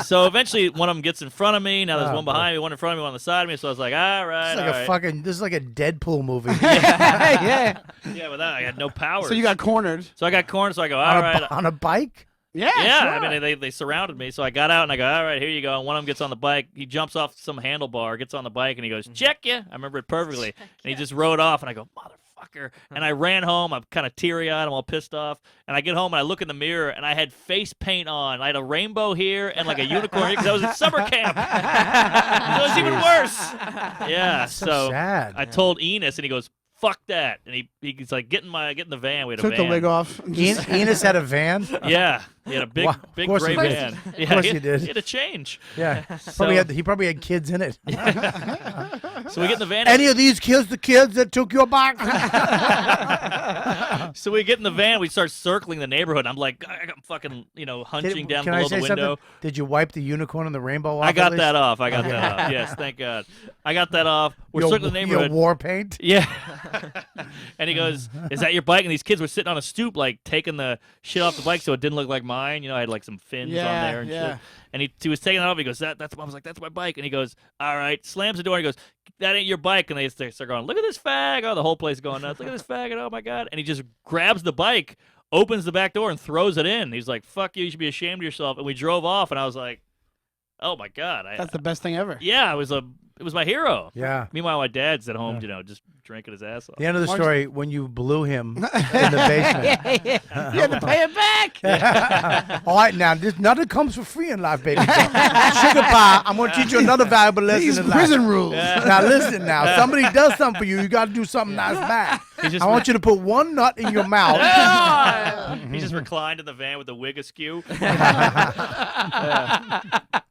[SPEAKER 9] So eventually one of them gets in front of me. Now there's
[SPEAKER 2] Oh,
[SPEAKER 9] one behind me, one in front of me, one on the side of me. So I was like, all right,
[SPEAKER 2] It's like
[SPEAKER 9] all
[SPEAKER 2] a
[SPEAKER 9] right.
[SPEAKER 2] fucking. This is like a Deadpool movie.
[SPEAKER 8] Yeah.
[SPEAKER 9] Yeah, with that I had no power.
[SPEAKER 8] So you got cornered.
[SPEAKER 9] So I got cornered. So I go, all
[SPEAKER 2] on,
[SPEAKER 9] right.
[SPEAKER 2] on a bike.
[SPEAKER 8] Yeah,
[SPEAKER 9] Yeah,
[SPEAKER 8] sure.
[SPEAKER 9] I mean, they surrounded me, so I got out and I go, all right, here you go. And one of them gets on the bike. He jumps off some handlebar, gets on the bike, and he goes, check ya. I remember it perfectly. And he just rode off, and I go, motherfucker. And I ran home. I'm kind of teary-eyed. I'm all pissed off. And I get home, and I look in the mirror, and I had face paint on. I had a rainbow here and like a unicorn here because I was at summer camp. So it was even worse. Yeah,
[SPEAKER 2] So sad.
[SPEAKER 9] I told Enis, and he goes, fuck that. And he's like, get in the van. We had a
[SPEAKER 8] Took
[SPEAKER 9] van.
[SPEAKER 8] the wig off.
[SPEAKER 2] Enis had a van.
[SPEAKER 9] Yeah, he had a big,
[SPEAKER 2] Wow, of
[SPEAKER 9] big
[SPEAKER 2] course
[SPEAKER 9] gray
[SPEAKER 2] he did.
[SPEAKER 9] van. Yeah,
[SPEAKER 2] Of course
[SPEAKER 9] he
[SPEAKER 2] he did.
[SPEAKER 9] He had a change.
[SPEAKER 2] Yeah,
[SPEAKER 9] So-
[SPEAKER 2] he probably had kids in it.
[SPEAKER 9] So we get in the van.
[SPEAKER 2] Any of these kids, the kids that took your bike?
[SPEAKER 9] So we get in the van. We start circling the neighborhood. I'm like, I'm fucking, hunching down
[SPEAKER 2] Can
[SPEAKER 9] below
[SPEAKER 2] I say
[SPEAKER 9] the window.
[SPEAKER 2] something? Did you wipe the unicorn and the rainbow off?
[SPEAKER 9] I got
[SPEAKER 2] at least?
[SPEAKER 9] that off. I got that off. Yes, thank God. I got that off. We're
[SPEAKER 2] Your-
[SPEAKER 9] circling the
[SPEAKER 2] your
[SPEAKER 9] neighborhood.
[SPEAKER 2] war paint.
[SPEAKER 9] Yeah. And he goes, is that your bike? And these kids were sitting on a stoop, like taking the shit off the bike so it didn't look like mine. I had like some fins on there and shit. And he was taking it off. He goes, that's. I was like, that's my bike. And he goes, all right. Slams the door. And he goes, that ain't your bike. And they start going, look at this fag. Oh, the whole place is going nuts. Look at this fag. Oh my God. And he just grabs the bike, opens the back door, and throws it in. He's like, fuck you. You should be ashamed of yourself. And we drove off. And I was like, oh my God.
[SPEAKER 8] That's the best thing ever.
[SPEAKER 9] Yeah, it was my hero.
[SPEAKER 2] Yeah.
[SPEAKER 9] Meanwhile, my dad's at home, just drinking his ass off.
[SPEAKER 2] The end of the
[SPEAKER 8] Mark's-
[SPEAKER 2] story when you blew him in the basement.
[SPEAKER 8] You had to pay it back.
[SPEAKER 2] All right, now nothing comes for free in life, baby. Sugar pie, I'm gonna teach you another valuable lesson
[SPEAKER 8] These
[SPEAKER 2] in life.
[SPEAKER 8] prison rules.
[SPEAKER 2] Now listen, now somebody does something for you, you got to do something nice back. I want you to put one nut in your mouth.
[SPEAKER 9] He just reclined in the van with the wig askew. Yeah.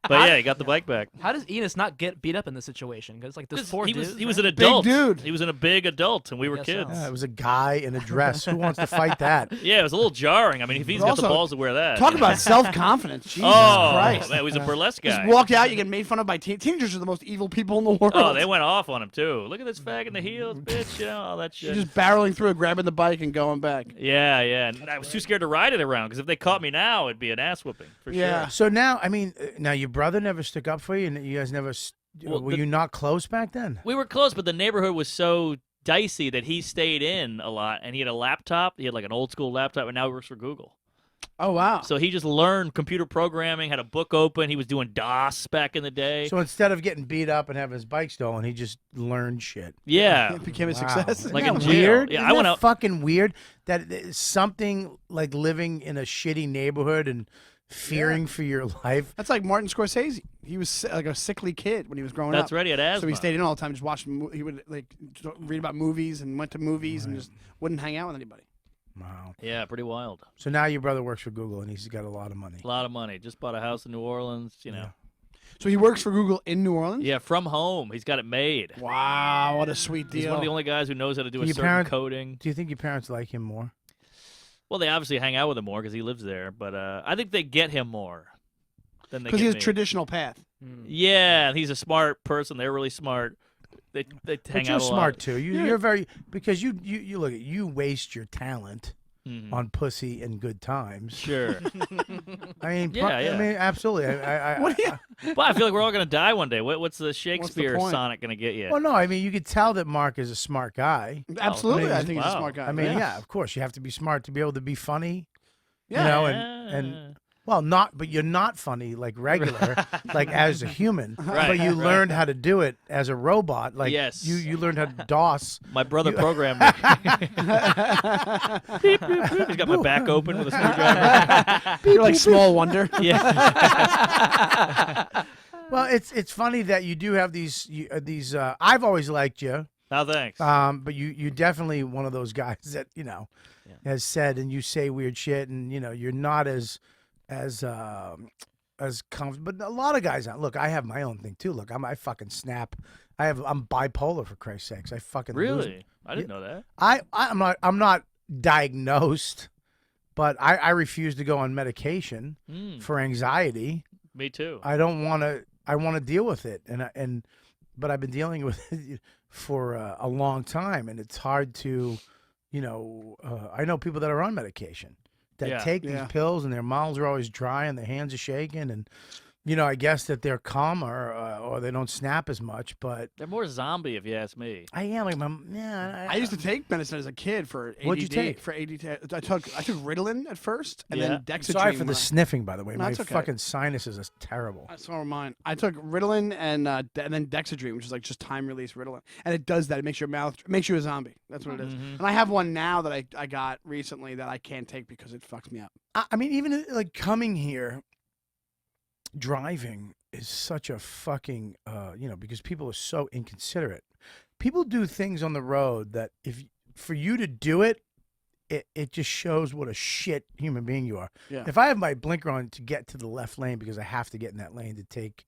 [SPEAKER 9] But yeah, he got the bike back.
[SPEAKER 4] How does Enis not get beat up in this situation? Because like this poor
[SPEAKER 9] he
[SPEAKER 4] dude.
[SPEAKER 9] was an adult.
[SPEAKER 8] dude.
[SPEAKER 9] He was a big adult, and we were
[SPEAKER 4] guess
[SPEAKER 9] kids.
[SPEAKER 4] so.
[SPEAKER 2] Yeah, it was a guy in a dress. Who wants to fight that?
[SPEAKER 9] Yeah, it was a little jarring. I mean, if he's
[SPEAKER 8] But
[SPEAKER 9] got the
[SPEAKER 8] also,
[SPEAKER 9] balls to wear that.
[SPEAKER 8] Talk about self-confidence. Jesus
[SPEAKER 9] Oh,
[SPEAKER 8] Christ.
[SPEAKER 9] man, he was a burlesque guy.
[SPEAKER 8] Just walk out, you get made fun of by teenagers are the most evil people in the world.
[SPEAKER 9] Oh, they went off on him too. Look at this fag in the heels, bitch. All that shit.
[SPEAKER 8] You're just barreling through it, grabbing the bike and going back.
[SPEAKER 9] Yeah. And I was too scared to ride it around because if they caught me now, it'd be an ass whooping for
[SPEAKER 8] Yeah.
[SPEAKER 9] sure.
[SPEAKER 2] So now, I mean, now your brother never stuck up for you, and you guys never.
[SPEAKER 9] Well,
[SPEAKER 2] Were you not close back then?
[SPEAKER 9] We were close, but the neighborhood was so dicey that he stayed in a lot, and he had a laptop. He had like an old school laptop, and now he works for Google.
[SPEAKER 8] Oh wow.
[SPEAKER 9] So he just learned computer programming, had a book open. He was doing DOS back in the day.
[SPEAKER 2] So instead of getting beat up and having his bike stolen, he just learned shit.
[SPEAKER 9] Yeah.
[SPEAKER 8] It became a
[SPEAKER 2] Wow.
[SPEAKER 8] success.
[SPEAKER 2] Isn't
[SPEAKER 9] Like
[SPEAKER 2] that
[SPEAKER 9] in jail.
[SPEAKER 2] weird?
[SPEAKER 9] Yeah,
[SPEAKER 2] Isn't
[SPEAKER 9] I went
[SPEAKER 2] that
[SPEAKER 9] out-
[SPEAKER 2] fucking weird that it's something like living in a shitty neighborhood and fearing for your life.
[SPEAKER 8] That's like Martin Scorsese. He was like a sickly kid when he was growing up.
[SPEAKER 9] That's right. He had asthma.
[SPEAKER 8] So he stayed in all the time, just watched. He would like read about movies and went to movies and just wouldn't hang out with anybody.
[SPEAKER 2] Wow.
[SPEAKER 9] Yeah, pretty wild.
[SPEAKER 2] So now your brother works for Google and he's got a lot of money.
[SPEAKER 9] A lot of money. Just bought a house in New Orleans. You know.
[SPEAKER 8] So he works for Google in New Orleans.
[SPEAKER 9] Yeah, from home. He's got it made.
[SPEAKER 8] Wow, what a sweet deal.
[SPEAKER 9] He's one of the only guys who knows how to do a
[SPEAKER 2] Your
[SPEAKER 9] certain
[SPEAKER 2] parents-
[SPEAKER 9] coding.
[SPEAKER 2] Do you think your parents like him more?
[SPEAKER 9] Well, they obviously hang out with him more because he lives there, but I think they get him more than they
[SPEAKER 8] Because
[SPEAKER 9] get
[SPEAKER 8] he has
[SPEAKER 9] me.
[SPEAKER 8] traditional path.
[SPEAKER 9] Yeah, and he's a smart person. They're really smart. They hang
[SPEAKER 2] But
[SPEAKER 9] out
[SPEAKER 2] you're
[SPEAKER 9] a
[SPEAKER 2] smart
[SPEAKER 9] lot.
[SPEAKER 2] too. You're very because you look at you waste your talent
[SPEAKER 9] Mhm.
[SPEAKER 2] on pussy and good times.
[SPEAKER 9] Sure.
[SPEAKER 2] I mean,
[SPEAKER 9] Yeah, yeah.
[SPEAKER 2] I mean, absolutely.
[SPEAKER 8] What do you?
[SPEAKER 9] Well, I feel like we're all gonna die one day. What's the Shakespeare
[SPEAKER 8] point?
[SPEAKER 9] sonnet gonna get you?
[SPEAKER 2] Well, no, I mean, you could tell that Mark is a smart guy.
[SPEAKER 8] Absolutely,
[SPEAKER 2] I
[SPEAKER 8] I
[SPEAKER 2] mean,
[SPEAKER 8] think he's a
[SPEAKER 9] wow.
[SPEAKER 8] smart guy.
[SPEAKER 2] I mean, yeah, of course, you have to be smart to be able to be funny.
[SPEAKER 8] Yeah.
[SPEAKER 2] You know, and well, but you're not funny like regular, like as a human.
[SPEAKER 9] Right,
[SPEAKER 2] But you
[SPEAKER 9] right.
[SPEAKER 2] learned how to do it as a robot. Like
[SPEAKER 9] Yes.
[SPEAKER 2] you learned how to DOS.
[SPEAKER 9] My brother programmed me. Beep, beep, beep. He's got my back open with a screwdriver.
[SPEAKER 8] You're like Small Wonder.
[SPEAKER 9] Yeah.
[SPEAKER 2] Well, it's funny that you do have these. I've always liked you.
[SPEAKER 9] No, thanks.
[SPEAKER 2] But you definitely one of those guys that
[SPEAKER 9] Yeah.
[SPEAKER 2] has said and you say weird shit and you're not as comfortable. But a lot of guys look. I have my own thing too. Look, I fucking snap. I'm bipolar for Christ's sakes. I fucking lose it.
[SPEAKER 9] Really? I didn't know that.
[SPEAKER 2] I'm not diagnosed, but I refuse to go on medication for anxiety.
[SPEAKER 9] Me too.
[SPEAKER 2] I don't want to. I want to deal with it, but I've been dealing with it for a long time, and it's hard to, I know people that are on medication that
[SPEAKER 9] Yeah.
[SPEAKER 2] take these pills, and their mouths are always dry, and their hands are shaking, and I guess that they're calmer or they don't snap as much, but
[SPEAKER 9] They're more zombie, if you ask me.
[SPEAKER 2] I am like
[SPEAKER 8] I used to take medicine as a kid for ADD.
[SPEAKER 2] What'd you take?
[SPEAKER 8] For ADD, I took Ritalin at first, and
[SPEAKER 9] Yeah.
[SPEAKER 8] then Dexedrine.
[SPEAKER 2] Sorry for the
[SPEAKER 8] when
[SPEAKER 2] sniffing, by the way.
[SPEAKER 8] No,
[SPEAKER 2] My
[SPEAKER 8] it's okay.
[SPEAKER 2] fucking sinuses are terrible.
[SPEAKER 8] So are mine. I took Ritalin and then Dexedrine, which is like just time release Ritalin, and it does that. It makes your mouth, makes you a zombie. That's what it is.
[SPEAKER 9] Mhm.
[SPEAKER 8] And I have one now that I got recently that I can't take because it fucks me up.
[SPEAKER 2] I mean, even like coming here, driving is such a fucking, because people are so inconsiderate. People do things on the road that for you to do it, it just shows what a shit human being you are.
[SPEAKER 8] Yeah.
[SPEAKER 2] If I have my blinker on to get to the left lane because I have to get in that lane to take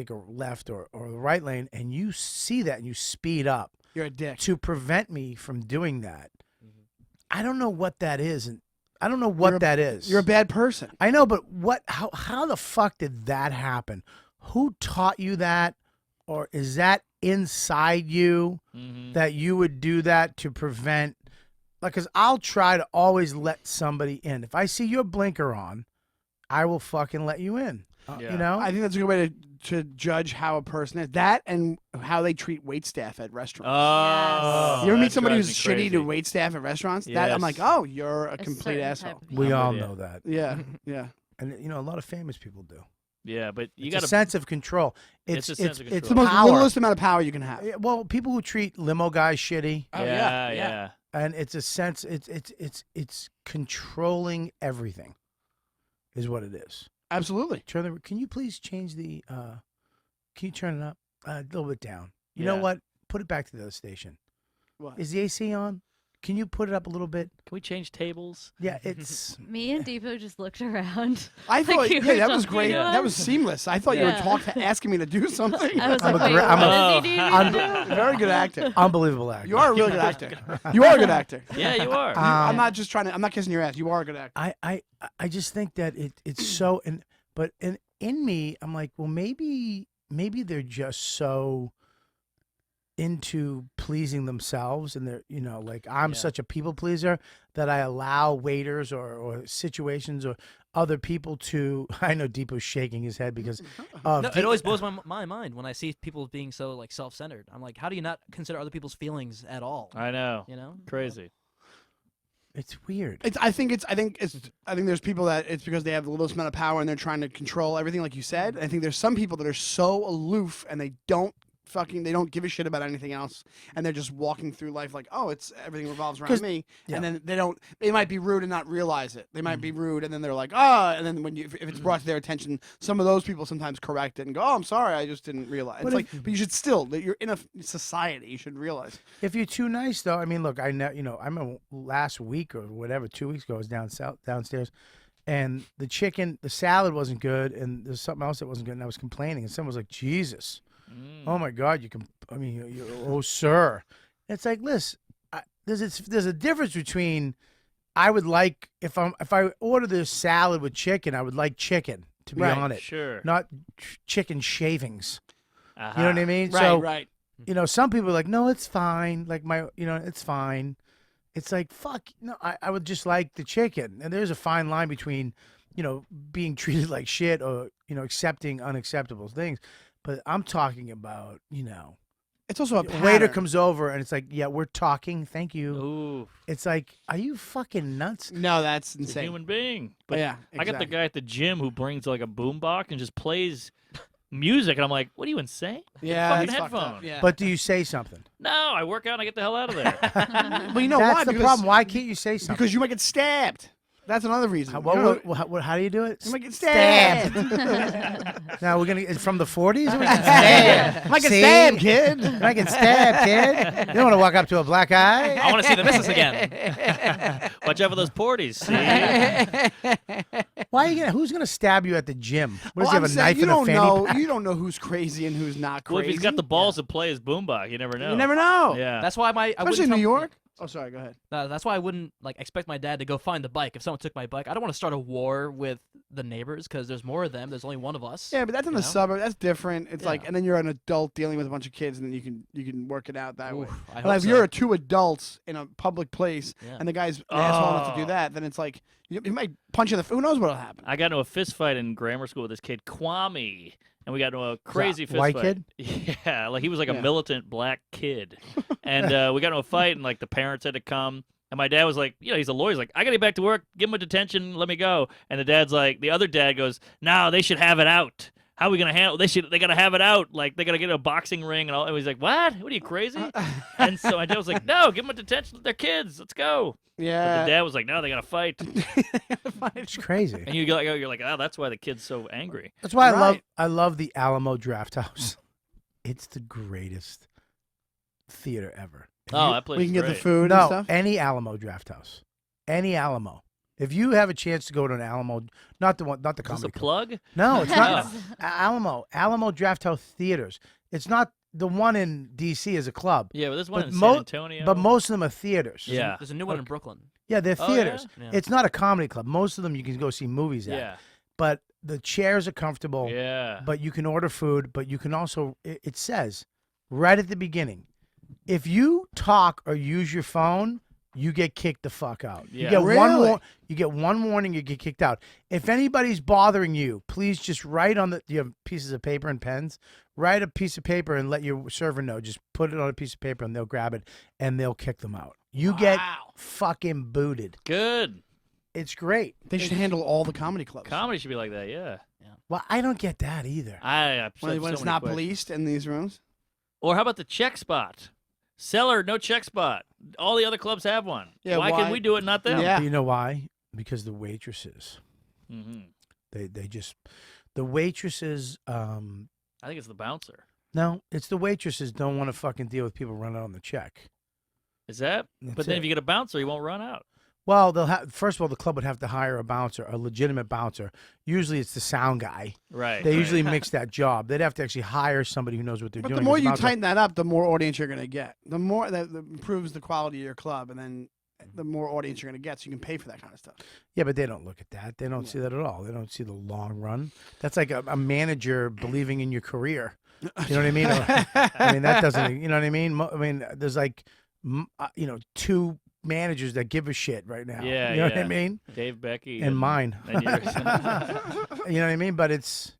[SPEAKER 2] a left or the right lane, and you see that and you speed up
[SPEAKER 8] You're a dick.
[SPEAKER 2] to prevent me from doing that, I don't know what that is, and I don't know what that is.
[SPEAKER 8] You're a bad person.
[SPEAKER 2] I know, but how the fuck did that happen? Who taught you that? Or is that inside you
[SPEAKER 9] Mhm.
[SPEAKER 2] that you would do that to prevent, because I'll try to always let somebody in. If I see your blinker on, I will fucking let you in.
[SPEAKER 9] Yeah.
[SPEAKER 2] You know?
[SPEAKER 8] I think that's a good way to judge how a person is. That and how they treat wait staff at restaurants.
[SPEAKER 9] Oh.
[SPEAKER 8] You ever meet
[SPEAKER 9] that
[SPEAKER 8] somebody
[SPEAKER 9] drives
[SPEAKER 8] who's
[SPEAKER 9] me
[SPEAKER 8] shitty
[SPEAKER 9] crazy.
[SPEAKER 8] to wait staff at restaurants? That I'm like,
[SPEAKER 9] Yes.
[SPEAKER 8] oh, you're a complete
[SPEAKER 3] certain
[SPEAKER 8] asshole.
[SPEAKER 3] type of
[SPEAKER 2] We all
[SPEAKER 9] Yeah.
[SPEAKER 2] know that.
[SPEAKER 8] Yeah, yeah.
[SPEAKER 2] And, a lot of famous people do.
[SPEAKER 9] Yeah, but you
[SPEAKER 2] It's
[SPEAKER 9] got
[SPEAKER 2] a sense of control.
[SPEAKER 9] It's a sense of
[SPEAKER 2] It's
[SPEAKER 8] It's the most
[SPEAKER 2] power.
[SPEAKER 8] littlest amount of power you can have.
[SPEAKER 2] Yeah, well, people who treat limo guys shitty,
[SPEAKER 8] Oh,
[SPEAKER 9] yeah,
[SPEAKER 8] yeah,
[SPEAKER 9] yeah.
[SPEAKER 2] and it's a sense. It's controlling everything, is what it is.
[SPEAKER 8] Absolutely.
[SPEAKER 2] Can you please change the? Can you turn it up a little bit down? You know
[SPEAKER 9] Yeah.
[SPEAKER 2] what? Put it back to the other station.
[SPEAKER 8] What?
[SPEAKER 2] Is the AC on? Can you put it up a little bit?
[SPEAKER 9] Can we change tables?
[SPEAKER 2] Yeah, it's.
[SPEAKER 3] Me and Depot just looked around.
[SPEAKER 8] I thought,
[SPEAKER 3] Like you
[SPEAKER 8] yeah,
[SPEAKER 3] were
[SPEAKER 8] that was
[SPEAKER 3] talking
[SPEAKER 8] great.
[SPEAKER 3] to
[SPEAKER 8] That
[SPEAKER 3] us.
[SPEAKER 8] was seamless. I thought you were
[SPEAKER 3] Yeah.
[SPEAKER 8] asking me to do something.
[SPEAKER 3] I was
[SPEAKER 2] I'm
[SPEAKER 3] like,
[SPEAKER 2] a
[SPEAKER 3] wait,
[SPEAKER 2] gra- I'm
[SPEAKER 3] what
[SPEAKER 9] a-
[SPEAKER 3] does he do?
[SPEAKER 2] I'm-
[SPEAKER 8] Very good actor.
[SPEAKER 2] Unbelievable actor.
[SPEAKER 8] You are a really good actor. You are a good actor.
[SPEAKER 9] Yeah, you are.
[SPEAKER 8] I'm not just trying to. I'm not kissing your ass. You are a good actor.
[SPEAKER 2] I just think that it's so but in me I'm like, well, maybe they're just so into pleasing themselves, and they're, you know, like I'm
[SPEAKER 4] Yeah.
[SPEAKER 2] such a people pleaser that I allow waiters or situations or other people to. I know Deepo's shaking his head because of
[SPEAKER 4] No, it always blows my mind when I see people being so like self-centered. I'm like, how do you not consider other people's feelings at all?
[SPEAKER 9] I know.
[SPEAKER 4] You know,
[SPEAKER 9] Crazy.
[SPEAKER 2] It's weird.
[SPEAKER 8] I think there's people that it's because they have the littlest amount of power and they're trying to control everything, like you said. I think there's some people that are so aloof and they don't give a shit about anything else, and they're just walking through life like, oh, it's everything revolves around me,
[SPEAKER 2] yeah.
[SPEAKER 8] and then they might be rude and not realize it. They might be rude, and then they're like, ah, and then if it's brought to their attention, some of those people sometimes correct it and go, oh, I'm sorry, I just didn't realize.
[SPEAKER 2] But
[SPEAKER 8] But you should still, you're in a society, you should realize.
[SPEAKER 2] If you're too nice, though, I mean, look, I remember last week or whatever, 2 weeks ago, I was downstairs, and the salad wasn't good, and there's something else that wasn't good, and I was complaining, and someone was like, Jesus. Oh my God! Oh sir, it's like, listen, there's a difference between I would like if I order this salad with chicken, I would like chicken to be on it,
[SPEAKER 9] Sure.
[SPEAKER 2] not chicken shavings.
[SPEAKER 9] Uh-huh.
[SPEAKER 2] You know what I mean?
[SPEAKER 8] Right,
[SPEAKER 2] So,
[SPEAKER 8] right.
[SPEAKER 2] you know, some people are like, no, it's fine. Like it's fine. It's like, fuck, no, I would just like the chicken, and there's a fine line between, you know, being treated like shit or, you know, accepting unacceptable things. But I'm talking about, you know,
[SPEAKER 8] It's also a
[SPEAKER 2] the waiter
[SPEAKER 8] pattern.
[SPEAKER 2] comes over and it's like, yeah, we're talking. Thank you.
[SPEAKER 9] Ooh,
[SPEAKER 2] It's like, are you fucking nuts?
[SPEAKER 8] No, that's
[SPEAKER 9] it's a
[SPEAKER 8] insane.
[SPEAKER 9] human being. But
[SPEAKER 8] Yeah,
[SPEAKER 9] I got the
[SPEAKER 8] exactly.
[SPEAKER 9] guy at the gym who brings like a boombox and just plays music, and I'm like, what are you insane?
[SPEAKER 8] Yeah,
[SPEAKER 9] Fucking
[SPEAKER 8] it's fucked up.
[SPEAKER 9] headphone.
[SPEAKER 8] Yeah.
[SPEAKER 2] But do you say something?
[SPEAKER 9] No, I work out and I get the hell out of there.
[SPEAKER 8] Well, you know
[SPEAKER 2] That's
[SPEAKER 8] why?
[SPEAKER 2] the
[SPEAKER 8] Because-
[SPEAKER 2] problem. Why can't you say something?
[SPEAKER 8] Because you might get stabbed. That's another reason.
[SPEAKER 2] How,
[SPEAKER 8] You know,
[SPEAKER 2] how do you do it?
[SPEAKER 8] you might get stabbed.
[SPEAKER 2] Now we're gonna. It's from the 40s. We get stabbed.
[SPEAKER 8] You might get
[SPEAKER 2] See?
[SPEAKER 8] stabbed, kid.
[SPEAKER 2] You might get stabbed, kid. You don't want to walk up to a black eye.
[SPEAKER 4] I want to see the missus again.
[SPEAKER 9] Watch out for those porties. See?
[SPEAKER 2] Why are you gonna? Who's gonna stab you at the gym? What, does
[SPEAKER 8] Well,
[SPEAKER 2] he
[SPEAKER 8] I'm
[SPEAKER 2] have a
[SPEAKER 8] saying,
[SPEAKER 2] knife
[SPEAKER 8] you
[SPEAKER 2] in a
[SPEAKER 8] don't
[SPEAKER 2] fanny
[SPEAKER 8] know.
[SPEAKER 2] pack?
[SPEAKER 8] You don't know who's crazy and who's not crazy.
[SPEAKER 9] Well, if he's got the balls to play his boombox, you never know.
[SPEAKER 8] you never know.
[SPEAKER 9] Yeah.
[SPEAKER 4] That's why I
[SPEAKER 8] Especially in
[SPEAKER 4] wouldn't
[SPEAKER 8] New
[SPEAKER 4] tell-
[SPEAKER 8] York. Oh, sorry. Go ahead.
[SPEAKER 4] That's why I wouldn't like expect my dad to go find the bike. If someone took my bike, I don't want to start a war with the neighbors because there's more of them. There's only one of us.
[SPEAKER 8] Yeah, but that's in
[SPEAKER 4] you
[SPEAKER 8] the
[SPEAKER 4] know?
[SPEAKER 8] suburb. That's different. It's like,
[SPEAKER 4] Yeah.
[SPEAKER 8] and then you're an adult dealing with a bunch of kids, and then you can work it out that way.
[SPEAKER 4] Oof, I
[SPEAKER 8] But
[SPEAKER 4] hope
[SPEAKER 8] if
[SPEAKER 4] so.
[SPEAKER 8] you're two adults in a public place,
[SPEAKER 4] Yeah.
[SPEAKER 8] and the guy's an asshole enough to do that, then it's like you might punch you in the. Who knows what'll happen?
[SPEAKER 9] I got into a fist fight in grammar school with this kid Kwame, and we got into a crazy fist
[SPEAKER 2] white
[SPEAKER 9] fight.
[SPEAKER 2] kid?
[SPEAKER 9] Yeah, like he was like
[SPEAKER 8] Yeah.
[SPEAKER 9] a militant black kid, and we got into a fight, and like the parents had to come. And my dad was like, you know, he's a lawyer. He's like, I gotta get back to work. Give him a detention. Let me go. And the dad's like, the other dad goes, no, they should have it out. How are we gonna handle? They gotta have it out. Like they gotta get a boxing ring and all. And he's like, what? What are you crazy? And so my dad was like, no, give them a detention. They're kids. Let's go. But
[SPEAKER 8] Yeah.
[SPEAKER 9] the dad was like, no, they gotta fight.
[SPEAKER 2] It's crazy.
[SPEAKER 9] And you're like, oh, that's why the kid's so angry.
[SPEAKER 2] That's why
[SPEAKER 8] Right.
[SPEAKER 2] I love the Alamo Draft House. It's the greatest theater ever. If
[SPEAKER 9] Oh,
[SPEAKER 2] you-
[SPEAKER 9] that place
[SPEAKER 8] we
[SPEAKER 9] is
[SPEAKER 8] can get
[SPEAKER 9] great.
[SPEAKER 8] the food and
[SPEAKER 2] no,
[SPEAKER 8] stuff.
[SPEAKER 2] any Alamo Draft House, any Alamo. If you have a chance to go to an Alamo, not the
[SPEAKER 9] Is this a
[SPEAKER 2] comedy club.
[SPEAKER 9] plug?
[SPEAKER 2] No, it's not.
[SPEAKER 9] Oh.
[SPEAKER 2] Alamo Draft House Theaters. It's not the one in D.C. is a club,
[SPEAKER 9] Yeah, but there's one
[SPEAKER 2] But
[SPEAKER 9] in
[SPEAKER 2] mo-
[SPEAKER 9] San Antonio.
[SPEAKER 2] but most of them are theaters.
[SPEAKER 9] Yeah.
[SPEAKER 4] There's a new one in Brooklyn.
[SPEAKER 2] Yeah, they're
[SPEAKER 9] Oh,
[SPEAKER 2] theaters.
[SPEAKER 4] yeah?
[SPEAKER 2] It's not a comedy club. Most of them you can go see movies at.
[SPEAKER 9] Yeah.
[SPEAKER 2] But the chairs are comfortable.
[SPEAKER 9] Yeah.
[SPEAKER 2] But you can order food. But you can also. It says right at the beginning, if you talk or use your phone, you get kicked the fuck out. You
[SPEAKER 9] Yeah.
[SPEAKER 2] get
[SPEAKER 8] Really?
[SPEAKER 2] you get one warning, you get kicked out. If anybody's bothering you, please just write on the. You have pieces of paper and pens. Write a piece of paper and let your server know. Just put it on a piece of paper and they'll grab it and they'll kick them out. You get
[SPEAKER 8] Wow.
[SPEAKER 2] fucking booted.
[SPEAKER 9] Good.
[SPEAKER 2] It's great.
[SPEAKER 8] They should handle all the comedy clubs.
[SPEAKER 9] Comedy should be like that. Yeah.
[SPEAKER 2] Well, I don't get that either.
[SPEAKER 9] I
[SPEAKER 8] when it's not policed in these rooms.
[SPEAKER 9] Or how about the check spot? Cellar, no check spot. All the other clubs have one.
[SPEAKER 8] Yeah,
[SPEAKER 9] why
[SPEAKER 8] why-
[SPEAKER 9] can we do it, and not them?
[SPEAKER 8] Yeah.
[SPEAKER 2] But you know why? Because the waitresses.
[SPEAKER 9] hmm
[SPEAKER 2] They just the waitresses.
[SPEAKER 9] I think it's the bouncer.
[SPEAKER 2] No, it's the waitresses don't want to fucking deal with people running on the check.
[SPEAKER 9] Is that?
[SPEAKER 2] That's
[SPEAKER 9] But then
[SPEAKER 2] it.
[SPEAKER 9] if you get a bouncer, you won't run out.
[SPEAKER 2] Well, they'll have first of all the club would have to hire a bouncer, a legitimate bouncer. Usually it's the sound guy.
[SPEAKER 9] Right.
[SPEAKER 2] They
[SPEAKER 9] right.
[SPEAKER 2] usually mix that job. They'd have to actually hire somebody who knows what they're
[SPEAKER 8] But
[SPEAKER 2] doing.
[SPEAKER 8] the more
[SPEAKER 2] 'cause
[SPEAKER 8] you
[SPEAKER 2] bouncer-
[SPEAKER 8] tighten that up, the more audience you're going to get. The more that improves the quality of your club, and then the more audience you're gonna get, so you can pay for that kind of stuff.
[SPEAKER 2] Yeah, but they don't look at that. They don't see that at all. They don't see the long run. That's like a manager believing in your career. You know what I mean? I mean, that doesn't, you know what I mean? I mean, there's like, two managers that give a shit right now.
[SPEAKER 9] Yeah,
[SPEAKER 2] you know what I mean?
[SPEAKER 9] Dave Becky
[SPEAKER 2] And mine.
[SPEAKER 9] and yours.
[SPEAKER 2] You know what I mean? But it's,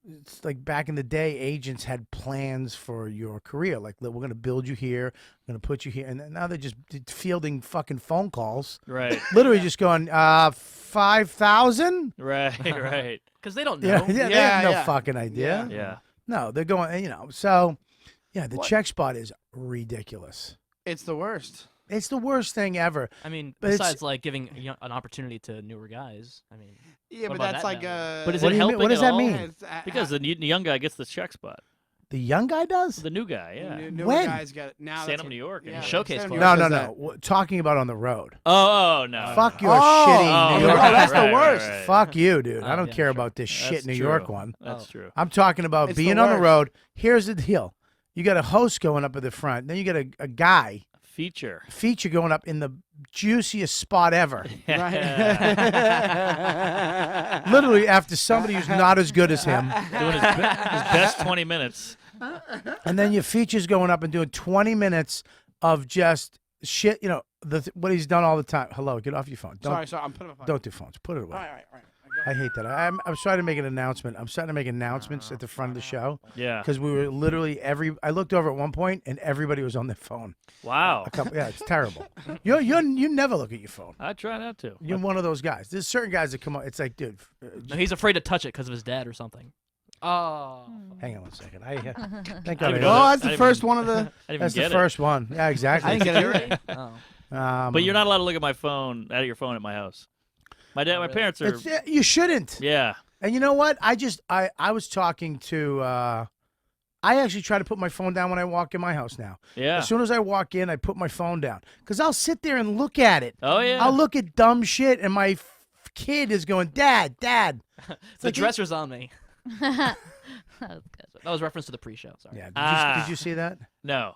[SPEAKER 2] it's like back in the day, agents had plans for your career. Like, we're going to build you here, we're going to put you here. And now they're just fielding fucking phone calls.
[SPEAKER 9] Right.
[SPEAKER 2] Literally just going, 5,000?
[SPEAKER 9] Right.
[SPEAKER 4] Because they don't know.
[SPEAKER 2] Yeah, they have no fucking idea.
[SPEAKER 9] Yeah.
[SPEAKER 2] No, they're going, so, yeah, the check spot is ridiculous.
[SPEAKER 8] It's the worst.
[SPEAKER 2] It's the worst thing ever.
[SPEAKER 4] I mean,
[SPEAKER 2] But it's-
[SPEAKER 4] besides like giving an opportunity to newer guys. I mean,
[SPEAKER 8] Yeah,
[SPEAKER 4] What
[SPEAKER 8] but
[SPEAKER 4] about
[SPEAKER 8] that's
[SPEAKER 4] that
[SPEAKER 8] like
[SPEAKER 4] now?
[SPEAKER 9] But is
[SPEAKER 2] What
[SPEAKER 9] it
[SPEAKER 2] do you mean-
[SPEAKER 9] helping
[SPEAKER 2] what does
[SPEAKER 9] at
[SPEAKER 2] that
[SPEAKER 9] all?
[SPEAKER 2] mean?
[SPEAKER 9] Because the young guy gets the check spot.
[SPEAKER 2] The young guy does?
[SPEAKER 9] The new guy, yeah.
[SPEAKER 8] Newer
[SPEAKER 2] When?
[SPEAKER 8] guys got it now.
[SPEAKER 9] Stand up New York.
[SPEAKER 8] Yeah,
[SPEAKER 4] showcase
[SPEAKER 8] Stand
[SPEAKER 4] for
[SPEAKER 8] Up
[SPEAKER 4] it.
[SPEAKER 8] New
[SPEAKER 2] No,
[SPEAKER 8] York
[SPEAKER 2] no,
[SPEAKER 8] does
[SPEAKER 2] no. Talking about on the road.
[SPEAKER 9] Oh no.
[SPEAKER 2] Fuck your
[SPEAKER 8] Oh,
[SPEAKER 2] shitty New York.
[SPEAKER 8] that's the
[SPEAKER 9] right,
[SPEAKER 8] worst.
[SPEAKER 9] right.
[SPEAKER 2] Fuck you, dude. I don't
[SPEAKER 4] yeah,
[SPEAKER 2] care
[SPEAKER 4] sure.
[SPEAKER 2] about this shit
[SPEAKER 9] That's
[SPEAKER 2] New
[SPEAKER 9] true.
[SPEAKER 2] York one.
[SPEAKER 9] That's true.
[SPEAKER 2] I'm talking about
[SPEAKER 8] It's the
[SPEAKER 2] being on the
[SPEAKER 8] worst.
[SPEAKER 2] road. Here's the deal. You got a host going up at the front. Then you got a guy,
[SPEAKER 9] Feature.
[SPEAKER 2] feature going up in the juiciest spot ever. Literally after somebody who's not as good as him.
[SPEAKER 9] Doing his best 20 minutes.
[SPEAKER 2] And then your feature's going up and doing 20 minutes of just shit, what he's done all the time. Hello, get off your phone. Don't,
[SPEAKER 8] Sorry, I'm putting my phone.
[SPEAKER 2] don't do phones. Put it away.
[SPEAKER 8] All right.
[SPEAKER 2] I hate that. I'm trying to make an announcement. I'm starting to make announcements at the front of the show
[SPEAKER 9] Yeah.
[SPEAKER 2] because we were literally I looked over at one point and everybody was on their phone.
[SPEAKER 9] Wow.
[SPEAKER 2] Yeah, it's terrible. You never look at your phone.
[SPEAKER 9] I try not to.
[SPEAKER 2] You're one of those guys. There's certain guys that come on. It's like, dude,
[SPEAKER 4] no, he's afraid to touch it because of his dad or something.
[SPEAKER 8] Oh.
[SPEAKER 2] hang on one second. Thank
[SPEAKER 9] I
[SPEAKER 2] God.
[SPEAKER 9] didn't
[SPEAKER 8] Oh,
[SPEAKER 9] know
[SPEAKER 8] that's
[SPEAKER 9] I
[SPEAKER 8] the
[SPEAKER 9] didn't
[SPEAKER 8] first
[SPEAKER 9] even-
[SPEAKER 8] one of the.
[SPEAKER 9] I didn't even
[SPEAKER 2] That's the
[SPEAKER 9] get
[SPEAKER 2] first one. Yeah, exactly.
[SPEAKER 8] I didn't get it.
[SPEAKER 4] Oh.
[SPEAKER 9] But you're not allowed to look at my phone, at your phone at my house. My dad, my parents are.
[SPEAKER 2] You shouldn't.
[SPEAKER 9] Yeah.
[SPEAKER 2] And you know what? I was talking to. I actually try to put my phone down when I walk in my house now.
[SPEAKER 9] Yeah.
[SPEAKER 2] As soon as I walk in, I put my phone down because I'll sit there and look at it.
[SPEAKER 9] Oh yeah.
[SPEAKER 2] I'll look at dumb shit, and my kid is going, Dad. It's
[SPEAKER 4] The
[SPEAKER 2] like,
[SPEAKER 4] dresser's on me.
[SPEAKER 3] That was good.
[SPEAKER 4] That was reference to the pre-show. Sorry.
[SPEAKER 2] Yeah. Did you see that?
[SPEAKER 9] No.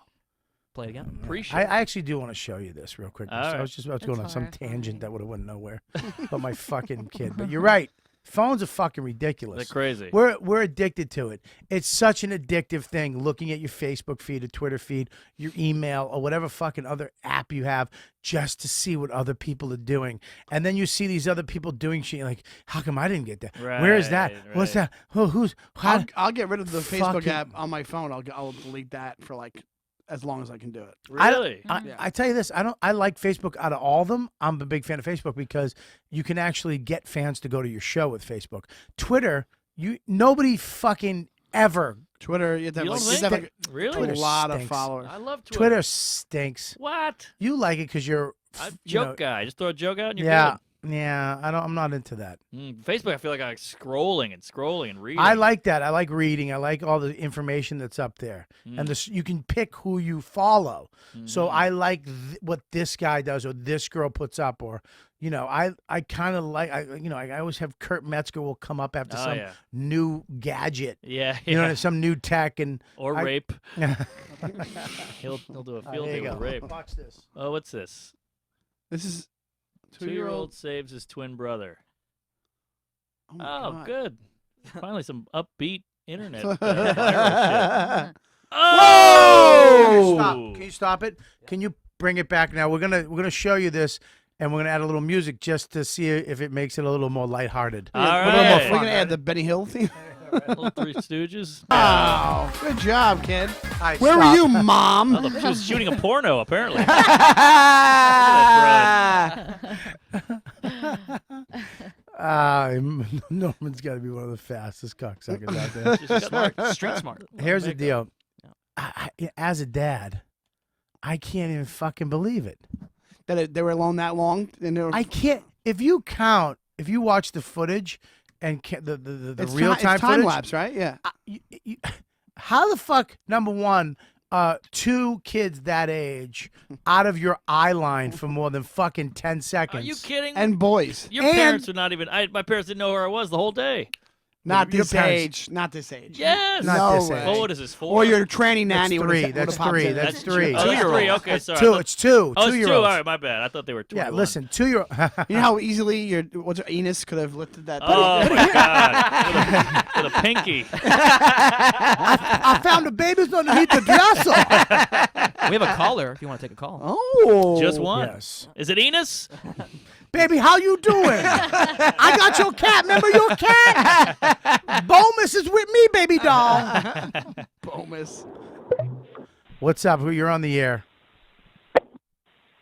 [SPEAKER 4] Play it again.
[SPEAKER 9] Appreciate.
[SPEAKER 2] I actually do want to show you this real quick.
[SPEAKER 9] All
[SPEAKER 2] I
[SPEAKER 9] right.
[SPEAKER 2] was just about to go
[SPEAKER 3] That's
[SPEAKER 2] on some
[SPEAKER 3] horrifying.
[SPEAKER 2] tangent that would have went nowhere. But my fucking kid. But you're right. Phones are fucking ridiculous.
[SPEAKER 9] They're crazy.
[SPEAKER 2] We're addicted to it. It's such an addictive thing. Looking at your Facebook feed, a Twitter feed, your email, or whatever fucking other app you have, just to see what other people are doing. And then you see these other people doing shit. You're like, how come I didn't get that? Where is that?
[SPEAKER 9] Right,
[SPEAKER 2] What's
[SPEAKER 9] right.
[SPEAKER 2] that? Who's? How?
[SPEAKER 8] I'll get rid of the Facebook
[SPEAKER 2] Fucking-
[SPEAKER 8] app on my phone. I'll delete that for like as long as I can do it.
[SPEAKER 9] Really?
[SPEAKER 2] I tell you this, I like Facebook out of all of them. I'm a big fan of Facebook because you can actually get fans to go to your show with Facebook. Twitter, nobody fucking ever.
[SPEAKER 8] Twitter, you have to have,
[SPEAKER 9] You
[SPEAKER 8] like,
[SPEAKER 9] don't
[SPEAKER 8] you have to have,
[SPEAKER 9] think?
[SPEAKER 8] like,
[SPEAKER 9] Really?
[SPEAKER 2] Twitter
[SPEAKER 8] a lot of
[SPEAKER 2] stinks.
[SPEAKER 8] followers.
[SPEAKER 9] I love Twitter.
[SPEAKER 2] Twitter stinks.
[SPEAKER 9] What?
[SPEAKER 2] You like it because you're
[SPEAKER 9] I'm
[SPEAKER 2] you know,
[SPEAKER 9] joke guy. Just throw a joke out and you're
[SPEAKER 2] yeah, yeah. I'm not into that.
[SPEAKER 9] good. Facebook, I feel like I'm scrolling and reading.
[SPEAKER 2] I like that. I like reading. I like all the information that's up there,
[SPEAKER 9] Mm.
[SPEAKER 2] and you can pick who you follow. So
[SPEAKER 9] Mhm.
[SPEAKER 2] I like what this guy does or this girl puts up, or I kind of like I always have Kurt Metzger will come up after
[SPEAKER 9] Oh,
[SPEAKER 2] some
[SPEAKER 9] yeah.
[SPEAKER 2] new gadget,
[SPEAKER 9] Yeah.
[SPEAKER 2] some new tech, and
[SPEAKER 9] Or
[SPEAKER 2] I-
[SPEAKER 9] rape. He'll do a field
[SPEAKER 2] there
[SPEAKER 9] day
[SPEAKER 2] you
[SPEAKER 9] with
[SPEAKER 2] go.
[SPEAKER 9] rape.
[SPEAKER 2] Watch this.
[SPEAKER 9] Oh, what's this?
[SPEAKER 8] This is
[SPEAKER 9] 2-year-old saves his twin brother.
[SPEAKER 8] Oh, my
[SPEAKER 9] Oh,
[SPEAKER 8] God.
[SPEAKER 9] good. Finally, some upbeat internet. viral shit.
[SPEAKER 2] Oh!
[SPEAKER 9] Oh!
[SPEAKER 2] Stop. Can you stop it? Can you bring it back now? We're gonna show you this, and we're gonna add a little music just to see if it makes it a little more lighthearted.
[SPEAKER 9] All
[SPEAKER 8] A little more
[SPEAKER 9] right.
[SPEAKER 8] fun. We're gonna add the Benny Hill theme.
[SPEAKER 9] Little Three Stooges.
[SPEAKER 8] Oh, good job, kid.
[SPEAKER 2] All right,
[SPEAKER 8] Where were
[SPEAKER 2] stop.
[SPEAKER 8] you, Mom?
[SPEAKER 9] Oh, she was shooting a porno, apparently.
[SPEAKER 2] Norman's got to be one of the fastest cocksuckers out there.
[SPEAKER 9] She's
[SPEAKER 4] Smart. Street smart.
[SPEAKER 2] Here's the
[SPEAKER 9] Makeup.
[SPEAKER 2] deal. As a dad, I can't even fucking believe it.
[SPEAKER 8] That they were alone that long, and they were,
[SPEAKER 2] I can't. If you watch the footage and the
[SPEAKER 8] it's
[SPEAKER 2] real time
[SPEAKER 8] time
[SPEAKER 2] footage,
[SPEAKER 8] lapse, right? Yeah.
[SPEAKER 2] how the fuck, number one, 2 kids that age out of your eye line for more than fucking 10 seconds?
[SPEAKER 9] Are you kidding?
[SPEAKER 8] And boys.
[SPEAKER 9] Your
[SPEAKER 2] And-
[SPEAKER 9] parents were not even. My parents didn't know where I was the whole day.
[SPEAKER 8] Not
[SPEAKER 2] Your
[SPEAKER 8] this
[SPEAKER 2] parents-
[SPEAKER 8] age. Not this age.
[SPEAKER 9] Yes.
[SPEAKER 2] Not
[SPEAKER 8] No
[SPEAKER 2] this
[SPEAKER 8] way.
[SPEAKER 2] age.
[SPEAKER 9] Well, what is this, 4?
[SPEAKER 8] Or your tranny
[SPEAKER 2] That's
[SPEAKER 8] nanny.
[SPEAKER 2] three.
[SPEAKER 8] would've
[SPEAKER 2] That's
[SPEAKER 8] popped
[SPEAKER 2] three.
[SPEAKER 8] in.
[SPEAKER 2] That's three.
[SPEAKER 9] Oh, that's 3.
[SPEAKER 8] 2-year-old.
[SPEAKER 9] Okay, sorry.
[SPEAKER 2] Two.
[SPEAKER 9] I thought-
[SPEAKER 2] It's two.
[SPEAKER 9] Oh, it's 2.
[SPEAKER 2] Two-year-olds.
[SPEAKER 9] All right, my bad. I thought they were 21.
[SPEAKER 2] Yeah, listen, 2-year-old.
[SPEAKER 8] You know how easily your Enis could have lifted that.
[SPEAKER 9] Oh, my God. With a pinky.
[SPEAKER 2] I found the babies underneath the dresser.
[SPEAKER 4] We have a caller if you want to take a call.
[SPEAKER 8] Oh.
[SPEAKER 9] Just one.
[SPEAKER 2] Yes.
[SPEAKER 9] Is it Enis?
[SPEAKER 2] Baby, how you doing? I got your cat. Remember your cat? Bomus is with me, baby doll.
[SPEAKER 8] Bomus.
[SPEAKER 2] What's up? You're on the air.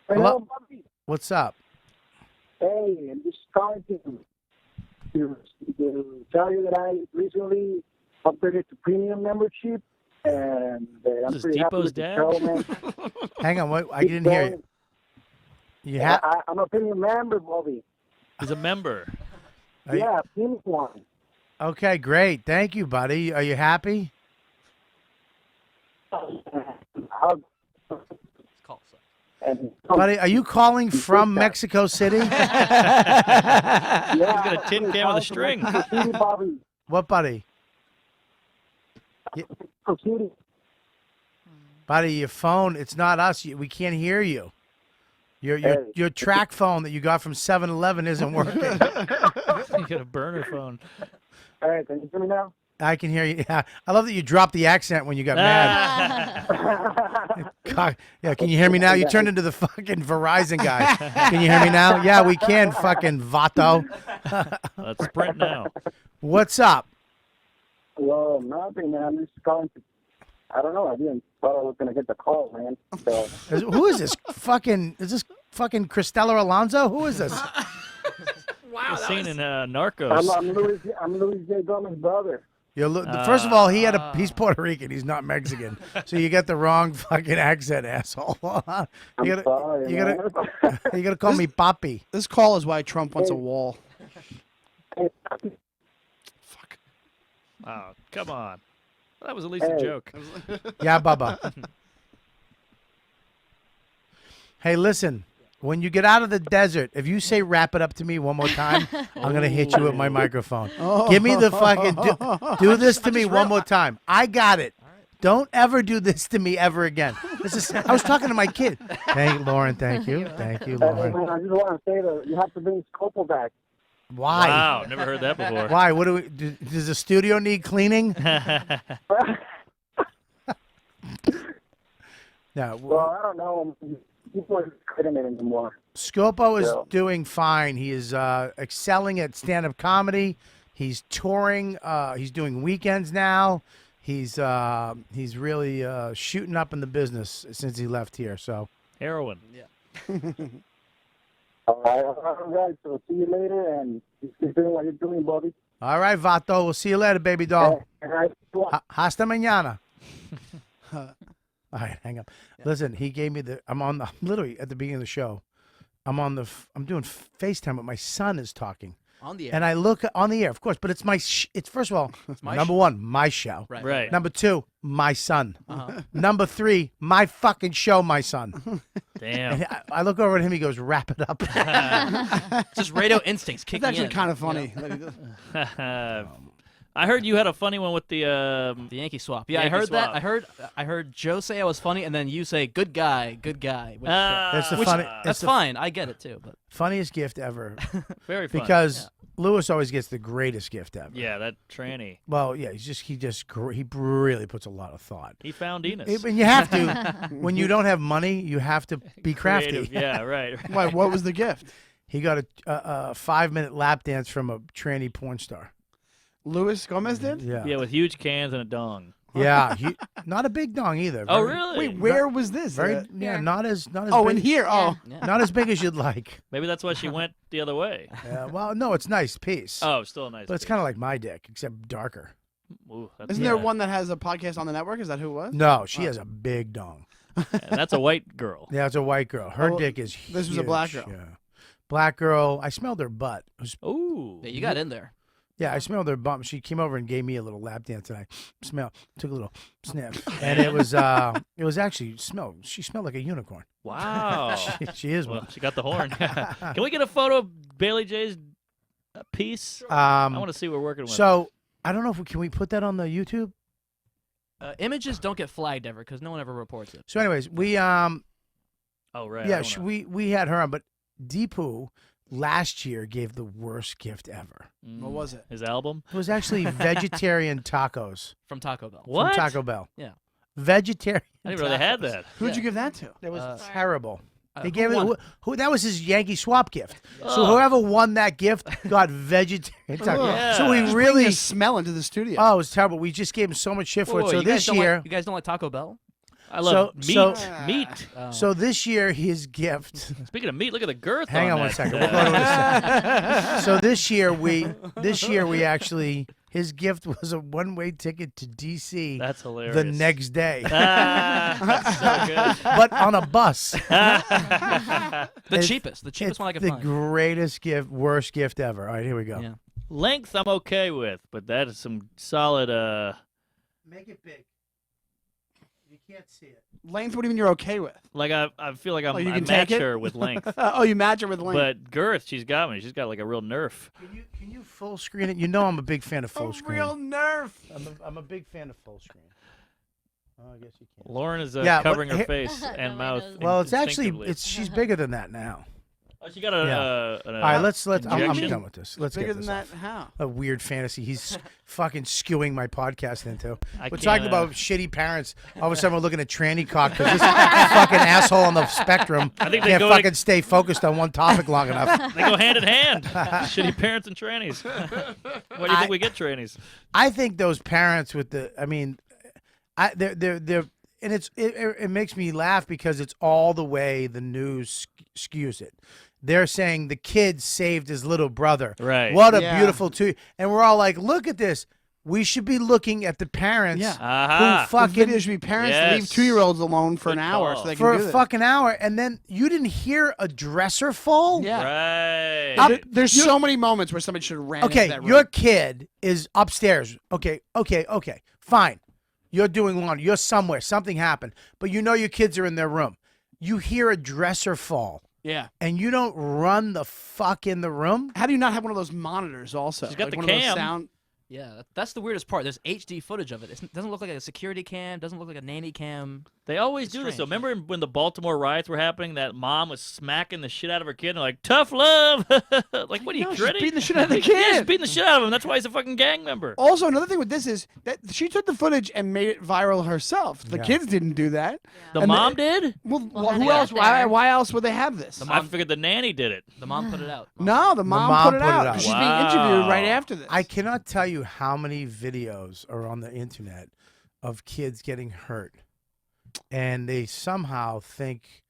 [SPEAKER 10] Hello, Bobby.
[SPEAKER 2] What's up?
[SPEAKER 10] Hey, I'm just calling to tell you that I recently upgraded to premium membership, and I'm
[SPEAKER 9] This is
[SPEAKER 10] pretty happy
[SPEAKER 9] Depot's
[SPEAKER 10] with the
[SPEAKER 9] dad?
[SPEAKER 10] show, man.
[SPEAKER 2] Hang on. What? I didn't hear you. You have?
[SPEAKER 10] I'm a premium member, Bobby.
[SPEAKER 9] He's a member.
[SPEAKER 2] Are you-
[SPEAKER 10] Yeah, premium one.
[SPEAKER 2] Okay, great. Thank you, buddy. Are you happy?
[SPEAKER 10] I'll- and,
[SPEAKER 2] Buddy, are you calling from Mexico City?
[SPEAKER 10] yeah,
[SPEAKER 9] He's got a tin can with a string.
[SPEAKER 10] City, Bobby.
[SPEAKER 2] What, buddy?
[SPEAKER 10] City.
[SPEAKER 2] Buddy, your phone, it's not us. We can't hear you. Your track phone that you got from 7-Eleven isn't working.
[SPEAKER 9] You got a burner phone.
[SPEAKER 10] All right, can you hear me now?
[SPEAKER 2] I can hear you. Yeah. I love that you dropped the accent when you got mad. God. Yeah, can you hear me now? You turned into the fucking Verizon guy. Can you hear me now? Yeah, we can, fucking Vato.
[SPEAKER 9] Let's sprint now.
[SPEAKER 2] What's up?
[SPEAKER 10] Well, nothing, man. I'm just calling to, I don't know. I didn't thought I was going to get the call, man. So.
[SPEAKER 2] Who is this? Is this fucking Cristela Alonso? Who is this?
[SPEAKER 9] Wow, seen in Narcos.
[SPEAKER 10] I'm Luis J. Gomez's brother.
[SPEAKER 2] First of all, he's Puerto Rican. He's not Mexican. So you got the wrong fucking accent, asshole. You gotta call me Papi.
[SPEAKER 8] This call is why Trump wants a wall.
[SPEAKER 9] Fuck. Oh, come on. That was at least a joke.
[SPEAKER 2] Yeah, Bubba. Hey, listen. When you get out of the desert, if you say "wrap it up" to me one more time, I'm gonna hit you with my microphone. Give me the fucking do this to me one more time. I got it. Don't ever do this to me ever again. I was talking to my kid. Thank Lauren. Thank you, Lauren.
[SPEAKER 10] Man, I just want to say that you have to bring Scopo back.
[SPEAKER 2] Why?
[SPEAKER 9] Wow, never heard that before.
[SPEAKER 2] Why? What does the studio need cleaning? Yeah.
[SPEAKER 10] Well, I don't know. People are quitting it anymore.
[SPEAKER 2] Scopo is doing fine. He is excelling at stand-up comedy. He's touring. He's doing weekends now. He's really shooting up in the business since he left here. So
[SPEAKER 9] heroin.
[SPEAKER 2] Yeah.
[SPEAKER 10] All right. So see you later, and keep doing what you're doing, Bobby.
[SPEAKER 2] All right, Vato. We'll see you later, baby doll. Hasta mañana. All right, hang up. Yeah. Listen, he gave me I'm literally at the beginning of the show. I'm doing FaceTime, but my son is talking.
[SPEAKER 4] On the air.
[SPEAKER 2] And I look on the air, of course, but it's it's first of all, number one, my show.
[SPEAKER 9] Right.
[SPEAKER 2] Number two, my son.
[SPEAKER 4] Uh-huh.
[SPEAKER 2] Number three, my fucking show, my son.
[SPEAKER 9] Damn.
[SPEAKER 2] And I look over at him, he goes, wrap it up.
[SPEAKER 4] It's just radio instincts kicking in.
[SPEAKER 8] It's actually kind of funny.
[SPEAKER 9] I heard you had a funny one with the
[SPEAKER 4] Yankee swap. Yeah,
[SPEAKER 9] Yankee
[SPEAKER 4] I heard
[SPEAKER 9] swap.
[SPEAKER 4] that. I heard Joe say I was funny, and then you say good guy. That's fine. I get it too. But
[SPEAKER 2] funniest gift ever.
[SPEAKER 9] Very funny.
[SPEAKER 2] Because Lewis always gets the greatest gift ever.
[SPEAKER 9] Yeah, that tranny.
[SPEAKER 2] Well, yeah, he really puts a lot of thought.
[SPEAKER 9] He found Enis.
[SPEAKER 2] And you have to, when you don't have money, you have to be crafty.
[SPEAKER 9] Creative. Yeah, right.
[SPEAKER 8] Why? What was the gift?
[SPEAKER 2] He got a 5-minute lap dance from a tranny porn star.
[SPEAKER 8] Luis Gomez did?
[SPEAKER 2] Yeah.
[SPEAKER 9] Yeah, with huge cans and a dong.
[SPEAKER 2] Yeah, not a big dong either.
[SPEAKER 9] Oh, really?
[SPEAKER 8] Wait, where was this?
[SPEAKER 2] Not as
[SPEAKER 8] Oh,
[SPEAKER 2] big,
[SPEAKER 8] in here. Oh,
[SPEAKER 2] not as big as you'd like.
[SPEAKER 9] Maybe that's why she went the other way.
[SPEAKER 2] Well, no, it's nice piece.
[SPEAKER 9] Oh, still a nice.
[SPEAKER 2] But it's kind of like my dick, except darker.
[SPEAKER 9] Ooh,
[SPEAKER 8] Isn't there one that has a podcast on the network? Is that who it was?
[SPEAKER 2] No, she has a big dong.
[SPEAKER 9] And that's a white girl.
[SPEAKER 2] Yeah, it's a white girl. Her dick is huge.
[SPEAKER 8] This was a black girl.
[SPEAKER 2] Yeah. Black girl. I smelled her butt.
[SPEAKER 9] Ooh.
[SPEAKER 4] yeah, you got in there.
[SPEAKER 2] Yeah, I smelled her bum. She came over and gave me a little lap dance, and I took a little sniff, and it was actually she smelled like a unicorn.
[SPEAKER 9] Wow.
[SPEAKER 2] She is
[SPEAKER 9] Well,
[SPEAKER 2] one.
[SPEAKER 9] she got the horn. Can we get a photo of Bailey J's piece? I want to see what we're working with.
[SPEAKER 2] So I don't know if can we put that on the YouTube.
[SPEAKER 4] Images don't get flagged ever because no one ever reports it.
[SPEAKER 2] So, anyways, we
[SPEAKER 9] Oh right.
[SPEAKER 2] yeah,
[SPEAKER 9] I don't know.
[SPEAKER 2] we had her on, but Deepu last year gave the worst gift ever.
[SPEAKER 8] What was it?
[SPEAKER 9] His album?
[SPEAKER 2] It was actually vegetarian tacos
[SPEAKER 4] From Taco Bell.
[SPEAKER 9] What?
[SPEAKER 2] from Taco Bell.
[SPEAKER 4] Yeah.
[SPEAKER 2] Vegetarian.
[SPEAKER 9] I didn't know they had
[SPEAKER 2] tacos.
[SPEAKER 9] that.
[SPEAKER 8] Who'd
[SPEAKER 4] Yeah.
[SPEAKER 8] you give that to?
[SPEAKER 2] It was
[SPEAKER 4] Sorry.
[SPEAKER 2] terrible. They
[SPEAKER 4] who
[SPEAKER 2] gave
[SPEAKER 4] won?
[SPEAKER 2] it. Who that was his Yankee swap gift. So
[SPEAKER 9] Oh.
[SPEAKER 2] whoever won that gift got vegetarian tacos.
[SPEAKER 9] Yeah.
[SPEAKER 2] So we
[SPEAKER 8] Just
[SPEAKER 2] really.
[SPEAKER 8] bringing a smell into the studio.
[SPEAKER 2] Oh, it was terrible. We just gave him so much shit for it.
[SPEAKER 4] Whoa,
[SPEAKER 2] So
[SPEAKER 4] you guys
[SPEAKER 2] this
[SPEAKER 4] don't
[SPEAKER 2] year,
[SPEAKER 4] like, you guys don't like Taco Bell?
[SPEAKER 9] I love meat.
[SPEAKER 2] so-
[SPEAKER 9] meat.
[SPEAKER 4] Oh.
[SPEAKER 2] so this year his gift.
[SPEAKER 9] Speaking of meat, look at the girth.
[SPEAKER 2] Hang on
[SPEAKER 9] that.
[SPEAKER 2] one second. We'll go to it in a second. So this year we actually his gift was a one-way ticket to DC
[SPEAKER 9] That's hilarious.
[SPEAKER 2] the next day,
[SPEAKER 9] That's so good.
[SPEAKER 2] but on a bus.
[SPEAKER 4] the
[SPEAKER 2] It's-
[SPEAKER 4] cheapest
[SPEAKER 2] It's
[SPEAKER 4] one I could
[SPEAKER 2] the
[SPEAKER 4] find.
[SPEAKER 2] greatest gift, worst gift ever. All right, here we go.
[SPEAKER 4] Yeah.
[SPEAKER 9] Length I'm okay with, but that is some solid.
[SPEAKER 2] Make it big. You can't see it.
[SPEAKER 8] Length, what do you mean you're okay with?
[SPEAKER 9] Like I feel like
[SPEAKER 8] Oh, you
[SPEAKER 9] I
[SPEAKER 8] can
[SPEAKER 9] match
[SPEAKER 8] take it?
[SPEAKER 9] her with length,
[SPEAKER 8] Oh, you match her with length.
[SPEAKER 9] but girth she's got me. She's got like a real nerf.
[SPEAKER 2] Can you full screen it? You know I'm a big fan of full
[SPEAKER 8] a
[SPEAKER 2] screen.
[SPEAKER 8] real nerf.
[SPEAKER 2] I'm a big fan of full screen. Oh, I guess you can't.
[SPEAKER 9] Lauren is
[SPEAKER 2] Yeah, but
[SPEAKER 9] covering her
[SPEAKER 2] here-
[SPEAKER 9] face and
[SPEAKER 3] No, I
[SPEAKER 9] mouth.
[SPEAKER 3] know.
[SPEAKER 2] Well, it's actually
[SPEAKER 9] instinctively.
[SPEAKER 2] she's bigger than that now.
[SPEAKER 9] Oh, she got a.
[SPEAKER 2] Yeah.
[SPEAKER 9] An,
[SPEAKER 2] All right, let's. I'm
[SPEAKER 9] injection?
[SPEAKER 2] done with this. Let's
[SPEAKER 8] Bigger
[SPEAKER 2] get
[SPEAKER 8] than
[SPEAKER 2] this
[SPEAKER 8] that?
[SPEAKER 2] off.
[SPEAKER 8] How?
[SPEAKER 2] A weird fantasy he's fucking skewing my podcast into.
[SPEAKER 9] I
[SPEAKER 2] We're
[SPEAKER 9] can't,
[SPEAKER 2] talking about shitty parents. All of a sudden, we're looking at tranny cock because this fucking asshole on the spectrum
[SPEAKER 9] I think they
[SPEAKER 2] can't
[SPEAKER 9] go
[SPEAKER 2] fucking stay focused on one topic long enough.
[SPEAKER 9] They go hand in hand. Shitty parents and trannies. Why do you think we get trannies?
[SPEAKER 2] I think those parents with the, I mean, they're, and it makes me laugh because it's all the way the news skews it. They're saying the kid saved his little brother.
[SPEAKER 9] Right.
[SPEAKER 2] What a
[SPEAKER 8] Yeah.
[SPEAKER 2] beautiful and we're all like, look at this. We should be looking at the parents
[SPEAKER 8] Yeah.
[SPEAKER 9] Aha.
[SPEAKER 2] who fucking
[SPEAKER 8] The video should be parents leave
[SPEAKER 9] Yes.
[SPEAKER 8] 2-year-olds alone for
[SPEAKER 9] Good
[SPEAKER 8] an hour
[SPEAKER 9] call.
[SPEAKER 8] so they
[SPEAKER 2] for
[SPEAKER 8] can
[SPEAKER 2] a
[SPEAKER 8] do this.
[SPEAKER 2] fucking hour, and then you didn't hear a dresser fall.
[SPEAKER 8] Yeah.
[SPEAKER 9] Right.
[SPEAKER 8] There's so many moments where somebody should have ran into
[SPEAKER 2] Okay,
[SPEAKER 8] that room.
[SPEAKER 2] your kid is upstairs. Okay, fine. You're doing laundry. You're somewhere. Something happened, but you know your kids are in their room. You hear a dresser fall,
[SPEAKER 8] Yeah.
[SPEAKER 2] and you don't run the fuck in the room.
[SPEAKER 8] How do you not have one of those monitors also?
[SPEAKER 9] She's got
[SPEAKER 8] like
[SPEAKER 9] the
[SPEAKER 8] one of those
[SPEAKER 9] cam.
[SPEAKER 8] sound.
[SPEAKER 4] Yeah, that's the weirdest part. There's HD footage of it. It doesn't look like a security cam. Doesn't look like a nanny cam.
[SPEAKER 9] They always
[SPEAKER 4] It's
[SPEAKER 9] do this though.
[SPEAKER 4] strange.
[SPEAKER 9] Remember when the Baltimore riots were happening? That mom was smacking the shit out of her kid and like, tough love. Like, what are you
[SPEAKER 8] No, she's
[SPEAKER 9] gritty?
[SPEAKER 8] beating the shit out of the
[SPEAKER 9] Yeah, she's
[SPEAKER 8] kid.
[SPEAKER 9] beating the shit out of him. That's why he's a fucking gang member.
[SPEAKER 8] Also, another thing with this is that she took the footage and made it viral herself. The
[SPEAKER 2] Yeah.
[SPEAKER 8] kids didn't do that.
[SPEAKER 9] The
[SPEAKER 8] And
[SPEAKER 9] mom did?
[SPEAKER 8] Well,
[SPEAKER 3] how
[SPEAKER 8] who
[SPEAKER 3] did it
[SPEAKER 8] else?
[SPEAKER 3] get
[SPEAKER 8] Why,
[SPEAKER 3] there?
[SPEAKER 8] why else would they have this?
[SPEAKER 9] I figured the nanny did it.
[SPEAKER 4] The mom put it out.
[SPEAKER 8] No, the mom,
[SPEAKER 2] mom
[SPEAKER 8] put it out. She's being interviewed right
[SPEAKER 9] Wow.
[SPEAKER 8] after this.
[SPEAKER 2] I cannot tell you how many videos are on the internet of kids getting hurt, and they somehow think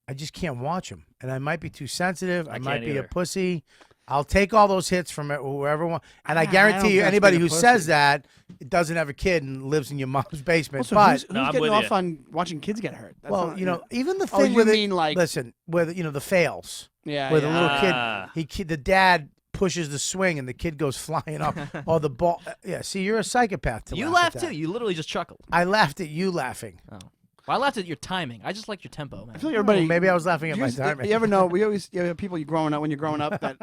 [SPEAKER 2] I just can't watch them, and I might be too sensitive. I might
[SPEAKER 9] can't
[SPEAKER 2] be a
[SPEAKER 9] either.
[SPEAKER 2] pussy. I'll take all those hits from whoever wants, and I
[SPEAKER 8] I don't
[SPEAKER 2] guarantee
[SPEAKER 8] think
[SPEAKER 2] you,
[SPEAKER 8] that's
[SPEAKER 2] anybody
[SPEAKER 8] being a
[SPEAKER 2] who
[SPEAKER 8] pussy.
[SPEAKER 2] says that it doesn't have a kid and lives in your mom's basement.
[SPEAKER 8] Also,
[SPEAKER 2] but
[SPEAKER 8] who's
[SPEAKER 9] No, I'm
[SPEAKER 8] getting
[SPEAKER 9] with
[SPEAKER 8] off
[SPEAKER 9] you.
[SPEAKER 8] on watching kids get hurt? That's
[SPEAKER 2] well,
[SPEAKER 8] not-
[SPEAKER 2] you know, even the
[SPEAKER 8] Oh,
[SPEAKER 2] thing
[SPEAKER 8] you
[SPEAKER 2] with
[SPEAKER 8] mean like-
[SPEAKER 2] listen, with the fails,
[SPEAKER 8] yeah,
[SPEAKER 2] where the
[SPEAKER 8] yeah.
[SPEAKER 2] little
[SPEAKER 9] Ah.
[SPEAKER 2] kid, the dad pushes the swing and the kid goes flying up, or the ball. Yeah, see, you're a psychopath. To
[SPEAKER 4] You
[SPEAKER 2] laugh at
[SPEAKER 4] laughed
[SPEAKER 2] that.
[SPEAKER 4] too. You literally just chuckled.
[SPEAKER 2] I laughed at you laughing.
[SPEAKER 4] Oh. Well, I laughed at your timing. I just liked your tempo, man.
[SPEAKER 8] I feel like everybody.
[SPEAKER 2] Well, maybe I was laughing at
[SPEAKER 8] you
[SPEAKER 2] my
[SPEAKER 8] guys-
[SPEAKER 2] timing.
[SPEAKER 8] You ever know? We always you have people you growing up when you're growing up that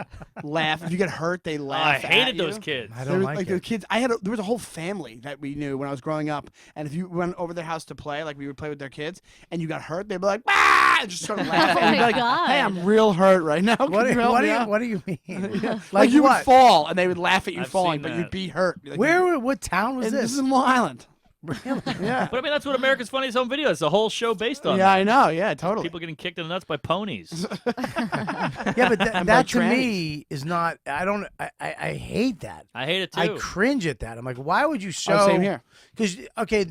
[SPEAKER 8] laugh. If you get hurt, they
[SPEAKER 9] Oh,
[SPEAKER 8] laugh.
[SPEAKER 9] I hated
[SPEAKER 8] at
[SPEAKER 9] those
[SPEAKER 8] you.
[SPEAKER 9] kids.
[SPEAKER 2] I
[SPEAKER 8] There
[SPEAKER 2] don't
[SPEAKER 8] was,
[SPEAKER 2] like
[SPEAKER 8] the
[SPEAKER 2] it.
[SPEAKER 8] kids. There was a whole family that we knew when I was growing up, and if you went over their house to play, like we would play with their kids, and you got hurt, they'd be like, "Ah!" and just start laughing.
[SPEAKER 3] Oh
[SPEAKER 8] You'd be
[SPEAKER 3] my
[SPEAKER 8] like,
[SPEAKER 3] God.
[SPEAKER 8] Hey, I'm real hurt right now. Can
[SPEAKER 2] What,
[SPEAKER 8] you help me out?"
[SPEAKER 2] what do you mean?
[SPEAKER 8] Like you
[SPEAKER 2] what?
[SPEAKER 8] would fall, and they would laugh at you
[SPEAKER 9] I've
[SPEAKER 8] falling,
[SPEAKER 9] seen
[SPEAKER 8] but
[SPEAKER 9] that.
[SPEAKER 8] you'd be hurt. Like,
[SPEAKER 2] What town was
[SPEAKER 8] and
[SPEAKER 2] this?
[SPEAKER 8] This is in Long Island. Yeah.
[SPEAKER 9] But I mean, that's what America's Funniest Home Video is. The whole show based on
[SPEAKER 8] Yeah,
[SPEAKER 9] that.
[SPEAKER 8] I know. Yeah, totally.
[SPEAKER 9] People getting kicked in the nuts by ponies.
[SPEAKER 2] Yeah, but
[SPEAKER 8] And by
[SPEAKER 2] that to
[SPEAKER 8] trannies.
[SPEAKER 2] me is not. I hate that.
[SPEAKER 9] I hate it too.
[SPEAKER 2] I cringe at that. I'm like, why would you show?
[SPEAKER 8] Oh, same here.
[SPEAKER 2] Because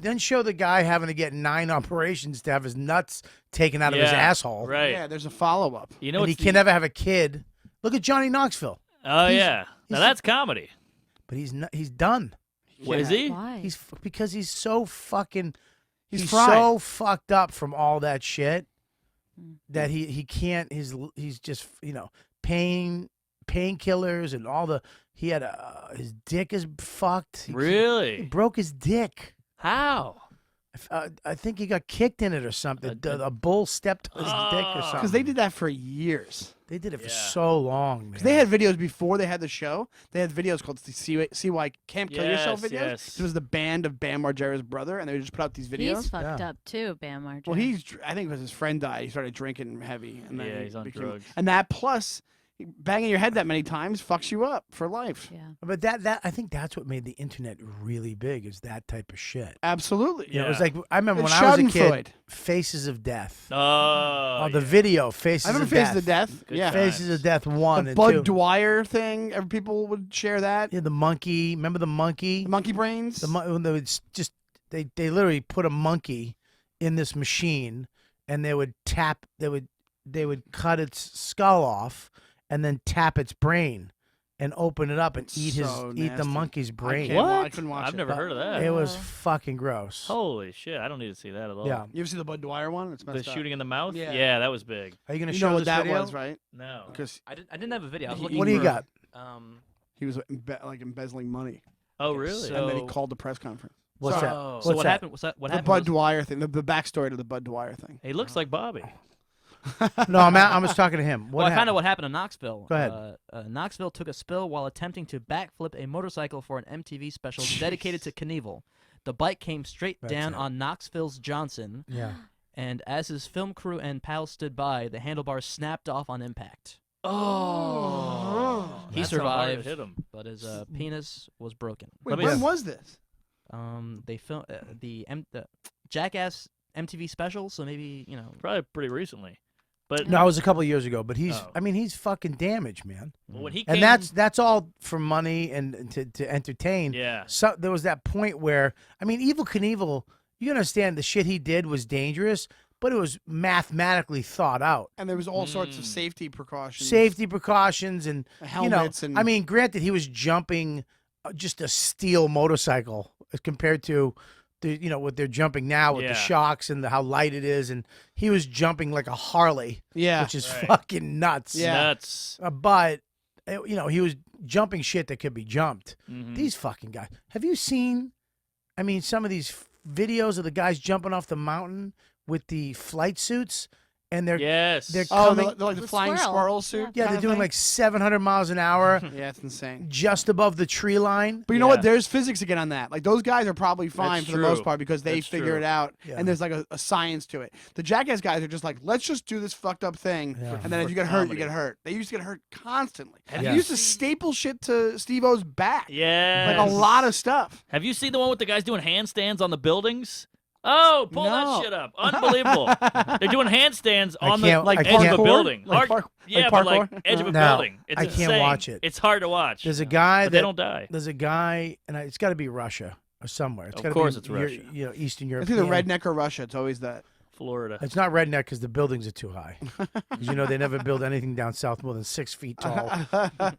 [SPEAKER 2] then show the guy having to get 9 operations to have his nuts taken out of his
[SPEAKER 9] Yeah,
[SPEAKER 2] asshole,
[SPEAKER 9] Right.
[SPEAKER 8] Yeah, there's a follow up.
[SPEAKER 9] You know
[SPEAKER 2] and he
[SPEAKER 9] what's
[SPEAKER 2] can never have a kid. Look at Johnny Knoxville,
[SPEAKER 9] Oh
[SPEAKER 2] he's-
[SPEAKER 9] yeah. Now
[SPEAKER 2] he's-
[SPEAKER 9] that's comedy.
[SPEAKER 2] but he's not, he's done.
[SPEAKER 9] What is he?
[SPEAKER 3] Why?
[SPEAKER 2] Because he's so fucking.
[SPEAKER 8] He's
[SPEAKER 2] so
[SPEAKER 8] fried.
[SPEAKER 2] fucked up from all that shit
[SPEAKER 3] Mm.
[SPEAKER 2] that he can't. He's just painkillers and all the. He had his dick is fucked. He
[SPEAKER 9] Really?
[SPEAKER 2] broke his dick.
[SPEAKER 9] How?
[SPEAKER 2] I think he got kicked in it or something. A bull stepped on his dick or something.
[SPEAKER 8] Because they did that for years.
[SPEAKER 2] They did it for so long, man.
[SPEAKER 8] Because they had videos before they had the show. They had videos called the CY Can't Kill Yourself videos.
[SPEAKER 9] Yes.
[SPEAKER 8] It was the band of Bam Margera's brother, and they would just put out these videos.
[SPEAKER 3] He's fucked up too, Bam Margera.
[SPEAKER 8] Well, I think because his friend died, he started drinking heavy. And then
[SPEAKER 9] Yeah,
[SPEAKER 8] he
[SPEAKER 9] he's on
[SPEAKER 8] became-
[SPEAKER 9] drugs.
[SPEAKER 8] And that plus, banging your head that many times fucks you up for life.
[SPEAKER 3] Yeah.
[SPEAKER 2] But that I think that's what made the internet really big is that type of shit.
[SPEAKER 8] Absolutely.
[SPEAKER 2] You know, it was like I remember
[SPEAKER 8] It's
[SPEAKER 2] when I was a kid,
[SPEAKER 8] Schadenfreude.
[SPEAKER 2] Faces of Death.
[SPEAKER 9] Oh,
[SPEAKER 2] The video Faces
[SPEAKER 8] I remember
[SPEAKER 2] of
[SPEAKER 8] Faces
[SPEAKER 2] Death.
[SPEAKER 8] of Death.
[SPEAKER 9] Good
[SPEAKER 8] Yeah.
[SPEAKER 2] Faces of Death 1
[SPEAKER 8] The
[SPEAKER 2] and
[SPEAKER 8] Bud
[SPEAKER 2] 2.
[SPEAKER 8] Dwyer thing. People would share that.
[SPEAKER 2] Yeah, the monkey. Remember the monkey?
[SPEAKER 8] The monkey brains.
[SPEAKER 2] When they would they literally put a monkey in this machine and they would tap. They would cut its skull off and then tap its brain and open it up and eat the
[SPEAKER 8] nasty.
[SPEAKER 2] monkey's brain.
[SPEAKER 8] I couldn't watch
[SPEAKER 9] I've
[SPEAKER 8] it.
[SPEAKER 9] never heard of that.
[SPEAKER 2] It was fucking gross.
[SPEAKER 9] Holy shit! I don't need to see that at all.
[SPEAKER 2] Yeah.
[SPEAKER 8] You ever see the Bud Dwyer one? It's
[SPEAKER 9] The
[SPEAKER 8] messed up.
[SPEAKER 9] shooting in the mouth.
[SPEAKER 8] Yeah.
[SPEAKER 9] that was big.
[SPEAKER 2] Are you gonna
[SPEAKER 8] You
[SPEAKER 2] show
[SPEAKER 8] know what
[SPEAKER 2] this
[SPEAKER 8] that
[SPEAKER 2] video?
[SPEAKER 8] was, right?
[SPEAKER 9] No.
[SPEAKER 8] Because
[SPEAKER 4] I didn't have a video. I was
[SPEAKER 8] He-
[SPEAKER 4] looking
[SPEAKER 2] What do you
[SPEAKER 4] for,
[SPEAKER 2] got?
[SPEAKER 8] he was embezzling money.
[SPEAKER 9] Oh, really?
[SPEAKER 8] And then he called the press conference.
[SPEAKER 2] What's
[SPEAKER 8] Sorry.
[SPEAKER 2] that?
[SPEAKER 4] So
[SPEAKER 2] What's
[SPEAKER 4] what
[SPEAKER 2] that?
[SPEAKER 4] happened? What
[SPEAKER 8] The
[SPEAKER 4] happened?
[SPEAKER 8] Bud
[SPEAKER 4] was-
[SPEAKER 8] Dwyer thing. The backstory to the Bud Dwyer thing.
[SPEAKER 9] He looks like Bobby.
[SPEAKER 2] No, I was talking to him. What
[SPEAKER 4] Well, I found
[SPEAKER 2] happened?
[SPEAKER 4] out what happened in Knoxville.
[SPEAKER 2] Go ahead.
[SPEAKER 4] Knoxville took a spill while attempting to backflip a motorcycle for an MTV special dedicated to Knievel. The bike came straight
[SPEAKER 2] That's
[SPEAKER 4] down
[SPEAKER 2] it.
[SPEAKER 4] on Knoxville's Johnson,
[SPEAKER 2] Yeah.
[SPEAKER 4] and as his film crew and pals stood by, the handlebars snapped off on impact.
[SPEAKER 9] Oh,
[SPEAKER 4] He
[SPEAKER 9] that's how hard it
[SPEAKER 4] survived,
[SPEAKER 9] hit him.
[SPEAKER 4] but his penis was broken.
[SPEAKER 8] Wait,
[SPEAKER 9] Let me-
[SPEAKER 8] when was this?
[SPEAKER 4] They filmed the Jackass MTV special, so maybe
[SPEAKER 9] Probably pretty recently. But
[SPEAKER 2] No, it was a couple of years ago, but he's
[SPEAKER 9] Oh.
[SPEAKER 2] I mean, he's fucking damaged, man.
[SPEAKER 9] when he came,
[SPEAKER 2] And that's all for money and to entertain.
[SPEAKER 9] yeah.
[SPEAKER 2] So there was that point where I mean, Evel Knievel, you understand the shit he did was dangerous, but it was mathematically thought out.
[SPEAKER 8] And there was all sorts of safety precautions.
[SPEAKER 2] Safety precautions and
[SPEAKER 8] helmets and
[SPEAKER 2] I mean, granted, he was jumping just a steel motorcycle as compared to what they're jumping now with the
[SPEAKER 9] Yeah.
[SPEAKER 2] shocks and how light it is, and he was jumping like a Harley,
[SPEAKER 8] yeah.
[SPEAKER 2] which is
[SPEAKER 9] Right.
[SPEAKER 2] fucking nuts.
[SPEAKER 8] Yeah.
[SPEAKER 9] Nuts.
[SPEAKER 2] But he was jumping shit that could be jumped.
[SPEAKER 9] Mhm.
[SPEAKER 2] These fucking guys. Have you seen? I mean, some of these videos of the guys jumping off the mountain with the flight suits, and they're
[SPEAKER 9] Yes.
[SPEAKER 2] they're
[SPEAKER 8] Oh,
[SPEAKER 2] coming.
[SPEAKER 8] they're like the
[SPEAKER 3] The
[SPEAKER 8] flying
[SPEAKER 3] squirrel.
[SPEAKER 8] squirrel suit.
[SPEAKER 2] Yeah, they're doing like 700 miles an hour
[SPEAKER 8] Yeah, it's insane.
[SPEAKER 2] just above the tree line.
[SPEAKER 8] But you know what?
[SPEAKER 9] Yeah.
[SPEAKER 8] There's physics again on that. Like those guys are probably fine
[SPEAKER 9] That's
[SPEAKER 8] for the most
[SPEAKER 9] true.
[SPEAKER 8] part because they
[SPEAKER 9] That's
[SPEAKER 8] figure
[SPEAKER 9] true.
[SPEAKER 8] it out,
[SPEAKER 2] Yeah.
[SPEAKER 8] and there's like a science to it. The Jackass guys are just like, let's just do this fucked up thing,
[SPEAKER 2] Yeah.
[SPEAKER 8] and then if
[SPEAKER 9] For
[SPEAKER 8] you get hurt, you
[SPEAKER 9] comedy.
[SPEAKER 8] get hurt. They used to get hurt constantly.
[SPEAKER 2] Yeah.
[SPEAKER 8] They used to staple shit to Steve-O's back.
[SPEAKER 9] Yeah.
[SPEAKER 8] Like a lot of stuff.
[SPEAKER 9] Have you seen the one with the guys doing handstands on the buildings? Oh, pull
[SPEAKER 8] No.
[SPEAKER 9] that shit up! Unbelievable. They're doing handstands
[SPEAKER 2] I
[SPEAKER 9] on the
[SPEAKER 2] can't-
[SPEAKER 9] like
[SPEAKER 2] I
[SPEAKER 9] edge of
[SPEAKER 2] can't-
[SPEAKER 9] a building.
[SPEAKER 8] Like
[SPEAKER 9] Hard-
[SPEAKER 8] park-
[SPEAKER 9] yeah,
[SPEAKER 8] like
[SPEAKER 9] but like
[SPEAKER 8] parkour?
[SPEAKER 9] edge of a
[SPEAKER 2] No,
[SPEAKER 9] building. It's
[SPEAKER 2] I can't
[SPEAKER 9] insane.
[SPEAKER 2] watch it.
[SPEAKER 9] It's hard to watch.
[SPEAKER 2] There's a guy
[SPEAKER 9] but they
[SPEAKER 2] that
[SPEAKER 9] don't die.
[SPEAKER 2] there's a guy, and it's got to be Russia or somewhere. It's
[SPEAKER 9] Of
[SPEAKER 2] gotta
[SPEAKER 9] course
[SPEAKER 2] be
[SPEAKER 9] it's Russia.
[SPEAKER 2] Eastern Europe.
[SPEAKER 8] It's either redneck or Russia. It's always that.
[SPEAKER 9] Florida.
[SPEAKER 2] It's not redneck because the buildings are too high. 'Cause they never build anything down south more than 6 feet tall.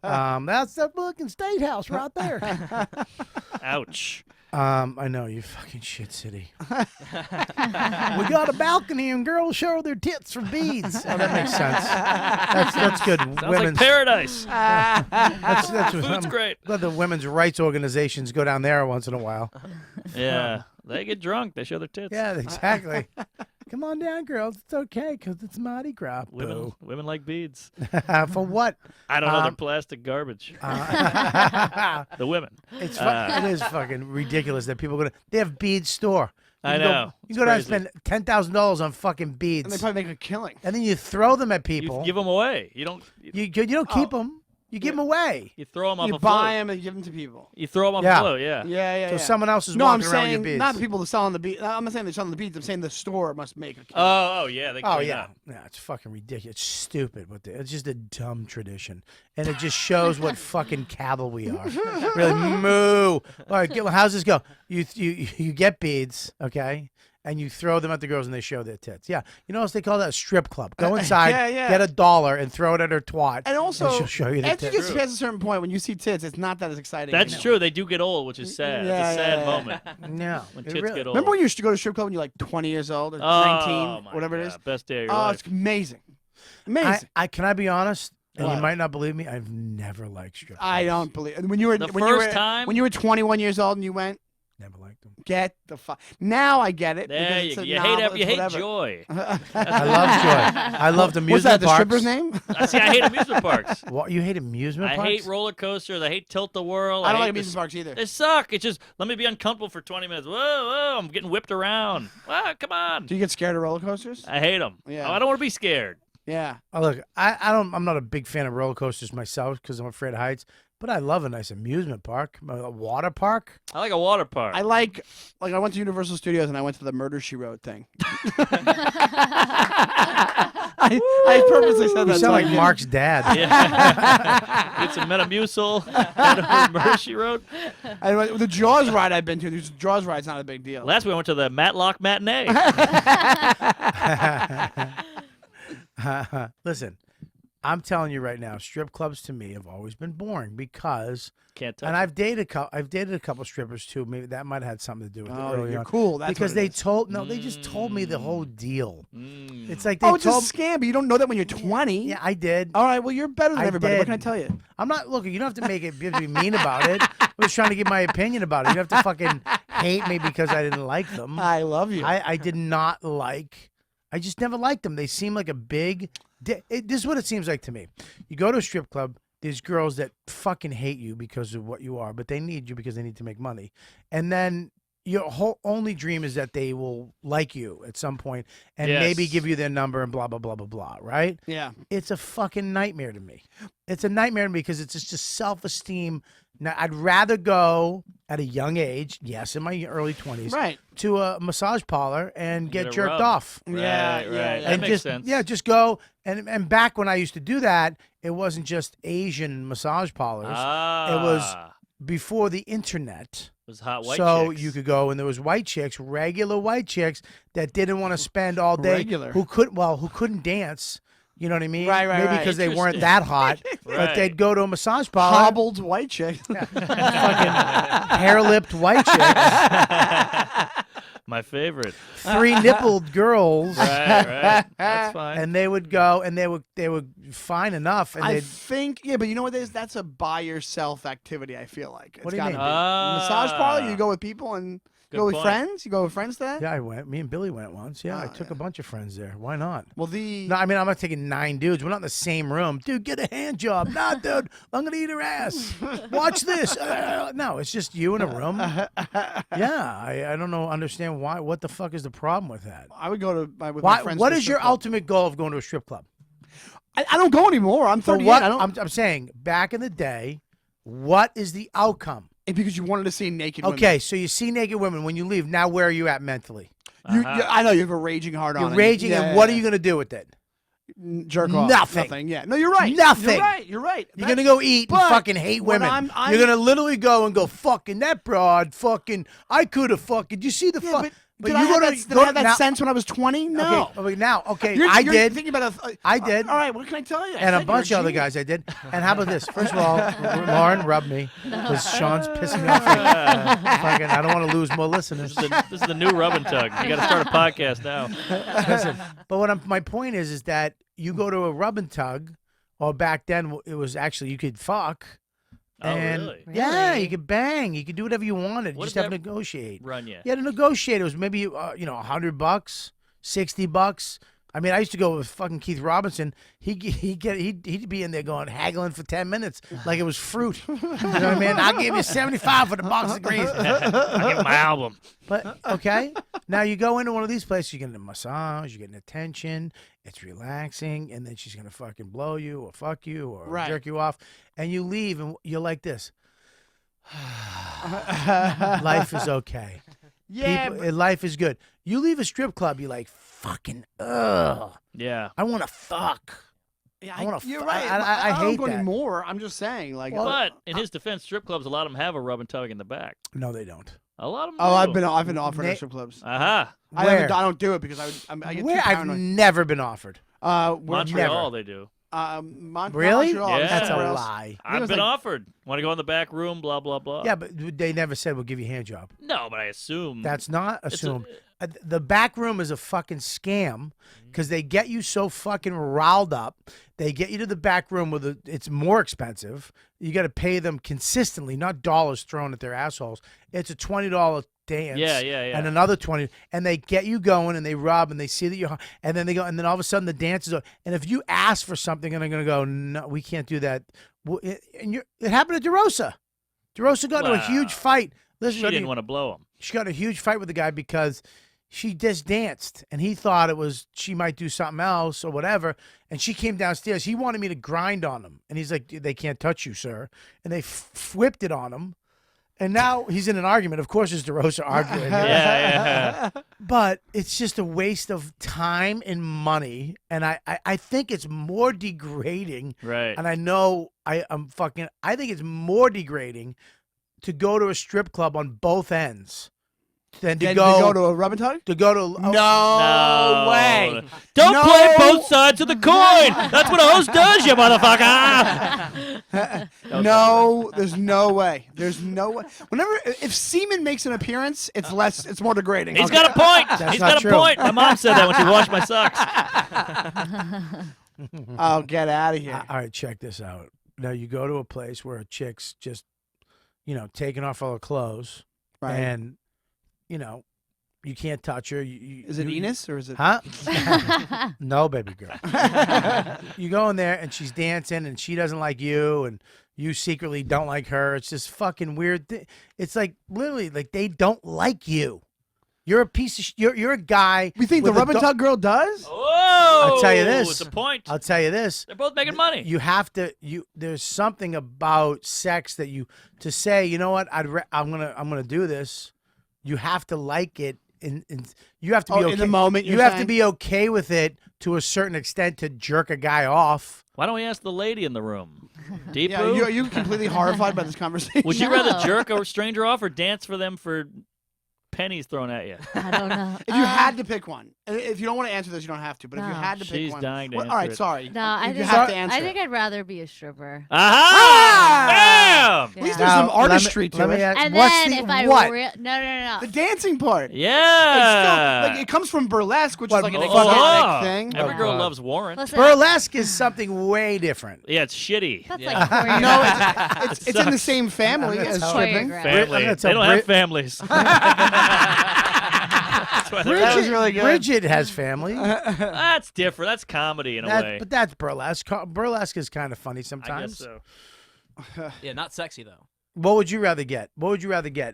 [SPEAKER 2] That's the fucking state house right there.
[SPEAKER 9] Ouch.
[SPEAKER 2] I know, you fucking shit city. We got a balcony and girls show their tits for beads. Oh, that makes sense. That's good.
[SPEAKER 9] Sounds like
[SPEAKER 2] Women's
[SPEAKER 9] paradise.
[SPEAKER 2] that's
[SPEAKER 9] Food's
[SPEAKER 2] I'm
[SPEAKER 9] great.
[SPEAKER 2] glad the women's rights organizations go down there once in a while.
[SPEAKER 9] Yeah. They get drunk. They show their tits.
[SPEAKER 2] Yeah, exactly. Come on down, girls. It's okay because it's Mardi Gras.
[SPEAKER 9] Women like beads.
[SPEAKER 2] For what?
[SPEAKER 9] I don't know. They're plastic garbage. The women.
[SPEAKER 2] It is fucking ridiculous that people they have beads store. You
[SPEAKER 9] I
[SPEAKER 2] can go-
[SPEAKER 9] know.
[SPEAKER 2] You
[SPEAKER 9] It's
[SPEAKER 2] can go down and
[SPEAKER 9] crazy.
[SPEAKER 2] spend $10,000 on fucking beads,
[SPEAKER 8] And they probably make a killing.
[SPEAKER 2] and then you throw them at
[SPEAKER 9] You
[SPEAKER 2] people.
[SPEAKER 9] give them away. You don't.
[SPEAKER 2] You don't keep them. You give them away.
[SPEAKER 9] You throw them off
[SPEAKER 8] You
[SPEAKER 9] a
[SPEAKER 8] buy
[SPEAKER 9] float.
[SPEAKER 8] them and give them to people.
[SPEAKER 9] You throw them off
[SPEAKER 2] Yeah.
[SPEAKER 9] a float. Yeah.
[SPEAKER 8] Yeah.
[SPEAKER 2] So someone else is
[SPEAKER 8] No, I'm
[SPEAKER 2] walking around with your
[SPEAKER 8] saying
[SPEAKER 2] beads.
[SPEAKER 8] not the people that sell on the beat. I'm not saying they're selling the beads. I'm saying the store must make a killing.
[SPEAKER 9] Oh yeah. They
[SPEAKER 2] Oh
[SPEAKER 9] clean
[SPEAKER 2] yeah,
[SPEAKER 9] up.
[SPEAKER 2] yeah, it's fucking ridiculous. It's stupid, but it's just a dumb tradition, and it just shows what fucking cattle we are. Really, moo. All right, how's this go? You get beads, okay, and you throw them at the girls, and they show their tits. Yeah, you know what they call that? A strip club. Go inside,
[SPEAKER 8] Yeah.
[SPEAKER 2] get $1, and throw it at her twat,
[SPEAKER 8] And also,
[SPEAKER 2] she'll show you the
[SPEAKER 8] after you
[SPEAKER 2] tits.
[SPEAKER 8] get past a certain point, when you see tits, it's not that as exciting.
[SPEAKER 9] That's
[SPEAKER 8] anymore.
[SPEAKER 9] true. They do get old, which is sad.
[SPEAKER 8] Yeah,
[SPEAKER 9] it's a sad
[SPEAKER 8] yeah.
[SPEAKER 9] moment
[SPEAKER 2] No,
[SPEAKER 9] when
[SPEAKER 2] it
[SPEAKER 9] tits
[SPEAKER 2] really-
[SPEAKER 9] get old.
[SPEAKER 8] Remember when you used to go to a strip club when you're like 20 years old or
[SPEAKER 9] Oh,
[SPEAKER 8] 19,
[SPEAKER 9] my
[SPEAKER 8] whatever it
[SPEAKER 9] God.
[SPEAKER 8] is?
[SPEAKER 9] Best day of your
[SPEAKER 8] Oh,
[SPEAKER 9] life.
[SPEAKER 8] it's amazing. Amazing.
[SPEAKER 2] Can I be honest? And you
[SPEAKER 8] What?
[SPEAKER 2] might not believe me. I've never liked strip clubs.
[SPEAKER 8] I don't believe. And when you were
[SPEAKER 9] The
[SPEAKER 8] when
[SPEAKER 9] first
[SPEAKER 8] you were
[SPEAKER 9] time?
[SPEAKER 8] when you were 21 years old and you went,
[SPEAKER 2] Never liked them.
[SPEAKER 8] Get the fuck. Now I get it.
[SPEAKER 9] There
[SPEAKER 8] because
[SPEAKER 9] you
[SPEAKER 8] it's
[SPEAKER 9] go.
[SPEAKER 8] a
[SPEAKER 9] You
[SPEAKER 8] novel,
[SPEAKER 9] hate
[SPEAKER 8] it's
[SPEAKER 9] you hate
[SPEAKER 8] whatever.
[SPEAKER 9] joy.
[SPEAKER 2] I love Joy. I love the
[SPEAKER 8] What's
[SPEAKER 2] amusement
[SPEAKER 8] that? The
[SPEAKER 2] parks.
[SPEAKER 8] stripper's name?
[SPEAKER 9] See, I hate amusement parks.
[SPEAKER 2] What, you hate amusement
[SPEAKER 9] I
[SPEAKER 2] parks?
[SPEAKER 9] hate roller coasters. I hate tilt the whirl.
[SPEAKER 8] I don't
[SPEAKER 9] hate
[SPEAKER 8] like
[SPEAKER 9] this-
[SPEAKER 8] amusement parks either.
[SPEAKER 9] They suck. It's just let me be uncomfortable for 20 minutes. Whoa, whoa! I'm getting whipped around. Come on.
[SPEAKER 8] Do you get scared of roller coasters?
[SPEAKER 9] I hate them.
[SPEAKER 8] Yeah.
[SPEAKER 9] I don't want to be scared.
[SPEAKER 8] Yeah.
[SPEAKER 2] Oh, look, I'm not a big fan of roller coasters myself because I'm afraid of heights. But I love a nice amusement park, a water park.
[SPEAKER 9] I like a water park.
[SPEAKER 8] I like I went to Universal Studios and I went to the Murder She Wrote thing. I purposely said that.
[SPEAKER 2] You sound like Mark's dad.
[SPEAKER 9] Yeah. Get some Metamucil. Murder, She Wrote.
[SPEAKER 8] The Jaws ride I've been to. The Jaws ride's not a big deal.
[SPEAKER 9] Last week I went to the Matlock Matinee.
[SPEAKER 2] Listen, I'm telling you right now, strip clubs to me have always been boring because,
[SPEAKER 9] Can't touch
[SPEAKER 2] and
[SPEAKER 9] it.
[SPEAKER 2] I've dated a couple strippers too. Maybe that might have had something to do with it.
[SPEAKER 8] Oh,
[SPEAKER 2] early
[SPEAKER 8] you're
[SPEAKER 2] on.
[SPEAKER 8] cool. That's
[SPEAKER 2] because
[SPEAKER 8] what it
[SPEAKER 2] they
[SPEAKER 8] is.
[SPEAKER 2] they just told me the whole deal.
[SPEAKER 9] Mm.
[SPEAKER 2] It's like they
[SPEAKER 8] Oh, it's a
[SPEAKER 2] told.
[SPEAKER 8] scam, but you don't know that when you're 20.
[SPEAKER 2] Yeah, I did.
[SPEAKER 8] All right, well, you're better than
[SPEAKER 2] I
[SPEAKER 8] everybody.
[SPEAKER 2] did.
[SPEAKER 8] What can I tell you?
[SPEAKER 2] I'm not looking. You don't have to make it be mean about it. I was trying to give my opinion about it. You don't have to fucking hate me because I didn't like them.
[SPEAKER 8] I love you.
[SPEAKER 2] I did not like. I just never liked them. They seem like a big. This is what it seems like to me. You go to a strip club. There's girls that fucking hate you because of what you are, but they need you because they need to make money. And then your whole only dream is that they will like you at some point and maybe
[SPEAKER 9] Yes.
[SPEAKER 2] give you their number and blah blah blah blah blah. Right?
[SPEAKER 8] Yeah.
[SPEAKER 2] It's a fucking nightmare to me. It's a nightmare to me because it's just self-esteem. Now, I'd rather go at a young age, yes, in my early 20s,
[SPEAKER 8] Right.
[SPEAKER 2] to a massage parlor and
[SPEAKER 9] Get
[SPEAKER 2] get
[SPEAKER 9] a
[SPEAKER 2] jerked
[SPEAKER 9] rub.
[SPEAKER 2] off.
[SPEAKER 9] Right,
[SPEAKER 8] Yeah,
[SPEAKER 9] right.
[SPEAKER 8] yeah,
[SPEAKER 9] That
[SPEAKER 2] And
[SPEAKER 9] makes
[SPEAKER 2] just
[SPEAKER 9] sense.
[SPEAKER 2] just go and back when I used to do that, it wasn't just Asian massage parlors.
[SPEAKER 9] Ah,
[SPEAKER 2] It was before the internet.
[SPEAKER 9] it was hot white
[SPEAKER 2] So
[SPEAKER 9] chicks.
[SPEAKER 2] you could go and there was white chicks, regular white chicks that didn't want to spend all day
[SPEAKER 8] Regular.
[SPEAKER 2] who couldn't dance. You know what I mean?
[SPEAKER 8] Right, right,
[SPEAKER 2] Maybe
[SPEAKER 8] right.
[SPEAKER 2] because they weren't
[SPEAKER 9] Interesting.
[SPEAKER 2] that hot,
[SPEAKER 9] Right.
[SPEAKER 2] but they'd go to a massage parlor.
[SPEAKER 8] Hobbled white chick.
[SPEAKER 2] Fucking hair-lipped white chicks,
[SPEAKER 9] My favorite.
[SPEAKER 2] three-nippled girls,
[SPEAKER 9] Right. That's fine.
[SPEAKER 2] and they would go and they were fine enough, and
[SPEAKER 8] I
[SPEAKER 2] they'd
[SPEAKER 8] think, yeah, but you know what it is? That's a buy yourself activity, I feel like.
[SPEAKER 2] What
[SPEAKER 8] It's
[SPEAKER 2] do you
[SPEAKER 8] gotta
[SPEAKER 2] mean?
[SPEAKER 8] be. Massage parlor, you go with people and
[SPEAKER 9] Good
[SPEAKER 8] go with
[SPEAKER 9] point.
[SPEAKER 8] friends? You go with friends to that?
[SPEAKER 2] yeah, I went. Me and Billy went once. Yeah, I
[SPEAKER 8] Oh,
[SPEAKER 2] took
[SPEAKER 8] yeah.
[SPEAKER 2] a bunch of friends there. Why not?
[SPEAKER 8] Well, the.
[SPEAKER 2] No, I mean I'm not taking 9 dudes. We're not in the same room. Dude, get a hand job. Nah, dude, I'm gonna eat her ass. Watch this. No, it's just you in a room. Yeah, I don't know. Understand why? What the fuck is the problem with that?
[SPEAKER 8] I would go to with
[SPEAKER 2] Why?
[SPEAKER 8] my friends.
[SPEAKER 2] What
[SPEAKER 8] to a
[SPEAKER 2] is
[SPEAKER 8] strip
[SPEAKER 2] your
[SPEAKER 8] club.
[SPEAKER 2] ultimate goal of going to a strip club?
[SPEAKER 8] I don't go anymore. I'm
[SPEAKER 2] For
[SPEAKER 8] 38.
[SPEAKER 2] what?
[SPEAKER 8] I don't.
[SPEAKER 2] I'm saying back in the day, what is the outcome?
[SPEAKER 8] Because you wanted to see naked women.
[SPEAKER 2] Okay, so you see naked women when you leave. Now where are you at mentally?
[SPEAKER 8] I know you have a raging hard
[SPEAKER 2] You're
[SPEAKER 8] on.
[SPEAKER 2] raging,
[SPEAKER 8] Yeah,
[SPEAKER 2] and
[SPEAKER 8] yeah,
[SPEAKER 2] what are
[SPEAKER 8] yeah.
[SPEAKER 2] you gonna do with it?
[SPEAKER 8] Jerk off.
[SPEAKER 2] Nothing.
[SPEAKER 8] Yeah. No, you're right.
[SPEAKER 2] Nothing.
[SPEAKER 8] You're right. You're right.
[SPEAKER 2] You're gonna go eat and
[SPEAKER 8] but
[SPEAKER 2] fucking hate
[SPEAKER 8] when
[SPEAKER 2] women.
[SPEAKER 8] I'm-
[SPEAKER 2] You're gonna literally go and go fucking that broad. Fucking I could have fucking. You see the
[SPEAKER 8] Yeah,
[SPEAKER 2] fuck?
[SPEAKER 8] but did I have that sense when I was 20? No.
[SPEAKER 2] Okay, now, okay,
[SPEAKER 8] You're
[SPEAKER 2] I did.
[SPEAKER 8] Thinking about
[SPEAKER 2] I did.
[SPEAKER 8] All right. What can I tell you? I
[SPEAKER 2] And a
[SPEAKER 8] said
[SPEAKER 2] bunch
[SPEAKER 8] you're
[SPEAKER 2] of other
[SPEAKER 8] genius.
[SPEAKER 2] guys I did. And how about this? First of all, Lauren, rub me. Because Sean's pissing me off. Fucking, I don't want to lose more listeners.
[SPEAKER 9] This is the new rub and tug. You got to start a podcast now.
[SPEAKER 2] Listen, but my point is that you go to a rub and tug, or back then it was actually you could fuck.
[SPEAKER 9] Oh,
[SPEAKER 2] And
[SPEAKER 9] really?
[SPEAKER 2] yeah,
[SPEAKER 3] Really?
[SPEAKER 2] you could bang. You could do whatever you wanted. You
[SPEAKER 9] What
[SPEAKER 2] just
[SPEAKER 9] did
[SPEAKER 2] have to
[SPEAKER 9] that
[SPEAKER 2] negotiate.
[SPEAKER 9] Run you.
[SPEAKER 2] You had to negotiate. It was maybe $100, $60. I mean, I used to go with fucking Keith Robinson. He'd be in there going haggling for 10 minutes like it was fruit. You know what I mean? I'll give you 75 for the box of grease.
[SPEAKER 9] I'll give my album.
[SPEAKER 2] But okay, now you go into one of these places, you get a massage, you get an attention, it's relaxing, and then she's gonna fucking blow you or fuck you or
[SPEAKER 8] Right.
[SPEAKER 2] jerk you off, and you leave and you're like this. Life is okay.
[SPEAKER 8] Yeah.
[SPEAKER 2] Life is good. You leave a strip club, you're like fucking
[SPEAKER 9] Yeah.
[SPEAKER 2] I want to fuck.
[SPEAKER 8] Yeah,
[SPEAKER 2] I wanna
[SPEAKER 8] you're
[SPEAKER 2] fu-
[SPEAKER 8] right.
[SPEAKER 2] I
[SPEAKER 8] don't
[SPEAKER 2] hate
[SPEAKER 8] go
[SPEAKER 2] that.
[SPEAKER 8] anymore. I'm just saying, like.
[SPEAKER 9] But in his defense, strip clubs, a lot of them have a rub and tug in the back.
[SPEAKER 2] No, they don't.
[SPEAKER 9] A lot of them.
[SPEAKER 8] Oh, I've
[SPEAKER 9] do.
[SPEAKER 8] been offered
[SPEAKER 2] Na-
[SPEAKER 8] at strip clubs.
[SPEAKER 9] Aha.
[SPEAKER 2] Where?
[SPEAKER 8] I don't do it because I get
[SPEAKER 2] Where?
[SPEAKER 8] too
[SPEAKER 2] I've
[SPEAKER 8] paranoid.
[SPEAKER 2] never been offered.
[SPEAKER 9] Montreal, they do.
[SPEAKER 2] Really?
[SPEAKER 8] Montreal,
[SPEAKER 9] Yeah.
[SPEAKER 2] That's a
[SPEAKER 8] somewhere else.
[SPEAKER 2] lie.
[SPEAKER 8] I think it
[SPEAKER 9] I've
[SPEAKER 8] was
[SPEAKER 9] been
[SPEAKER 8] like-
[SPEAKER 9] offered. Want to go in the back room? Blah blah blah.
[SPEAKER 2] Yeah, but they never said we'll give you a hand job.
[SPEAKER 9] No, but I assume
[SPEAKER 2] That's not
[SPEAKER 9] it's a-
[SPEAKER 2] assumed. The back room is a fucking scam because they get you so fucking riled up. They get you to the back room where it's more expensive. You got to pay them consistently, not dollars thrown at their assholes. It's a $20 dance.
[SPEAKER 9] Yeah.
[SPEAKER 2] And another 20, and they get you going, and they rub, and they see that you're, and then they go, and then all of a sudden the dance is over. And if you ask for something, and they're gonna go, no, we can't do that. And it happened to DeRosa. DeRosa got into a huge fight. Listen,
[SPEAKER 9] She didn't want to blow him.
[SPEAKER 2] She got in a huge fight with the guy because she just danced, and he thought it was she might do something else or whatever. And she came downstairs. He wanted me to grind on him, and he's like, "They can't touch you, sir." And they whipped it on him. And now he's in an argument. Of course, it's DeRosa arguing.
[SPEAKER 9] Yeah.
[SPEAKER 2] But it's just a waste of time and money. And I think it's more degrading.
[SPEAKER 9] Right.
[SPEAKER 2] And I know I think it's more degrading to go to a strip club on both ends than to
[SPEAKER 8] go to a rub and tug?
[SPEAKER 2] To go to
[SPEAKER 8] No way.
[SPEAKER 9] Don't
[SPEAKER 8] No.
[SPEAKER 9] play both sides of the coin. That's what a host does, you motherfucker.
[SPEAKER 8] No, there's no way. There's no way. If semen makes an appearance, it's more degrading.
[SPEAKER 9] He's got a point. He's got
[SPEAKER 2] true.
[SPEAKER 9] a point. My mom said that when she washed my socks.
[SPEAKER 8] Oh, get out of here.
[SPEAKER 2] All right, check this out. Now you go to a place where a chick's just, taking off all her clothes,
[SPEAKER 8] Right.
[SPEAKER 2] and, you can't touch her.
[SPEAKER 8] Is it Enis or is it?
[SPEAKER 2] Huh? No, baby girl. You go in there and she's dancing and she doesn't like you and you secretly don't like her. It's just fucking weird. It's like literally like they don't like you. You're a piece of you're a guy.
[SPEAKER 8] We think the
[SPEAKER 2] with a
[SPEAKER 8] rub and tug girl does?
[SPEAKER 9] Whoa.
[SPEAKER 2] I'll tell you this.
[SPEAKER 9] It's a point.
[SPEAKER 2] I'll tell you this.
[SPEAKER 9] They're both making money.
[SPEAKER 2] You have to. There's something about sex that to say. You know what? I'm gonna do this. You have to like it. And you have to be okay.
[SPEAKER 8] In the moment.
[SPEAKER 2] You have to be okay with it to a certain extent to jerk a guy off.
[SPEAKER 9] Why don't we ask the lady in the room? Deep
[SPEAKER 8] Yeah, are you completely horrified by this conversation?
[SPEAKER 9] Would you rather jerk a stranger off or dance for them for pennies thrown at you?
[SPEAKER 3] I don't know.
[SPEAKER 8] If you had to pick one, if you don't want to answer this, you don't have to. But if you
[SPEAKER 3] No.
[SPEAKER 8] had to pick
[SPEAKER 9] She's
[SPEAKER 8] one,
[SPEAKER 9] dying to
[SPEAKER 8] all
[SPEAKER 9] answer
[SPEAKER 8] right,
[SPEAKER 9] it.
[SPEAKER 8] sorry.
[SPEAKER 3] No, I
[SPEAKER 8] you
[SPEAKER 3] think
[SPEAKER 8] have to answer.
[SPEAKER 3] I think I'd rather be a stripper.
[SPEAKER 9] Aha! Bam!
[SPEAKER 8] At least
[SPEAKER 3] Yeah.
[SPEAKER 8] there's some
[SPEAKER 2] Now,
[SPEAKER 8] artistry
[SPEAKER 2] let
[SPEAKER 8] to
[SPEAKER 2] me
[SPEAKER 8] it.
[SPEAKER 2] ask,
[SPEAKER 3] And
[SPEAKER 2] what's
[SPEAKER 3] then
[SPEAKER 2] the
[SPEAKER 3] if I
[SPEAKER 2] what?
[SPEAKER 3] no.
[SPEAKER 8] The dancing part.
[SPEAKER 9] Yeah.
[SPEAKER 8] It's still, it comes from burlesque, which
[SPEAKER 2] What,
[SPEAKER 8] is like an
[SPEAKER 2] oh,
[SPEAKER 8] exotic thing.
[SPEAKER 9] Every
[SPEAKER 3] Yeah.
[SPEAKER 9] girl loves Warren.
[SPEAKER 3] Listen,
[SPEAKER 2] Burlesque is something way different.
[SPEAKER 9] Yeah, it's shitty.
[SPEAKER 3] that's
[SPEAKER 9] yeah.
[SPEAKER 3] like choreographed.
[SPEAKER 8] No, it's in the
[SPEAKER 9] Sucks.
[SPEAKER 8] same family
[SPEAKER 2] I'm gonna
[SPEAKER 8] as
[SPEAKER 2] tell
[SPEAKER 8] stripping.
[SPEAKER 3] choreographed.
[SPEAKER 9] Family.
[SPEAKER 2] I'm gonna
[SPEAKER 9] They
[SPEAKER 2] tell
[SPEAKER 9] don't have families. That's why they're-
[SPEAKER 8] That was really good.
[SPEAKER 2] Bridget has family.
[SPEAKER 9] That's different. That's comedy in a way.
[SPEAKER 2] But that's burlesque. Burlesque is kind of funny
[SPEAKER 9] I guess
[SPEAKER 2] sometimes.
[SPEAKER 9] so.
[SPEAKER 4] Yeah, not sexy though.
[SPEAKER 2] What would you rather get? Would you rather go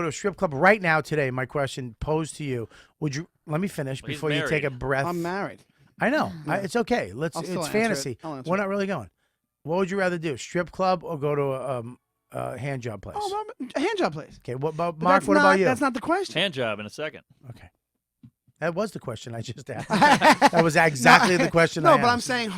[SPEAKER 2] to a strip club right now today? My question posed to you. Would you? Let me finish
[SPEAKER 9] Well, he's
[SPEAKER 2] before you take a
[SPEAKER 9] married.
[SPEAKER 2] breath.
[SPEAKER 8] I'm married.
[SPEAKER 2] I know. It's okay.
[SPEAKER 8] I'll still
[SPEAKER 2] It's
[SPEAKER 8] answer it.
[SPEAKER 2] fantasy.
[SPEAKER 8] I'll answer
[SPEAKER 2] We're
[SPEAKER 8] it.
[SPEAKER 2] not really going. What would you rather do? Strip club or go to a hand job place?
[SPEAKER 8] Oh, a hand job place.
[SPEAKER 2] Okay. What about
[SPEAKER 8] But
[SPEAKER 2] Mark?
[SPEAKER 8] that's
[SPEAKER 2] What
[SPEAKER 8] not,
[SPEAKER 2] about you?
[SPEAKER 8] That's not the question.
[SPEAKER 9] Hand job in a second.
[SPEAKER 2] Okay. That was the question I just asked. That was exactly the question I
[SPEAKER 8] No,
[SPEAKER 2] asked.
[SPEAKER 8] but I'm saying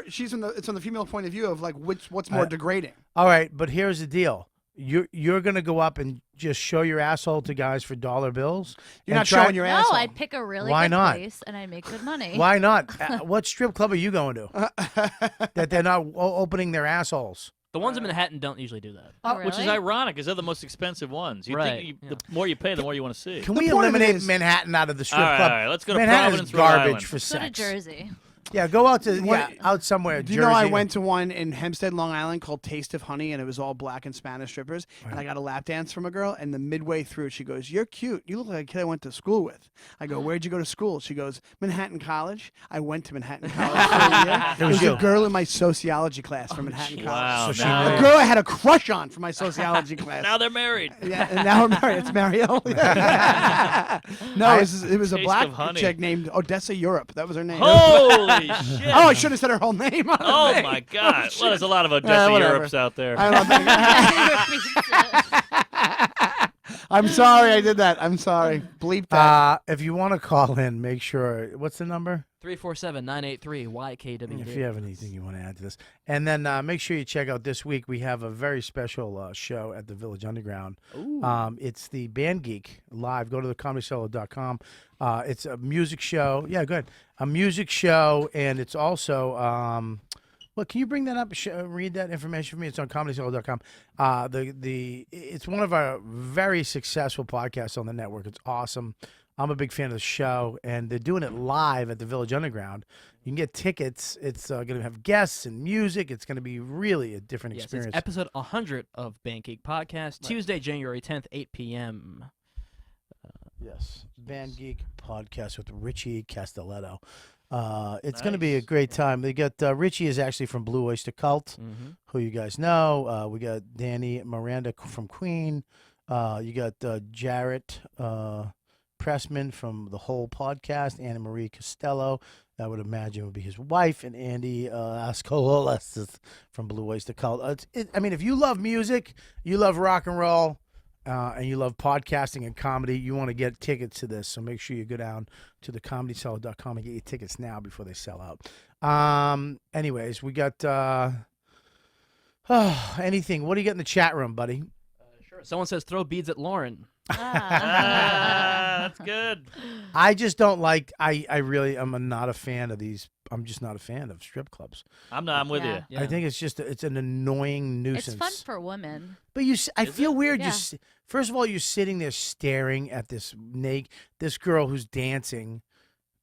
[SPEAKER 8] it's on the female point of view of like what's more degrading.
[SPEAKER 2] All right, but here's the deal. You're gonna go up and just show your asshole to guys for dollar bills.
[SPEAKER 8] You're
[SPEAKER 2] and
[SPEAKER 8] not
[SPEAKER 2] try-
[SPEAKER 8] showing your
[SPEAKER 3] No,
[SPEAKER 8] asshole.
[SPEAKER 3] I'd pick a really
[SPEAKER 2] Why
[SPEAKER 3] good
[SPEAKER 2] not?
[SPEAKER 3] place and I'd make good money.
[SPEAKER 2] Why not? What strip club are you going to? That they're not opening their assholes.
[SPEAKER 4] The ones in Manhattan don't usually do that.
[SPEAKER 3] Oh,
[SPEAKER 9] Which is
[SPEAKER 3] really?
[SPEAKER 9] ironic, because they're the most expensive ones. You
[SPEAKER 4] Right,
[SPEAKER 9] think
[SPEAKER 4] yeah.
[SPEAKER 9] the more you pay, the more you want to see.
[SPEAKER 2] Can
[SPEAKER 8] The
[SPEAKER 2] we
[SPEAKER 8] point of it
[SPEAKER 2] eliminate
[SPEAKER 8] is-
[SPEAKER 2] Manhattan out of the strip
[SPEAKER 9] All right,
[SPEAKER 2] club?
[SPEAKER 9] all right, let's go to
[SPEAKER 2] Manhattan is
[SPEAKER 9] Providence, Rhode
[SPEAKER 2] garbage
[SPEAKER 9] Island.
[SPEAKER 2] for
[SPEAKER 3] Go to
[SPEAKER 2] sex.
[SPEAKER 3] Jersey.
[SPEAKER 2] Yeah, go out to
[SPEAKER 8] What-
[SPEAKER 2] out somewhere.
[SPEAKER 8] Do you know I
[SPEAKER 2] Jersey.
[SPEAKER 8] went to one in Hempstead, Long Island called Taste of Honey, and it was all black and Spanish strippers. And I got a lap dance from a girl, and the midway through, she goes, "You're cute. You look like a kid I went to school with." I go, "Where'd you go to school?" She goes, "Manhattan College." I went to Manhattan College for a year. There was
[SPEAKER 2] you.
[SPEAKER 8] a girl in my sociology class from Manhattan College.
[SPEAKER 9] Wow.
[SPEAKER 2] So she
[SPEAKER 9] now,
[SPEAKER 2] knew
[SPEAKER 8] A girl I had a crush on from my sociology class.
[SPEAKER 9] now they're married.
[SPEAKER 8] Yeah, and now we're married. It's Marielle. No, it was a
[SPEAKER 9] Taste
[SPEAKER 8] black
[SPEAKER 9] of honey.
[SPEAKER 8] chick named Odessa Europe. That was her name.
[SPEAKER 9] Holy shit.
[SPEAKER 8] Oh, I should have said her whole name. On the
[SPEAKER 9] Oh
[SPEAKER 8] thing.
[SPEAKER 9] my God! Well, there's a lot of Odessa
[SPEAKER 8] whatever.
[SPEAKER 9] Europes out there.
[SPEAKER 8] I don't think. I'm sorry I did that. I'm sorry. Bleep that.
[SPEAKER 2] If you want to call in, make sure. What's the number?
[SPEAKER 4] 347-983-YKWD.
[SPEAKER 2] If you have anything you want to add to this, and then make sure you check out this week. We have a very special show at the Village Underground. It's the Band Geek live. Go to thecomedycellar.com. It's a music show. Yeah, good. A music show, and it's also. Well, can you bring that up? Read that information for me. It's on comedycellar.com. It's one of our very successful podcasts on the network. It's awesome. I'm a big fan of the show, and they're doing it live at the Village Underground. You can get tickets. It's going to have guests and music. It's going to be really a different
[SPEAKER 4] Yes,
[SPEAKER 2] experience.
[SPEAKER 4] it's episode 100 of Band Geek Podcast, Tuesday, January 10th, 8 p.m.
[SPEAKER 2] Yes, Band Geek Podcast with Richie Castelletto. It's going to be a great time. They got Richie is actually from Blue Oyster Cult, who you guys know. We got Danny Miranda from Queen. You got Jarrett Pressman from the whole podcast. Anna Marie Costello, I would imagine would be his wife, and Andy Ascololas from Blue Oyster Cult. I mean, if you love music, you love rock and roll, and you love podcasting and comedy, you want to get tickets to this. So make sure you go down to thecomedyseller.com and get your tickets now before they sell out. Anyways, we got anything. What do you got in the chat room, buddy?
[SPEAKER 4] Sure. Someone says throw beads at Lauren.
[SPEAKER 9] That's good.
[SPEAKER 2] I just don't like. I'm not a fan of these. I'm just not a fan of strip clubs.
[SPEAKER 9] I'm with you.
[SPEAKER 4] Yeah.
[SPEAKER 2] I think it's an annoying nuisance.
[SPEAKER 3] It's fun for women.
[SPEAKER 2] But I feel weird.
[SPEAKER 3] Yeah.
[SPEAKER 2] First of all, you're sitting there staring at this girl who's dancing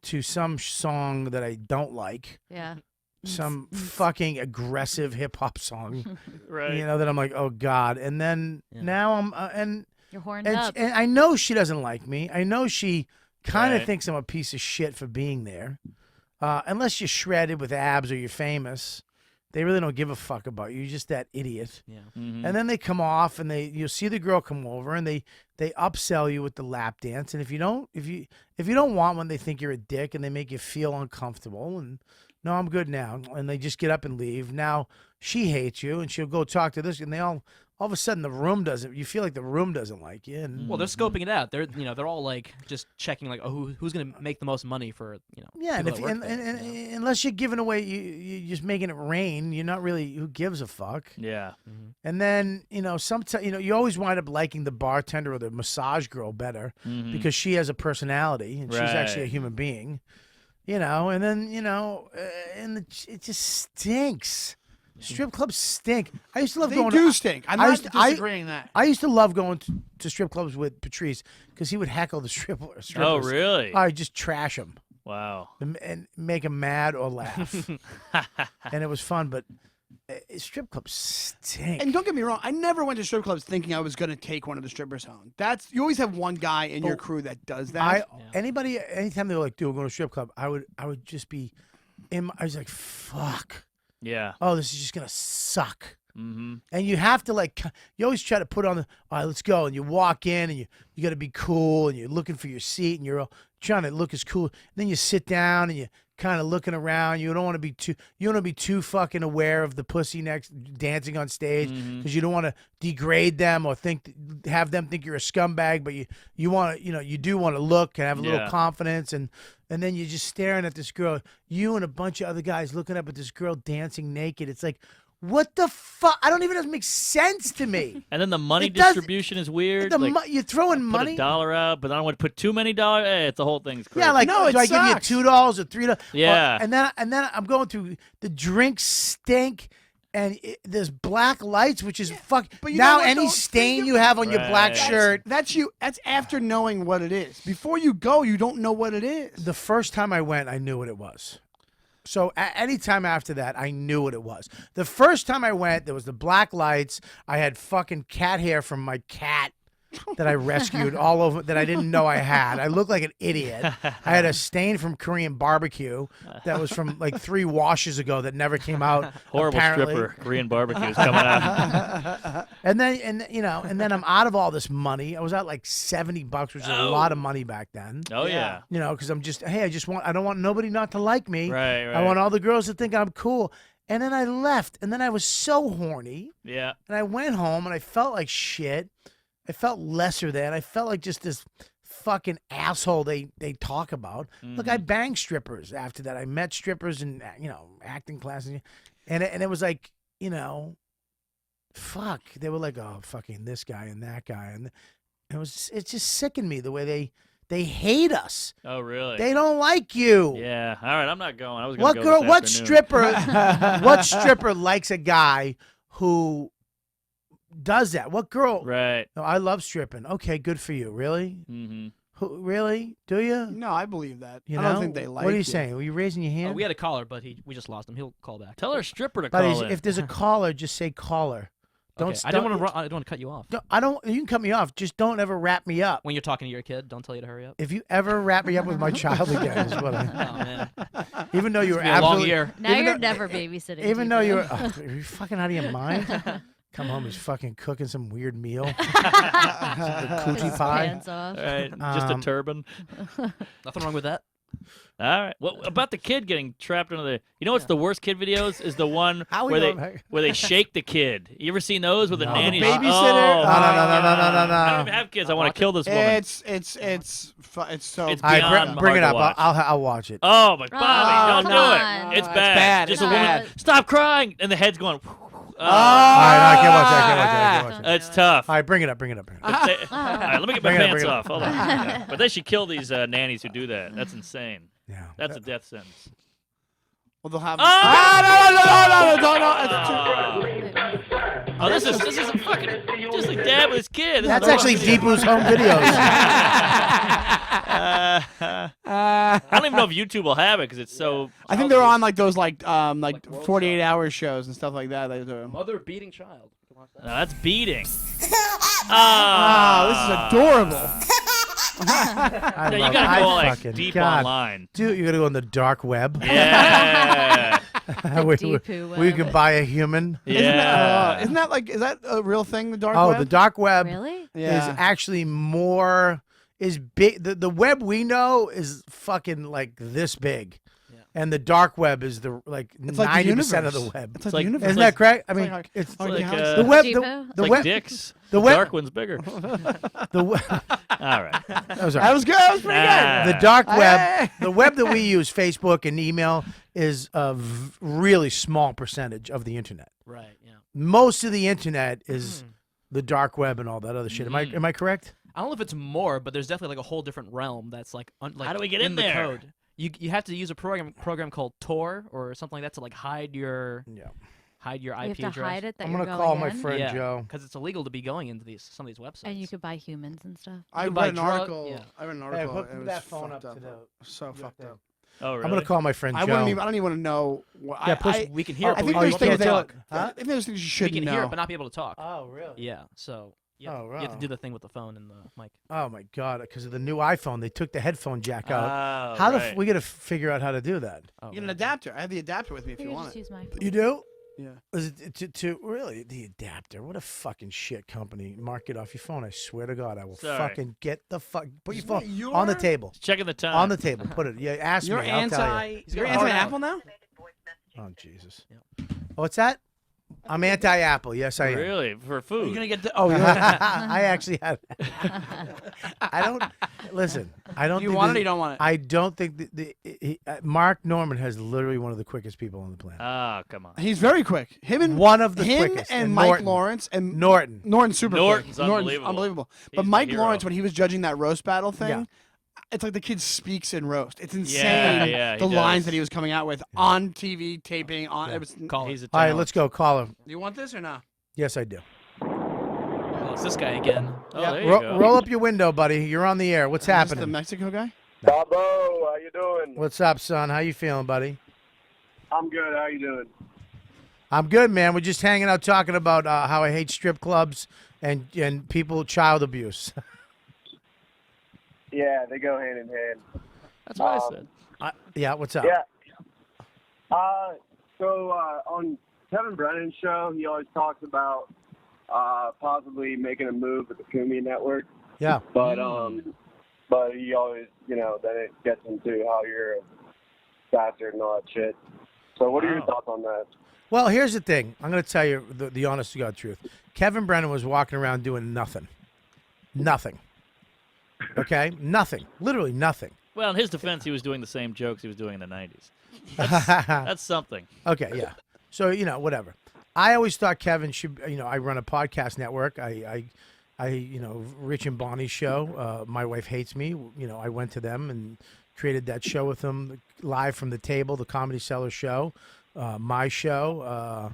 [SPEAKER 2] to some song that I don't like.
[SPEAKER 3] Yeah.
[SPEAKER 2] Some fucking aggressive hip hop song.
[SPEAKER 9] Right.
[SPEAKER 2] You know, that I'm like, oh God. And then now I'm
[SPEAKER 3] You're horned
[SPEAKER 2] and,
[SPEAKER 3] up.
[SPEAKER 2] and I know she doesn't like me. I know she kind of
[SPEAKER 9] Right.
[SPEAKER 2] thinks I'm a piece of shit for being there. Unless you're shredded with abs or you're famous, they really don't give a fuck about you. You're just that idiot.
[SPEAKER 4] Yeah.
[SPEAKER 9] Mhm.
[SPEAKER 2] And then they come off, and you'll see the girl come over, and they upsell you with the lap dance. And if you don't want one, they think you're a dick, and they make you feel uncomfortable. And no, I'm good now. And they just get up and leave. Now she hates you, and she'll go talk to this, and they all of a sudden the room doesn't. You feel like the room doesn't like you. And
[SPEAKER 4] Well, they're scoping it out. They're all like just checking like, oh, who's gonna make the most money for
[SPEAKER 2] yeah, and,
[SPEAKER 4] people
[SPEAKER 2] if,
[SPEAKER 4] that work
[SPEAKER 2] and,
[SPEAKER 4] there,
[SPEAKER 2] and,
[SPEAKER 4] you know?
[SPEAKER 2] unless you're giving away, you're just making it rain. You're not really. Who gives a fuck?
[SPEAKER 9] Yeah.
[SPEAKER 2] And then sometimes you always wind up liking the bartender or the massage girl better
[SPEAKER 9] Mhm.
[SPEAKER 2] because she has a personality and she's actually a
[SPEAKER 9] Right.
[SPEAKER 2] human being. And then it just stinks. Strip clubs stink. I used to love
[SPEAKER 8] They
[SPEAKER 2] going.
[SPEAKER 8] do stink. I'm
[SPEAKER 2] I
[SPEAKER 8] not
[SPEAKER 2] used to- I-
[SPEAKER 8] disagreeing that.
[SPEAKER 2] I used to love going to strip clubs with Patrice because he would heckle the strippers.
[SPEAKER 9] Oh, really?
[SPEAKER 2] I just trash them
[SPEAKER 9] Wow.
[SPEAKER 2] and make them mad or laugh, and it was fun. But strip clubs stink.
[SPEAKER 8] And don't get me wrong, I never went to strip clubs thinking I was going to take one of the strippers home. You always have one guy in your crew that does that.
[SPEAKER 2] Anytime they were like, "Dude, we're going to a strip club," I would just be, I was like, "Fuck."
[SPEAKER 9] Yeah.
[SPEAKER 2] Oh, this is just gonna suck.
[SPEAKER 9] Mm-hmm.
[SPEAKER 2] And you have to you always try to put on all right, let's go. And you walk in and you got to be cool and you're looking for your seat and you're all trying to look as cool. And then you sit down and you kind of looking around. You don't want to be too fucking aware of the pussy next dancing on stage because you don't want to degrade them or have them think you're a scumbag. But you want to, you do want to look and have a little confidence and then you're just staring at this girl. You and a bunch of other guys looking up at this girl dancing naked. It's like, what the fuck? I don't even know if it makes sense to me.
[SPEAKER 9] And then the money
[SPEAKER 2] It doesn't-
[SPEAKER 9] distribution is weird.
[SPEAKER 2] You're throwing
[SPEAKER 9] put
[SPEAKER 2] money.
[SPEAKER 9] $1 out, but I don't want to put too many dollars. It's the whole thing's crazy.
[SPEAKER 2] Yeah, like
[SPEAKER 8] No, it
[SPEAKER 2] do I give
[SPEAKER 8] sucks.
[SPEAKER 2] you $2 or $3?
[SPEAKER 9] Yeah.
[SPEAKER 2] And then I'm going through the drinks stink. And there's black lights, which is
[SPEAKER 8] but you
[SPEAKER 2] now
[SPEAKER 8] know what,
[SPEAKER 2] any
[SPEAKER 8] though?
[SPEAKER 2] stain you have on your black
[SPEAKER 9] Right.
[SPEAKER 2] shirt.
[SPEAKER 8] That's after knowing what it is. Before you go, you don't know what it is.
[SPEAKER 2] The first time I went, I knew what it was. So any time after that, I knew what it was. The first time I went, there was the black lights. I had fucking cat hair from my cat that I rescued all over that I didn't know I had. I looked like an idiot. I had a stain from Korean barbecue that was from like 3 washes ago that never came out.
[SPEAKER 9] Horrible
[SPEAKER 2] apparently.
[SPEAKER 9] stripper Korean barbecue is coming out.
[SPEAKER 2] And then I'm out of all this money. I was out like $70, which is a lot of money back then.
[SPEAKER 9] Oh yeah.
[SPEAKER 2] Because I don't want nobody not to like me.
[SPEAKER 9] Right.
[SPEAKER 2] I want all the girls to think I'm cool. And then I left, and then I was so horny,
[SPEAKER 9] Yeah.
[SPEAKER 2] and I went home, and I felt like shit. I felt lesser than. I felt like just this fucking asshole they talk about. Look, I banged strippers after that. I met strippers in acting classes, and it was like fuck. They were like, oh, fucking this guy and that guy, and it just sickened me the way they hate us.
[SPEAKER 9] Oh really?
[SPEAKER 2] They don't like you.
[SPEAKER 9] Yeah. All right. I'm not going. I was going
[SPEAKER 2] What
[SPEAKER 9] to go
[SPEAKER 2] girl?
[SPEAKER 9] this
[SPEAKER 2] What
[SPEAKER 9] afternoon.
[SPEAKER 2] what stripper likes a guy who does that? What girl?
[SPEAKER 9] Right.
[SPEAKER 2] No, I love stripping. Okay, good for you. Really?
[SPEAKER 9] Mm-hmm.
[SPEAKER 2] Who, really? Do you?
[SPEAKER 8] No, I believe that.
[SPEAKER 2] You
[SPEAKER 8] I
[SPEAKER 2] know?
[SPEAKER 8] don't think they like
[SPEAKER 2] What are you
[SPEAKER 8] you.
[SPEAKER 2] saying? Were you raising your hand?
[SPEAKER 4] We had a caller, but we just lost him. He'll call back.
[SPEAKER 9] Tell our stripper to
[SPEAKER 2] Buddies,
[SPEAKER 9] call in.
[SPEAKER 2] if there's a caller, just say caller. Don't.
[SPEAKER 4] Okay, I don't want to cut you off.
[SPEAKER 2] I don't. You can cut me off. Just don't ever wrap me up.
[SPEAKER 4] When you're talking to your kid, don't tell you to hurry up.
[SPEAKER 2] If you ever wrap me up with my child again, is what I.
[SPEAKER 4] Oh man.
[SPEAKER 2] Even though you were
[SPEAKER 4] It's gonna be a long
[SPEAKER 2] absolutely.
[SPEAKER 4] year.
[SPEAKER 3] Now
[SPEAKER 2] even
[SPEAKER 3] you're
[SPEAKER 2] though-
[SPEAKER 3] never babysitting.
[SPEAKER 2] Even though
[SPEAKER 3] people.
[SPEAKER 2] you're, are you fucking out of your mind? Come home, he's fucking cooking some weird meal. Some coochie pie.
[SPEAKER 3] Pants off.
[SPEAKER 9] All right, just a turban.
[SPEAKER 4] Nothing wrong with that.
[SPEAKER 9] All right. What about the kid getting trapped under the? You know what's the worst kid videos is the one
[SPEAKER 2] How we
[SPEAKER 9] where they
[SPEAKER 2] going back?
[SPEAKER 9] where they shake the kid. You ever seen those with the
[SPEAKER 2] No.
[SPEAKER 9] nanny?
[SPEAKER 8] The babysitter?
[SPEAKER 9] Oh,
[SPEAKER 8] No,
[SPEAKER 2] no.
[SPEAKER 9] I don't even have kids. I want to kill this woman.
[SPEAKER 8] It's so.
[SPEAKER 9] It's
[SPEAKER 2] All right,
[SPEAKER 9] beyond
[SPEAKER 2] bring it
[SPEAKER 9] hard
[SPEAKER 2] up.
[SPEAKER 9] to watch.
[SPEAKER 2] I'll watch it.
[SPEAKER 9] Oh, but Bobby, don't
[SPEAKER 8] no.
[SPEAKER 9] do
[SPEAKER 3] on.
[SPEAKER 9] it. It's
[SPEAKER 8] It's
[SPEAKER 9] bad.
[SPEAKER 8] bad.
[SPEAKER 9] Just
[SPEAKER 8] It's
[SPEAKER 9] a woman.
[SPEAKER 8] bad.
[SPEAKER 9] Stop crying, and the head's going.
[SPEAKER 2] All right, no, I can't watch it. I can't watch it.
[SPEAKER 9] It's tough.
[SPEAKER 2] All right, bring it up.
[SPEAKER 9] But all right, let me get my
[SPEAKER 2] Bring it up,
[SPEAKER 9] pants
[SPEAKER 2] bring it up.
[SPEAKER 9] off. Hold on. Yeah. But they should kill these nannies who do that. That's insane.
[SPEAKER 2] Yeah.
[SPEAKER 9] That's a death sentence.
[SPEAKER 8] Well, they'll have.
[SPEAKER 9] No. Oh, this is a fucking just like dad with his kid. This
[SPEAKER 2] That's
[SPEAKER 9] is
[SPEAKER 2] actually Deepu's home videos.
[SPEAKER 9] I don't even know if YouTube will have it because it's so.
[SPEAKER 8] I think they're on like those like 48-hour shows and stuff like that. They do.
[SPEAKER 4] Mother beating child.
[SPEAKER 9] No, that's beating.
[SPEAKER 8] Oh, this is adorable.
[SPEAKER 2] I
[SPEAKER 9] No, you
[SPEAKER 2] love-
[SPEAKER 9] gotta
[SPEAKER 2] I
[SPEAKER 9] go like
[SPEAKER 2] fucking-
[SPEAKER 9] deep
[SPEAKER 2] God.
[SPEAKER 9] online.
[SPEAKER 2] Dude, you gotta go on the dark web.
[SPEAKER 9] Yeah.
[SPEAKER 2] where
[SPEAKER 3] Deepu
[SPEAKER 2] where you can
[SPEAKER 3] web.
[SPEAKER 2] buy a human.
[SPEAKER 9] Yeah.
[SPEAKER 8] Isn't that like? Is that a real thing? The dark
[SPEAKER 2] Oh,
[SPEAKER 8] web.
[SPEAKER 2] the dark web
[SPEAKER 3] Really?
[SPEAKER 8] Yeah.
[SPEAKER 2] is actually more is big. The web we know is fucking like this big, and the dark web is the like
[SPEAKER 8] It's like
[SPEAKER 2] 90% of the
[SPEAKER 8] universe.
[SPEAKER 2] web.
[SPEAKER 8] It's like
[SPEAKER 9] like-
[SPEAKER 8] the universe.
[SPEAKER 2] Isn't that correct? I mean,
[SPEAKER 8] like-
[SPEAKER 2] it's
[SPEAKER 8] like
[SPEAKER 9] like,
[SPEAKER 2] the web. The,
[SPEAKER 3] Deepu?
[SPEAKER 2] the
[SPEAKER 9] like
[SPEAKER 2] web.
[SPEAKER 9] dicks.
[SPEAKER 2] The web.
[SPEAKER 9] Dark one's bigger.
[SPEAKER 2] The web.
[SPEAKER 9] All right.
[SPEAKER 2] That was all
[SPEAKER 8] That
[SPEAKER 2] right.
[SPEAKER 8] was good. That was pretty
[SPEAKER 9] Ah.
[SPEAKER 8] good.
[SPEAKER 2] The dark web,
[SPEAKER 8] Hey.
[SPEAKER 2] the web that we use, Facebook and email, is a really small percentage of the internet.
[SPEAKER 4] Right. Yeah.
[SPEAKER 2] Most of the internet is the dark web and all that other shit. Am I correct?
[SPEAKER 4] I don't know if it's more, but there's definitely like a whole different realm that's like
[SPEAKER 9] How do we get
[SPEAKER 4] in
[SPEAKER 9] in
[SPEAKER 4] the
[SPEAKER 9] there?
[SPEAKER 4] code. You have to use a program called Tor or something like that to like hide your
[SPEAKER 2] Yeah.
[SPEAKER 4] IP
[SPEAKER 3] You have to
[SPEAKER 4] address.
[SPEAKER 3] hide it that
[SPEAKER 2] I'm
[SPEAKER 3] you're
[SPEAKER 2] gonna
[SPEAKER 3] going
[SPEAKER 2] call my
[SPEAKER 3] in?
[SPEAKER 2] friend
[SPEAKER 4] Yeah.
[SPEAKER 2] Joe.
[SPEAKER 4] Because it's illegal to be going into some of these websites.
[SPEAKER 3] And you could buy humans and stuff.
[SPEAKER 8] I
[SPEAKER 4] You buy
[SPEAKER 8] read an
[SPEAKER 4] drug-
[SPEAKER 8] article.
[SPEAKER 4] yeah.
[SPEAKER 8] I read an
[SPEAKER 2] Hey,
[SPEAKER 8] article.
[SPEAKER 2] hook
[SPEAKER 8] it was
[SPEAKER 2] that phone up
[SPEAKER 8] fucked
[SPEAKER 2] to the.
[SPEAKER 8] So fucked up.
[SPEAKER 9] Oh, really?
[SPEAKER 2] I'm gonna call my friend
[SPEAKER 8] I
[SPEAKER 2] Joe.
[SPEAKER 8] wouldn't even. I don't even want to know. What,
[SPEAKER 2] Yeah, push-
[SPEAKER 4] we can hear.
[SPEAKER 8] I
[SPEAKER 4] it, but
[SPEAKER 8] think
[SPEAKER 4] we
[SPEAKER 8] there's
[SPEAKER 4] won't
[SPEAKER 8] things
[SPEAKER 4] be able to
[SPEAKER 8] that.
[SPEAKER 4] talk.
[SPEAKER 2] Huh?
[SPEAKER 8] I think there's things you
[SPEAKER 4] We
[SPEAKER 8] shouldn't
[SPEAKER 4] can
[SPEAKER 8] know.
[SPEAKER 4] hear it, but not be able to talk.
[SPEAKER 2] Oh really?
[SPEAKER 4] Yeah. So you have,
[SPEAKER 2] Oh,
[SPEAKER 4] you have to
[SPEAKER 2] wow.
[SPEAKER 4] do the thing with the phone and the mic.
[SPEAKER 2] Oh my god! Because of the new iPhone, they took the headphone jack out.
[SPEAKER 9] Oh,
[SPEAKER 2] How
[SPEAKER 9] right.
[SPEAKER 2] we gotta figure out how to do that?
[SPEAKER 4] Oh,
[SPEAKER 8] You get an
[SPEAKER 4] right.
[SPEAKER 8] adapter. I have the adapter with me if
[SPEAKER 3] You
[SPEAKER 8] you
[SPEAKER 3] could
[SPEAKER 8] want
[SPEAKER 3] just
[SPEAKER 8] it.
[SPEAKER 3] use my
[SPEAKER 2] You do?
[SPEAKER 8] Yeah.
[SPEAKER 2] Is it to really the adapter? What a fucking shit company! Mark it off your phone. I swear to God, I will
[SPEAKER 9] Sorry.
[SPEAKER 2] fucking get the fuck. Put your
[SPEAKER 8] Isn't
[SPEAKER 2] phone
[SPEAKER 8] that your-
[SPEAKER 2] on the table.
[SPEAKER 9] Checking the time.
[SPEAKER 2] On the table. Put it. Yeah. Ask
[SPEAKER 8] You're
[SPEAKER 2] me. I'll tell you.
[SPEAKER 8] anti.
[SPEAKER 4] He's
[SPEAKER 8] You're
[SPEAKER 4] got a hard
[SPEAKER 8] anti-Apple now.
[SPEAKER 2] Oh Jesus. What's that? I'm anti-Apple. Yes, I am.
[SPEAKER 9] Really? For
[SPEAKER 8] You're
[SPEAKER 9] food?
[SPEAKER 8] gonna get. Oh,
[SPEAKER 2] I actually have. I don't listen. I don't.
[SPEAKER 8] you
[SPEAKER 2] think
[SPEAKER 8] want it or
[SPEAKER 2] this-
[SPEAKER 8] you don't want it?
[SPEAKER 2] I don't think Mark Norman has literally one of the quickest people on the planet.
[SPEAKER 9] Oh, come on.
[SPEAKER 8] He's very quick. Him and
[SPEAKER 2] One of the
[SPEAKER 8] him
[SPEAKER 2] quickest.
[SPEAKER 8] and
[SPEAKER 2] And
[SPEAKER 8] Mike
[SPEAKER 2] Norton.
[SPEAKER 8] Lawrence and
[SPEAKER 2] Norton.
[SPEAKER 8] Norton's super
[SPEAKER 9] Norton's
[SPEAKER 8] quick.
[SPEAKER 9] unbelievable.
[SPEAKER 8] Unbelievable.
[SPEAKER 9] He's
[SPEAKER 8] But
[SPEAKER 9] my
[SPEAKER 8] Mike
[SPEAKER 9] hero.
[SPEAKER 8] Lawrence, when he was judging that roast battle thing,
[SPEAKER 2] Yeah.
[SPEAKER 8] it's like the kid speaks in roast. It's insane.
[SPEAKER 9] yeah, he
[SPEAKER 8] the lines
[SPEAKER 9] does.
[SPEAKER 8] that he was coming out with on TV taping on.
[SPEAKER 2] Yeah.
[SPEAKER 8] It was.
[SPEAKER 4] Call it.
[SPEAKER 9] He's a
[SPEAKER 2] All right,
[SPEAKER 9] talent.
[SPEAKER 2] let's go. Call him.
[SPEAKER 8] Do you want this or not?
[SPEAKER 2] Yes, I do.
[SPEAKER 4] Oh, it's this guy again.
[SPEAKER 9] Oh,
[SPEAKER 8] Yeah.
[SPEAKER 9] there you
[SPEAKER 2] Ro-
[SPEAKER 9] go.
[SPEAKER 2] roll up your window, buddy. You're on the air. What's
[SPEAKER 8] Is this
[SPEAKER 2] happening?
[SPEAKER 8] the Mexico guy?
[SPEAKER 10] Bobo, how you doing?
[SPEAKER 2] What's up, son? How you feeling, buddy?
[SPEAKER 10] I'm good. How you doing?
[SPEAKER 2] I'm good, man. We're just hanging out talking about how I hate strip clubs and people child abuse.
[SPEAKER 10] Yeah, they go hand in hand.
[SPEAKER 9] That's what I said.
[SPEAKER 2] Yeah, what's up?
[SPEAKER 10] Yeah. So on Kevin Brennan's show, he always talks about possibly making a move with the Kumi Network,
[SPEAKER 2] Yeah.
[SPEAKER 10] but he always, then it gets into how you're a bastard and all that shit. So what are your
[SPEAKER 9] Wow.
[SPEAKER 10] thoughts on that?
[SPEAKER 2] Well, here's the thing. I'm going to tell you the honest to God truth. Kevin Brennan was walking around doing nothing. Nothing. Okay? Nothing. Literally nothing.
[SPEAKER 9] Well, in his defense, he was doing the same jokes he was doing in the 90s. That's something.
[SPEAKER 2] Okay, yeah. So, whatever. I always thought Kevin should, I run a podcast network. I Rich and Bonnie's show, My Wife Hates Me. I went to them and created that show with them, live from the table, the Comedy Cellar show, my show.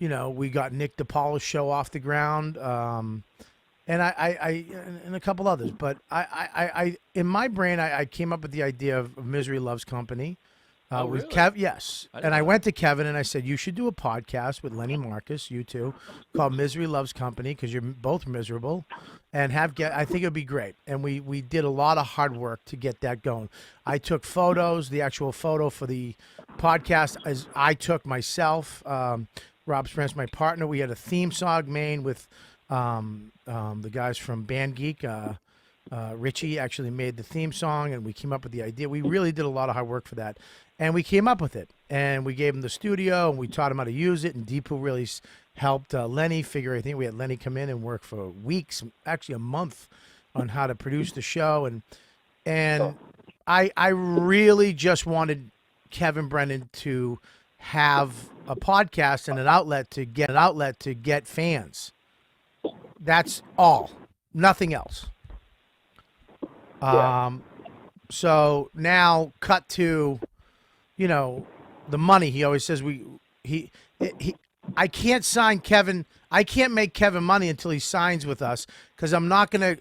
[SPEAKER 2] We got Nick DiPaolo's show off the ground. and and a couple others. But I in my brain, I came up with the idea of Misery Loves Company. With
[SPEAKER 9] really?
[SPEAKER 2] Kev, yes.
[SPEAKER 9] I didn't
[SPEAKER 2] And I
[SPEAKER 9] know
[SPEAKER 2] went to Kevin and I said, you should do a podcast with Lenny Marcus, you two, called Misery Loves Company because you're both miserable, and I think it would be great. And we did a lot of hard work to get that going. I took photos, the actual photo for the podcast as I took myself. Rob Spence, my partner, we had a theme song made with the guys from Band Geek. Richie actually made the theme song, and we came up with the idea. We really did a lot of hard work for that, and we came up with it. And we gave him the studio, and we taught him how to use it. And Deepu really helped Lenny figure everything. We had Lenny come in and work for weeks, actually a month, on how to produce the show. And I really just wanted Kevin Brennan to have a podcast and an outlet to get fans. That's all, nothing else. So now cut to, the money. He always says I can't sign Kevin. I can't make Kevin money until he signs with us, because I'm not gonna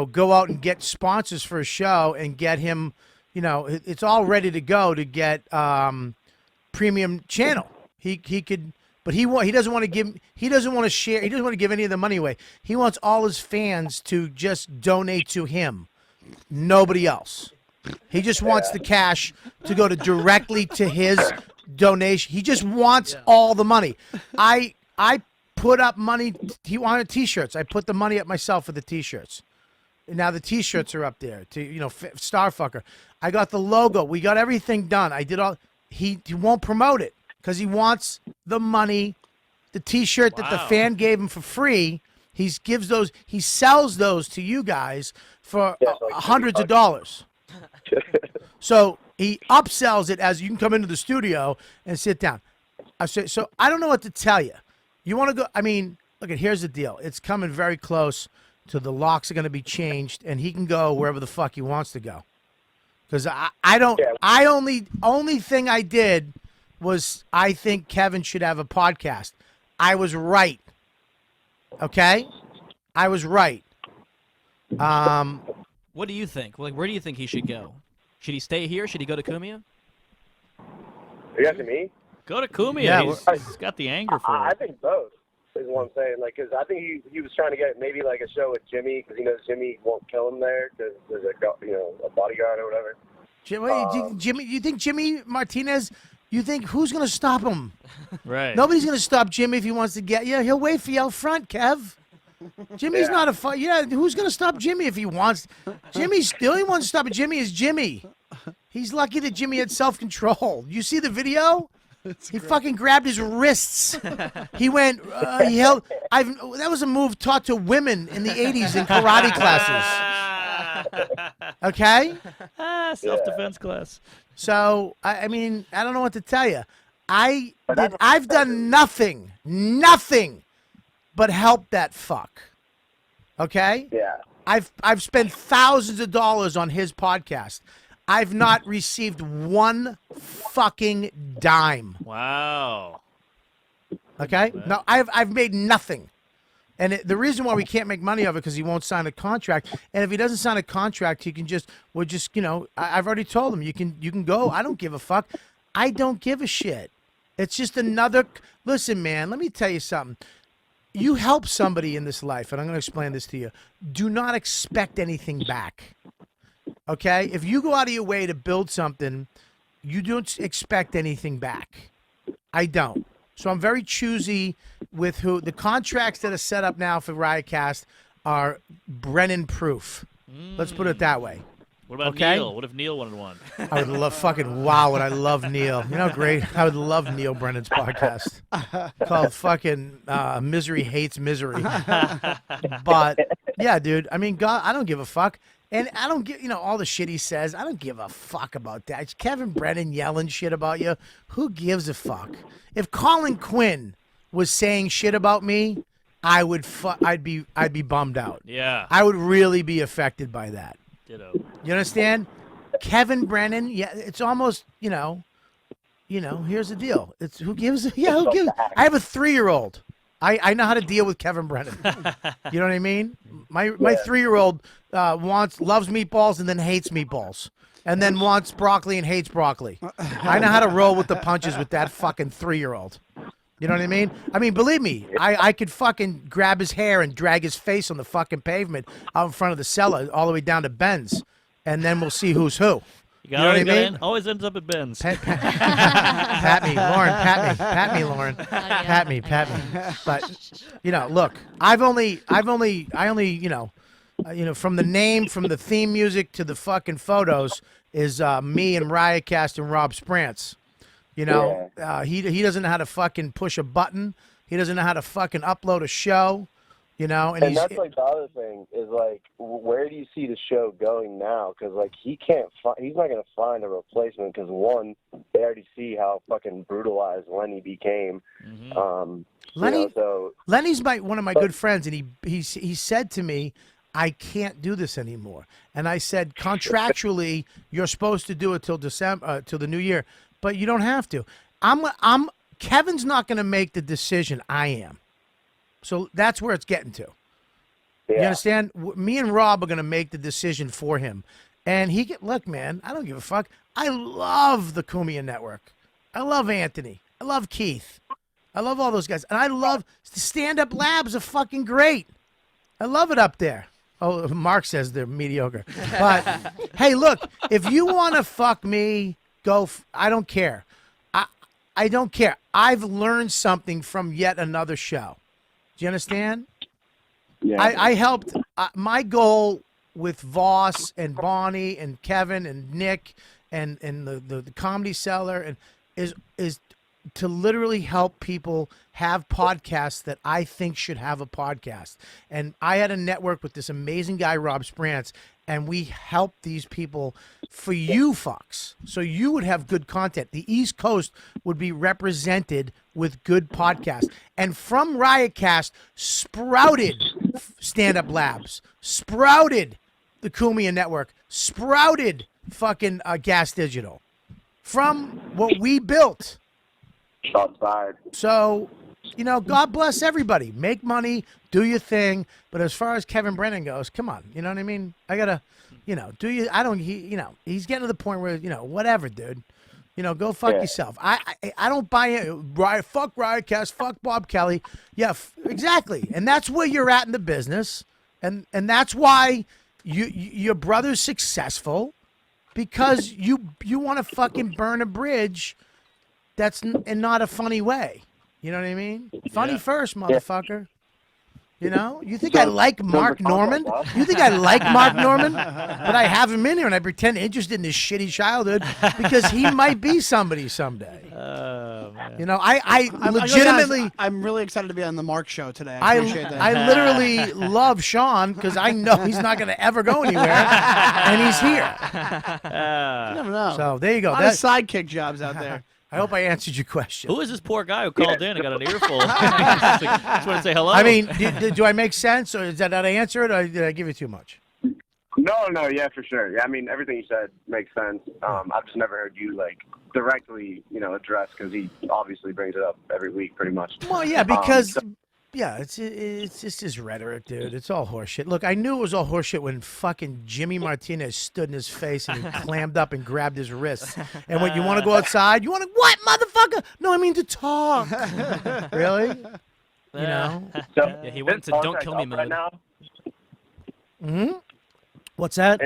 [SPEAKER 2] go out and get sponsors for a show and get him, it's all ready to go to get premium channel. He could. But he doesn't want to give. He doesn't want to share. He doesn't want to give any of the money away. He wants all his fans to just donate to him, nobody else. He just wants the cash to go directly to his donation. He just wants all the money. I put up money. He wanted T-shirts. I put the money up myself for the T-shirts. And now the T-shirts are up there. Starfucker. I got the logo. We got everything done. I did all. He won't promote it, because he wants the money, the T-shirt that the fan gave him for free. He sells those to you guys for hundreds of dollars. So he upsells it as you can come into the studio and sit down. So I don't know what to tell you. You want to go? I mean, look, here's the deal. It's coming very close to the locks are going to be changed, and he can go wherever the fuck he wants to go. Because only thing I did was I think Kevin should have a podcast. I was right. Okay? I was right.
[SPEAKER 4] What do you think? Like, where do you think he should go? Should he stay here? Should he go to Kumia?
[SPEAKER 10] Are you asking me?
[SPEAKER 9] Go to Kumia.
[SPEAKER 2] Yeah,
[SPEAKER 9] he's got the anger for
[SPEAKER 10] I
[SPEAKER 9] it.
[SPEAKER 10] think both is what I'm saying. Like, because I think he was trying to get maybe like a show with Jimmy, because he knows Jimmy won't kill him there because there's a bodyguard or whatever.
[SPEAKER 2] Jimmy, you think Jimmy Martinez? You think who's going to stop him?
[SPEAKER 9] Right.
[SPEAKER 2] Nobody's going to stop Jimmy if he wants to get you. He'll wait for you out front, Kev. Jimmy's not a fight. Yeah, who's going to stop Jimmy if he wants? The only one stopping Jimmy is Jimmy. He's lucky that Jimmy had self-control. You see the video? He fucking grabbed his wrists. He went. He held. That was a move taught to women in the '80s in karate classes. Okay.
[SPEAKER 9] Self-defense class.
[SPEAKER 2] So I mean, I don't know what to tell you. I've done nothing but help that fuck. Okay?
[SPEAKER 10] Yeah.
[SPEAKER 2] I've spent thousands of dollars on his podcast. I've not received one fucking dime.
[SPEAKER 9] Wow.
[SPEAKER 2] Okay? No, I've made nothing. And the reason why we can't make money of it because he won't sign a contract. And if he doesn't sign a contract, he can I've already told him you can go. I don't give a fuck. I don't give a shit. It's just another. Listen, man. Let me tell you something. You help somebody in this life, and I'm going to explain this to you. Do not expect anything back. Okay? If you go out of your way to build something, you don't expect anything back. I don't. So I'm very choosy with who the contracts that are set up now for Riotcast are Brennan proof. Let's put it that way.
[SPEAKER 9] What about Neil? What if Neil wanted one?
[SPEAKER 2] I would love fucking wow. Would I love Neil? You know, great. I would love Neil Brennan's podcast called fucking Misery Hates Misery. But yeah, dude. I mean, God, I don't give a fuck. And I don't give, all the shit he says. I don't give a fuck about that. It's Kevin Brennan yelling shit about you. Who gives a fuck? If Colin Quinn was saying shit about me, I'd be bummed out.
[SPEAKER 9] Yeah.
[SPEAKER 2] I would really be affected by that.
[SPEAKER 9] Ditto.
[SPEAKER 2] You understand? Kevin Brennan, yeah, it's almost, here's the deal. It's who gives. I have a 3-year-old. I know how to deal with Kevin Brennan. You know what I mean? My 3-year-old loves meatballs and then hates meatballs. And then wants broccoli and hates broccoli. I know how to roll with the punches with that fucking 3-year-old. You know what I mean? I mean, believe me, I could fucking grab his hair and drag his face on the fucking pavement out in front of the cellar all the way down to Ben's. And then we'll see who's who.
[SPEAKER 9] You know what I mean? Always ends up at Ben's.
[SPEAKER 2] Pat me, Lauren. Pat me, Lauren. Pat me. But you know, look, I only, from the name, from the theme music to the fucking photos, is me and Riotcast and Rob Sprance. You know, he doesn't know how to fucking push a button. He doesn't know how to fucking upload a show. You know, and
[SPEAKER 10] that's like the other thing is like, where do you see the show going now? Because like he's not going to find a replacement because one, they already see how fucking brutalized Lenny became.
[SPEAKER 2] Lenny's one of my good friends, and he said to me, I can't do this anymore. And I said, contractually, you're supposed to do it till December, till the new year, but you don't have to. Kevin's not going to make the decision. I am. So that's where it's getting to. Yeah. You understand? Me and Rob are going to make the decision for him. And look, man, I don't give a fuck. I love the Kumia Network. I love Anthony. I love Keith. I love all those guys. And I love the stand-up labs are fucking great. I love it up there. Oh, Mark says they're mediocre. But, hey, look, if you want to fuck me, I don't care. I don't care. I've learned something from yet another show. Do you understand? Yeah. I helped. My goal with Voss and Bonnie and Kevin and Nick and the Comedy Cellar is to literally help people have podcasts that I think should have a podcast. And I had a network with this amazing guy, Rob Sprance, and we helped these people for you fucks. So you would have good content. The East Coast would be represented with good podcasts. And from Riotcast sprouted Stand-Up Labs, sprouted the Kumia Network, sprouted fucking Gas Digital. From what we built.
[SPEAKER 10] Outside.
[SPEAKER 2] So, you know, God bless everybody. Make money, do your thing. But as far as Kevin Brennan goes, come on. You know what I mean? I gotta, he's getting to the point where, whatever, dude. Go fuck yourself. I don't buy it. Fuck Riotcast, fuck Bob Kelly. Yeah, exactly. And that's where you're at in the business. And that's why your brother's successful, because you want to fucking burn a bridge that's in not a funny way. You know what I mean? Funny first, motherfucker. You think I like Mark Norman? You think I like Mark Norman? But I have him in here and I pretend interested in his shitty childhood because he might be somebody someday. Man. I legitimately...
[SPEAKER 8] I'm really excited to be on the Mark show today. I appreciate that.
[SPEAKER 2] I literally love Sean because I know he's not going to ever go anywhere, and he's here.
[SPEAKER 8] You never know.
[SPEAKER 2] So there you go.
[SPEAKER 8] A lot of sidekick jobs out there.
[SPEAKER 2] I hope I answered your question.
[SPEAKER 9] Who is this poor guy who called in and got an earful? Just want to say hello.
[SPEAKER 2] I mean, do I make sense, or did I answer it, or did I give you too much?
[SPEAKER 10] No, yeah, for sure. Yeah, I mean, everything you said makes sense. I've just never heard you directly, address, because he obviously brings it up every week, pretty much.
[SPEAKER 2] Well, yeah, because it's just his rhetoric, dude. It's all horseshit. Look, I knew it was all horseshit when fucking Jimmy Martinez stood in his face and he clammed up and grabbed his wrists. And when you want to go outside, you want to what, motherfucker? No, I mean to talk. Really?
[SPEAKER 10] So,
[SPEAKER 4] yeah, he went to "Don't kill me" mode.
[SPEAKER 10] Right now?
[SPEAKER 2] Mm-hmm. What's that?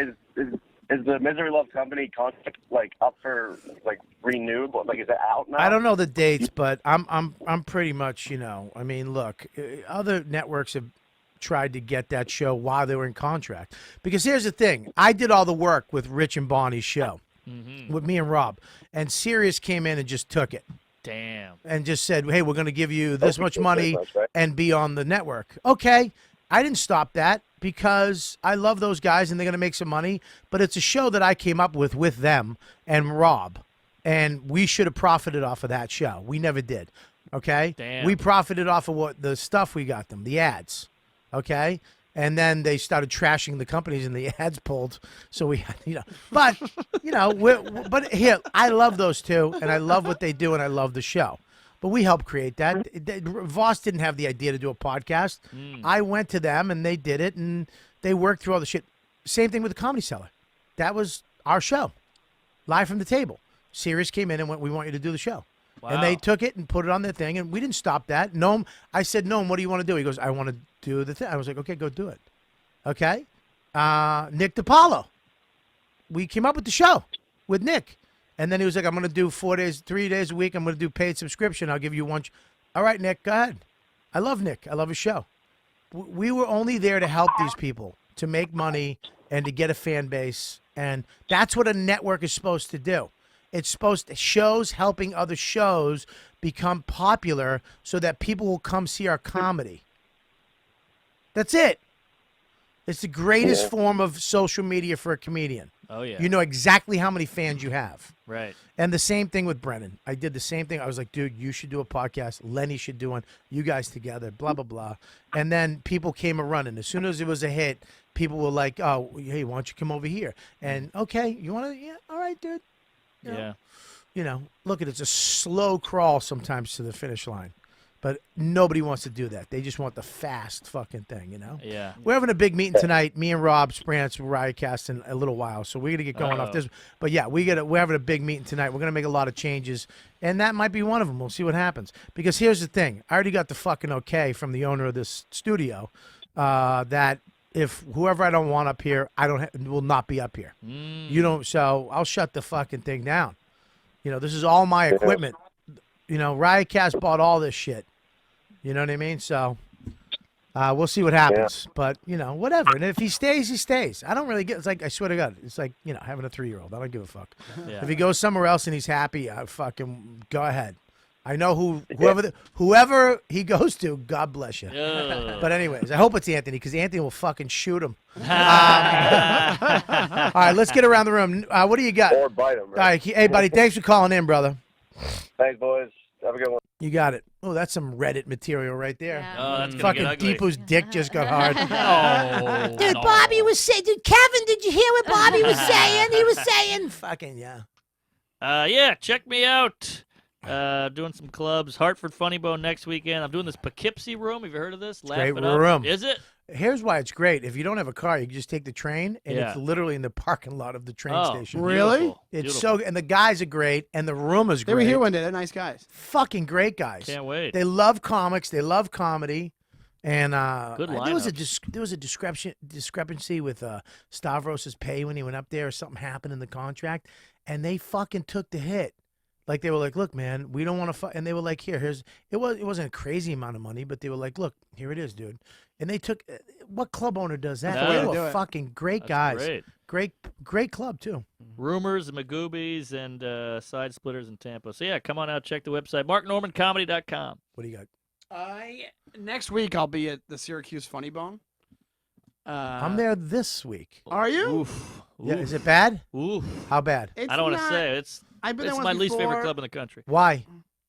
[SPEAKER 10] Is the Misery Love Company contract up for renewed? Is it out now?
[SPEAKER 2] I don't know the dates, but I'm pretty much I mean, look, other networks have tried to get that show while they were in contract. Because here's the thing, I did all the work with Rich and Bonnie's show, with me and Rob, and Sirius came in and just took it.
[SPEAKER 9] Damn.
[SPEAKER 2] And just said, hey, we're going to give you this much money and be on the network. Okay, I didn't stop that, because I love those guys and they're going to make some money, but it's a show that I came up with them and Rob, and we should have profited off of that show. We never did, okay?
[SPEAKER 9] Damn.
[SPEAKER 2] We profited off of the stuff we got them, the ads, okay? And then they started trashing the companies and the ads pulled, so we had, But, but here, I love those two, and I love what they do, and I love the show. but we helped create that. Voss didn't have the idea to do a podcast. I went to them and they did it, and they worked through all the shit. Same thing with the Comedy Cellar. That was our show, live from the table. Sirius came in and went, "We want you to do the show."
[SPEAKER 9] Wow.
[SPEAKER 2] And they took it and put it on their thing, and we didn't stop that. Noam, I said, "Noam, what do you want to do?" He goes, "I want to do the thing." I was like, "Okay, go do it." Okay. Nick DiPaolo. We came up with the show with Nick. And then he was like, "I'm going to do 3 days a week. I'm going to do paid subscription. I'll give you one." All right, Nick, go ahead. I love Nick. I love his show. We were only there to help these people, to make money and to get a fan base. And that's what a network is supposed to do. It's supposed to shows helping other shows become popular so that people will come see our comedy. That's it. It's the greatest form of social media for a comedian.
[SPEAKER 9] Oh, yeah.
[SPEAKER 2] You know exactly how many fans you have.
[SPEAKER 9] Right.
[SPEAKER 2] And the same thing with Brennan. I did the same thing. I was like, dude, you should do a podcast. Lenny should do one. You guys together, blah, blah, blah. And then people came a running. As soon as it was a hit, people were like, "Oh, hey, why don't you come over here?" And, okay, you want to? Yeah, all right, dude. You know, look, it's a slow crawl sometimes to the finish line. But nobody wants to do that. They just want the fast fucking thing, you know?
[SPEAKER 9] Yeah.
[SPEAKER 2] We're having a big meeting tonight. Me and Rob Sprance, Riotcast, in a little while. So we're going to get going off this. But, yeah, we're having a big meeting tonight. We're going to make a lot of changes. And that might be one of them. We'll see what happens. Because here's the thing. I already got the fucking okay from the owner of this studio that if whoever I don't want up here, will not be up here. You don't. So I'll shut the fucking thing down. You know, this is all my equipment. You know, Riotcast bought all this shit. You know what I mean? So we'll see what happens. But, you know, whatever. And if he stays, he stays. I don't really get – it's like, I swear to God, it's like, you know, having a 3-year-old. I don't give a fuck.
[SPEAKER 9] Yeah.
[SPEAKER 2] If he goes somewhere else and he's happy, I fucking go ahead. I know whoever he goes to, God bless you. But anyways, I hope it's Anthony because Anthony will fucking shoot him. All right, let's get around the room. What do you got?
[SPEAKER 10] Or bite him, right?
[SPEAKER 2] All right, hey, buddy, thanks for calling in, brother.
[SPEAKER 10] Thanks, boys. Have a good one.
[SPEAKER 2] You got it. Oh, that's some Reddit material right there.
[SPEAKER 3] Yeah.
[SPEAKER 9] Oh, that's gonna
[SPEAKER 2] Fucking
[SPEAKER 9] get ugly.
[SPEAKER 2] Deepu's dick just got hard.
[SPEAKER 9] Oh,
[SPEAKER 2] Dude,
[SPEAKER 9] no.
[SPEAKER 2] Bobby was saying, dude, Kevin, did you hear what Bobby was saying? He was saying, fucking, yeah.
[SPEAKER 9] Yeah, check me out. Doing some clubs. Hartford Funny Bone next weekend. I'm doing this Poughkeepsie room. Have you heard of this? Laugh
[SPEAKER 2] Great
[SPEAKER 9] It Up.
[SPEAKER 2] room.
[SPEAKER 9] Is it?
[SPEAKER 2] Here's why it's great. If you don't have a car, you can just take the train, and it's literally in the parking lot of the train station.
[SPEAKER 8] Really?
[SPEAKER 9] Beautiful.
[SPEAKER 2] It's
[SPEAKER 9] Beautiful.
[SPEAKER 2] so, and the guys are great, and the room is great.
[SPEAKER 8] They were here one day. They're nice guys.
[SPEAKER 2] Fucking great guys.
[SPEAKER 9] Can't wait.
[SPEAKER 2] They love comics. They love comedy. And
[SPEAKER 9] Good
[SPEAKER 2] there was
[SPEAKER 9] lineups.
[SPEAKER 2] a discrepancy with Stavros's pay when he went up there, or something happened in the contract, and they fucking took the hit. Like they were like, "Look, man, we don't want to," and they were like, "Here's it wasn't a crazy amount of money, but they were like, "Look, here it is, dude." And they took. What club owner does that?
[SPEAKER 9] That's the way
[SPEAKER 2] They
[SPEAKER 9] to
[SPEAKER 2] were
[SPEAKER 8] do it.
[SPEAKER 2] fucking great
[SPEAKER 9] That's
[SPEAKER 2] guys. Great club too.
[SPEAKER 9] Rumors, Magoobies, and Side Splitters in Tampa. So, yeah, come on out. Check the website. MarkNormanComedy.com.
[SPEAKER 2] What do you got?
[SPEAKER 8] Next week I'll be at the Syracuse Funny Bone.
[SPEAKER 2] I'm there this week.
[SPEAKER 8] Are you?
[SPEAKER 9] Oof.
[SPEAKER 2] Yeah, is it bad?
[SPEAKER 9] Oof.
[SPEAKER 2] How bad?
[SPEAKER 8] It's
[SPEAKER 9] I don't want to
[SPEAKER 8] not-
[SPEAKER 9] say.
[SPEAKER 8] I've been
[SPEAKER 9] It's
[SPEAKER 8] there
[SPEAKER 9] my
[SPEAKER 8] once
[SPEAKER 9] least favorite
[SPEAKER 8] before.
[SPEAKER 9] club in the country.
[SPEAKER 2] Why?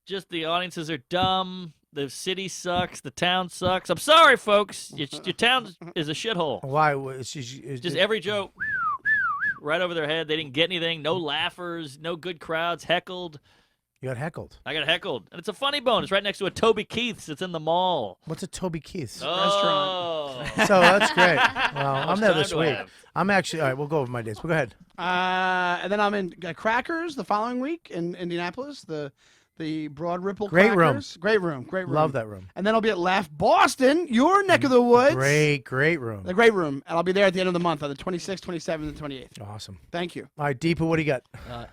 [SPEAKER 9] Just the audiences are dumb. The city sucks. The town sucks. I'm sorry, folks. Your town is a shithole.
[SPEAKER 2] Why?
[SPEAKER 9] Just every joke right over their head. They didn't get anything. No laughers. No good crowds. Heckled.
[SPEAKER 2] You got heckled.
[SPEAKER 9] I got heckled. And it's a Funny Bone. It's right next to a Toby Keith's. It's in the mall.
[SPEAKER 2] What's a Toby Keith's?
[SPEAKER 9] Oh.
[SPEAKER 2] So that's great. Well,
[SPEAKER 9] How
[SPEAKER 2] I'm
[SPEAKER 9] much
[SPEAKER 2] there
[SPEAKER 9] time
[SPEAKER 2] this
[SPEAKER 9] do I
[SPEAKER 2] week.
[SPEAKER 9] have?
[SPEAKER 2] I'm actually all right. We'll go over my dates. But go ahead.
[SPEAKER 8] And then I'm in Crackers the following week in Indianapolis. The Broad Ripple
[SPEAKER 2] Great room.
[SPEAKER 8] Crackers. Great room.
[SPEAKER 2] Love that room.
[SPEAKER 8] And then I'll be at Laugh Boston, your neck of the woods.
[SPEAKER 2] Great room.
[SPEAKER 8] The great room. And I'll be there at the end of the month on the 26th, 27th, and 28th.
[SPEAKER 2] Awesome.
[SPEAKER 8] Thank you.
[SPEAKER 2] All right, Deepu, what do you got?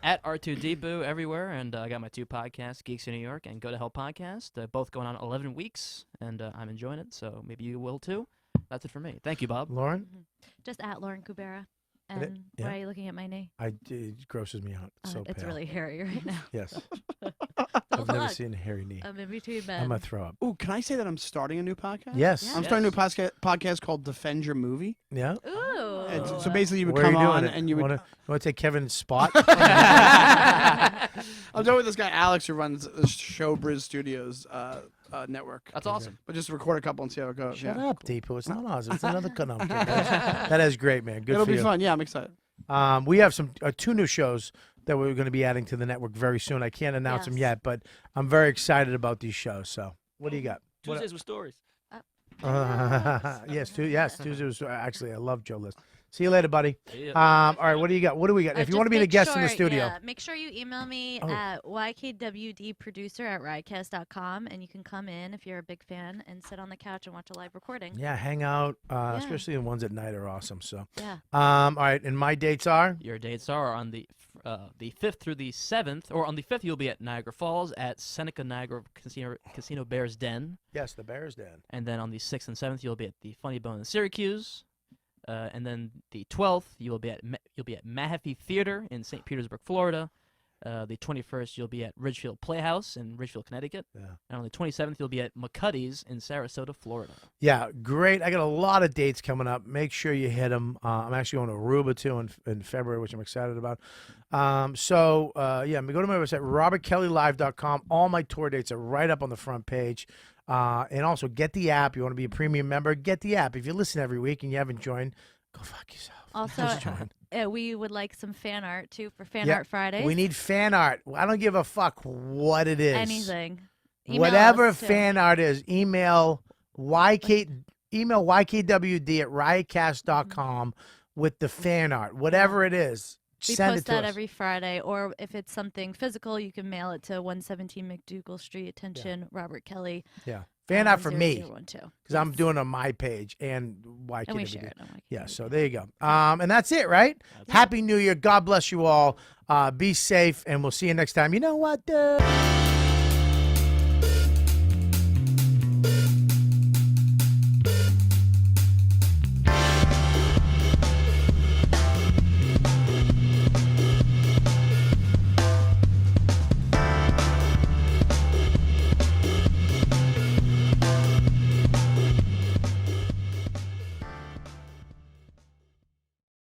[SPEAKER 4] At R2Deepu everywhere, and I got my 2 podcasts, Geeks in New York and Go to Hell podcast, both going on 11 weeks, and I'm enjoying it, so maybe you will too. That's it for me. Thank you, Bob.
[SPEAKER 2] Lauren?
[SPEAKER 3] Just at Lauren Kubera.
[SPEAKER 2] And it-
[SPEAKER 3] And
[SPEAKER 2] yeah.
[SPEAKER 3] why are you looking at my knee?
[SPEAKER 2] It grosses me out. It's so
[SPEAKER 3] It's
[SPEAKER 2] pale.
[SPEAKER 3] really hairy right now.
[SPEAKER 2] Yes.
[SPEAKER 3] Don't
[SPEAKER 2] I've never
[SPEAKER 3] look.
[SPEAKER 2] seen a hairy knee.
[SPEAKER 3] I'm in between men.
[SPEAKER 2] I'm gonna throw up.
[SPEAKER 8] Ooh, can I say that I'm starting a new podcast?
[SPEAKER 2] Yes.
[SPEAKER 8] I'm starting a new podcast called Defend Your Movie.
[SPEAKER 2] Yeah.
[SPEAKER 3] Ooh.
[SPEAKER 8] And so basically you would
[SPEAKER 2] Where are
[SPEAKER 8] come
[SPEAKER 2] you doing
[SPEAKER 8] on
[SPEAKER 2] it?
[SPEAKER 8] and you would...
[SPEAKER 2] want to take Kevin's spot?
[SPEAKER 8] I'm doing with this guy Alex who runs the Showbiz Studios network.
[SPEAKER 4] That's awesome.
[SPEAKER 8] But just record a couple and see how it goes.
[SPEAKER 2] Shut
[SPEAKER 8] yeah.
[SPEAKER 2] up, Deepu. It's not awesome. It's another no, I'm kidding. That is great, man. Good
[SPEAKER 8] It'll
[SPEAKER 2] for
[SPEAKER 8] be
[SPEAKER 2] you.
[SPEAKER 8] fun. Yeah, I'm excited.
[SPEAKER 2] We have some 2 new shows that we're going to be adding to the network very soon. I can't announce them
[SPEAKER 3] Yes.
[SPEAKER 2] yet, but I'm very excited about these shows. So, what do you got? What-
[SPEAKER 9] Tuesdays with stories.
[SPEAKER 2] yes, Tuesday was actually I love Joe List. See you later, buddy.
[SPEAKER 9] Yeah.
[SPEAKER 2] All right, what do you got? What do we got? If you
[SPEAKER 3] Just
[SPEAKER 2] want to be the
[SPEAKER 3] make
[SPEAKER 2] guest in the
[SPEAKER 3] sure-
[SPEAKER 2] studio,
[SPEAKER 3] yeah, make sure you email me
[SPEAKER 2] Oh.
[SPEAKER 3] at ykwdproducer@riotcast.com, and you can come in if you're a big fan and sit on the couch and watch a live recording.
[SPEAKER 2] yeah, hang out. Especially the ones at night are awesome. So,
[SPEAKER 3] Yeah.
[SPEAKER 2] all right, and my dates are
[SPEAKER 4] Your dates are on the 5th through the 7th, or on the 5th you'll be at Niagara Falls at Seneca Niagara Casino Bears Den,
[SPEAKER 2] yes, the Bears Den.
[SPEAKER 4] and then on the 6th and 7th you'll be at the Funny Bone in Syracuse, and then the 12th you'll be at Mahaffey Theater in St. Petersburg, Florida. The 21st you'll be at Ridgefield Playhouse in Ridgefield, Connecticut,
[SPEAKER 2] Yeah.
[SPEAKER 4] and on the 27th you'll be at McCuddy's in Sarasota, Florida.
[SPEAKER 2] Yeah, great. I got a lot of dates coming up. Make sure you hit them. I'm actually going to Aruba too in February, which I'm excited about. Yeah, go to my website, robertkellylive.com. All my tour dates are right up on the front page. And also get the app. You want to be a premium member, get the app. If you listen every week and you haven't joined, go fuck yourself.
[SPEAKER 3] Also,
[SPEAKER 2] Just join.
[SPEAKER 3] we would like some fan art too for Fan
[SPEAKER 2] Yeah,
[SPEAKER 3] Art Fridays.
[SPEAKER 2] We need fan art. I don't give a fuck what it is.
[SPEAKER 3] anything. Email
[SPEAKER 2] Whatever
[SPEAKER 3] us, too.
[SPEAKER 2] fan art is, email YKWD at riotcast.com with the fan art. Whatever it is,
[SPEAKER 3] We
[SPEAKER 2] send
[SPEAKER 3] post
[SPEAKER 2] it to
[SPEAKER 3] that
[SPEAKER 2] us.
[SPEAKER 3] every Friday, or if it's something physical, you can mail it to 117 McDougal Street. Attention, Robert Kelly.
[SPEAKER 2] Yeah. Fan art for me,
[SPEAKER 3] 0012.
[SPEAKER 2] because I'm
[SPEAKER 3] Yes.
[SPEAKER 2] doing it on my page and YKWD.
[SPEAKER 3] And we share it on
[SPEAKER 2] Yeah,
[SPEAKER 3] YKWD.
[SPEAKER 2] so there you go. And that's it, right? Happy New Year. God bless you all. Be safe, and we'll see you next time. You know what?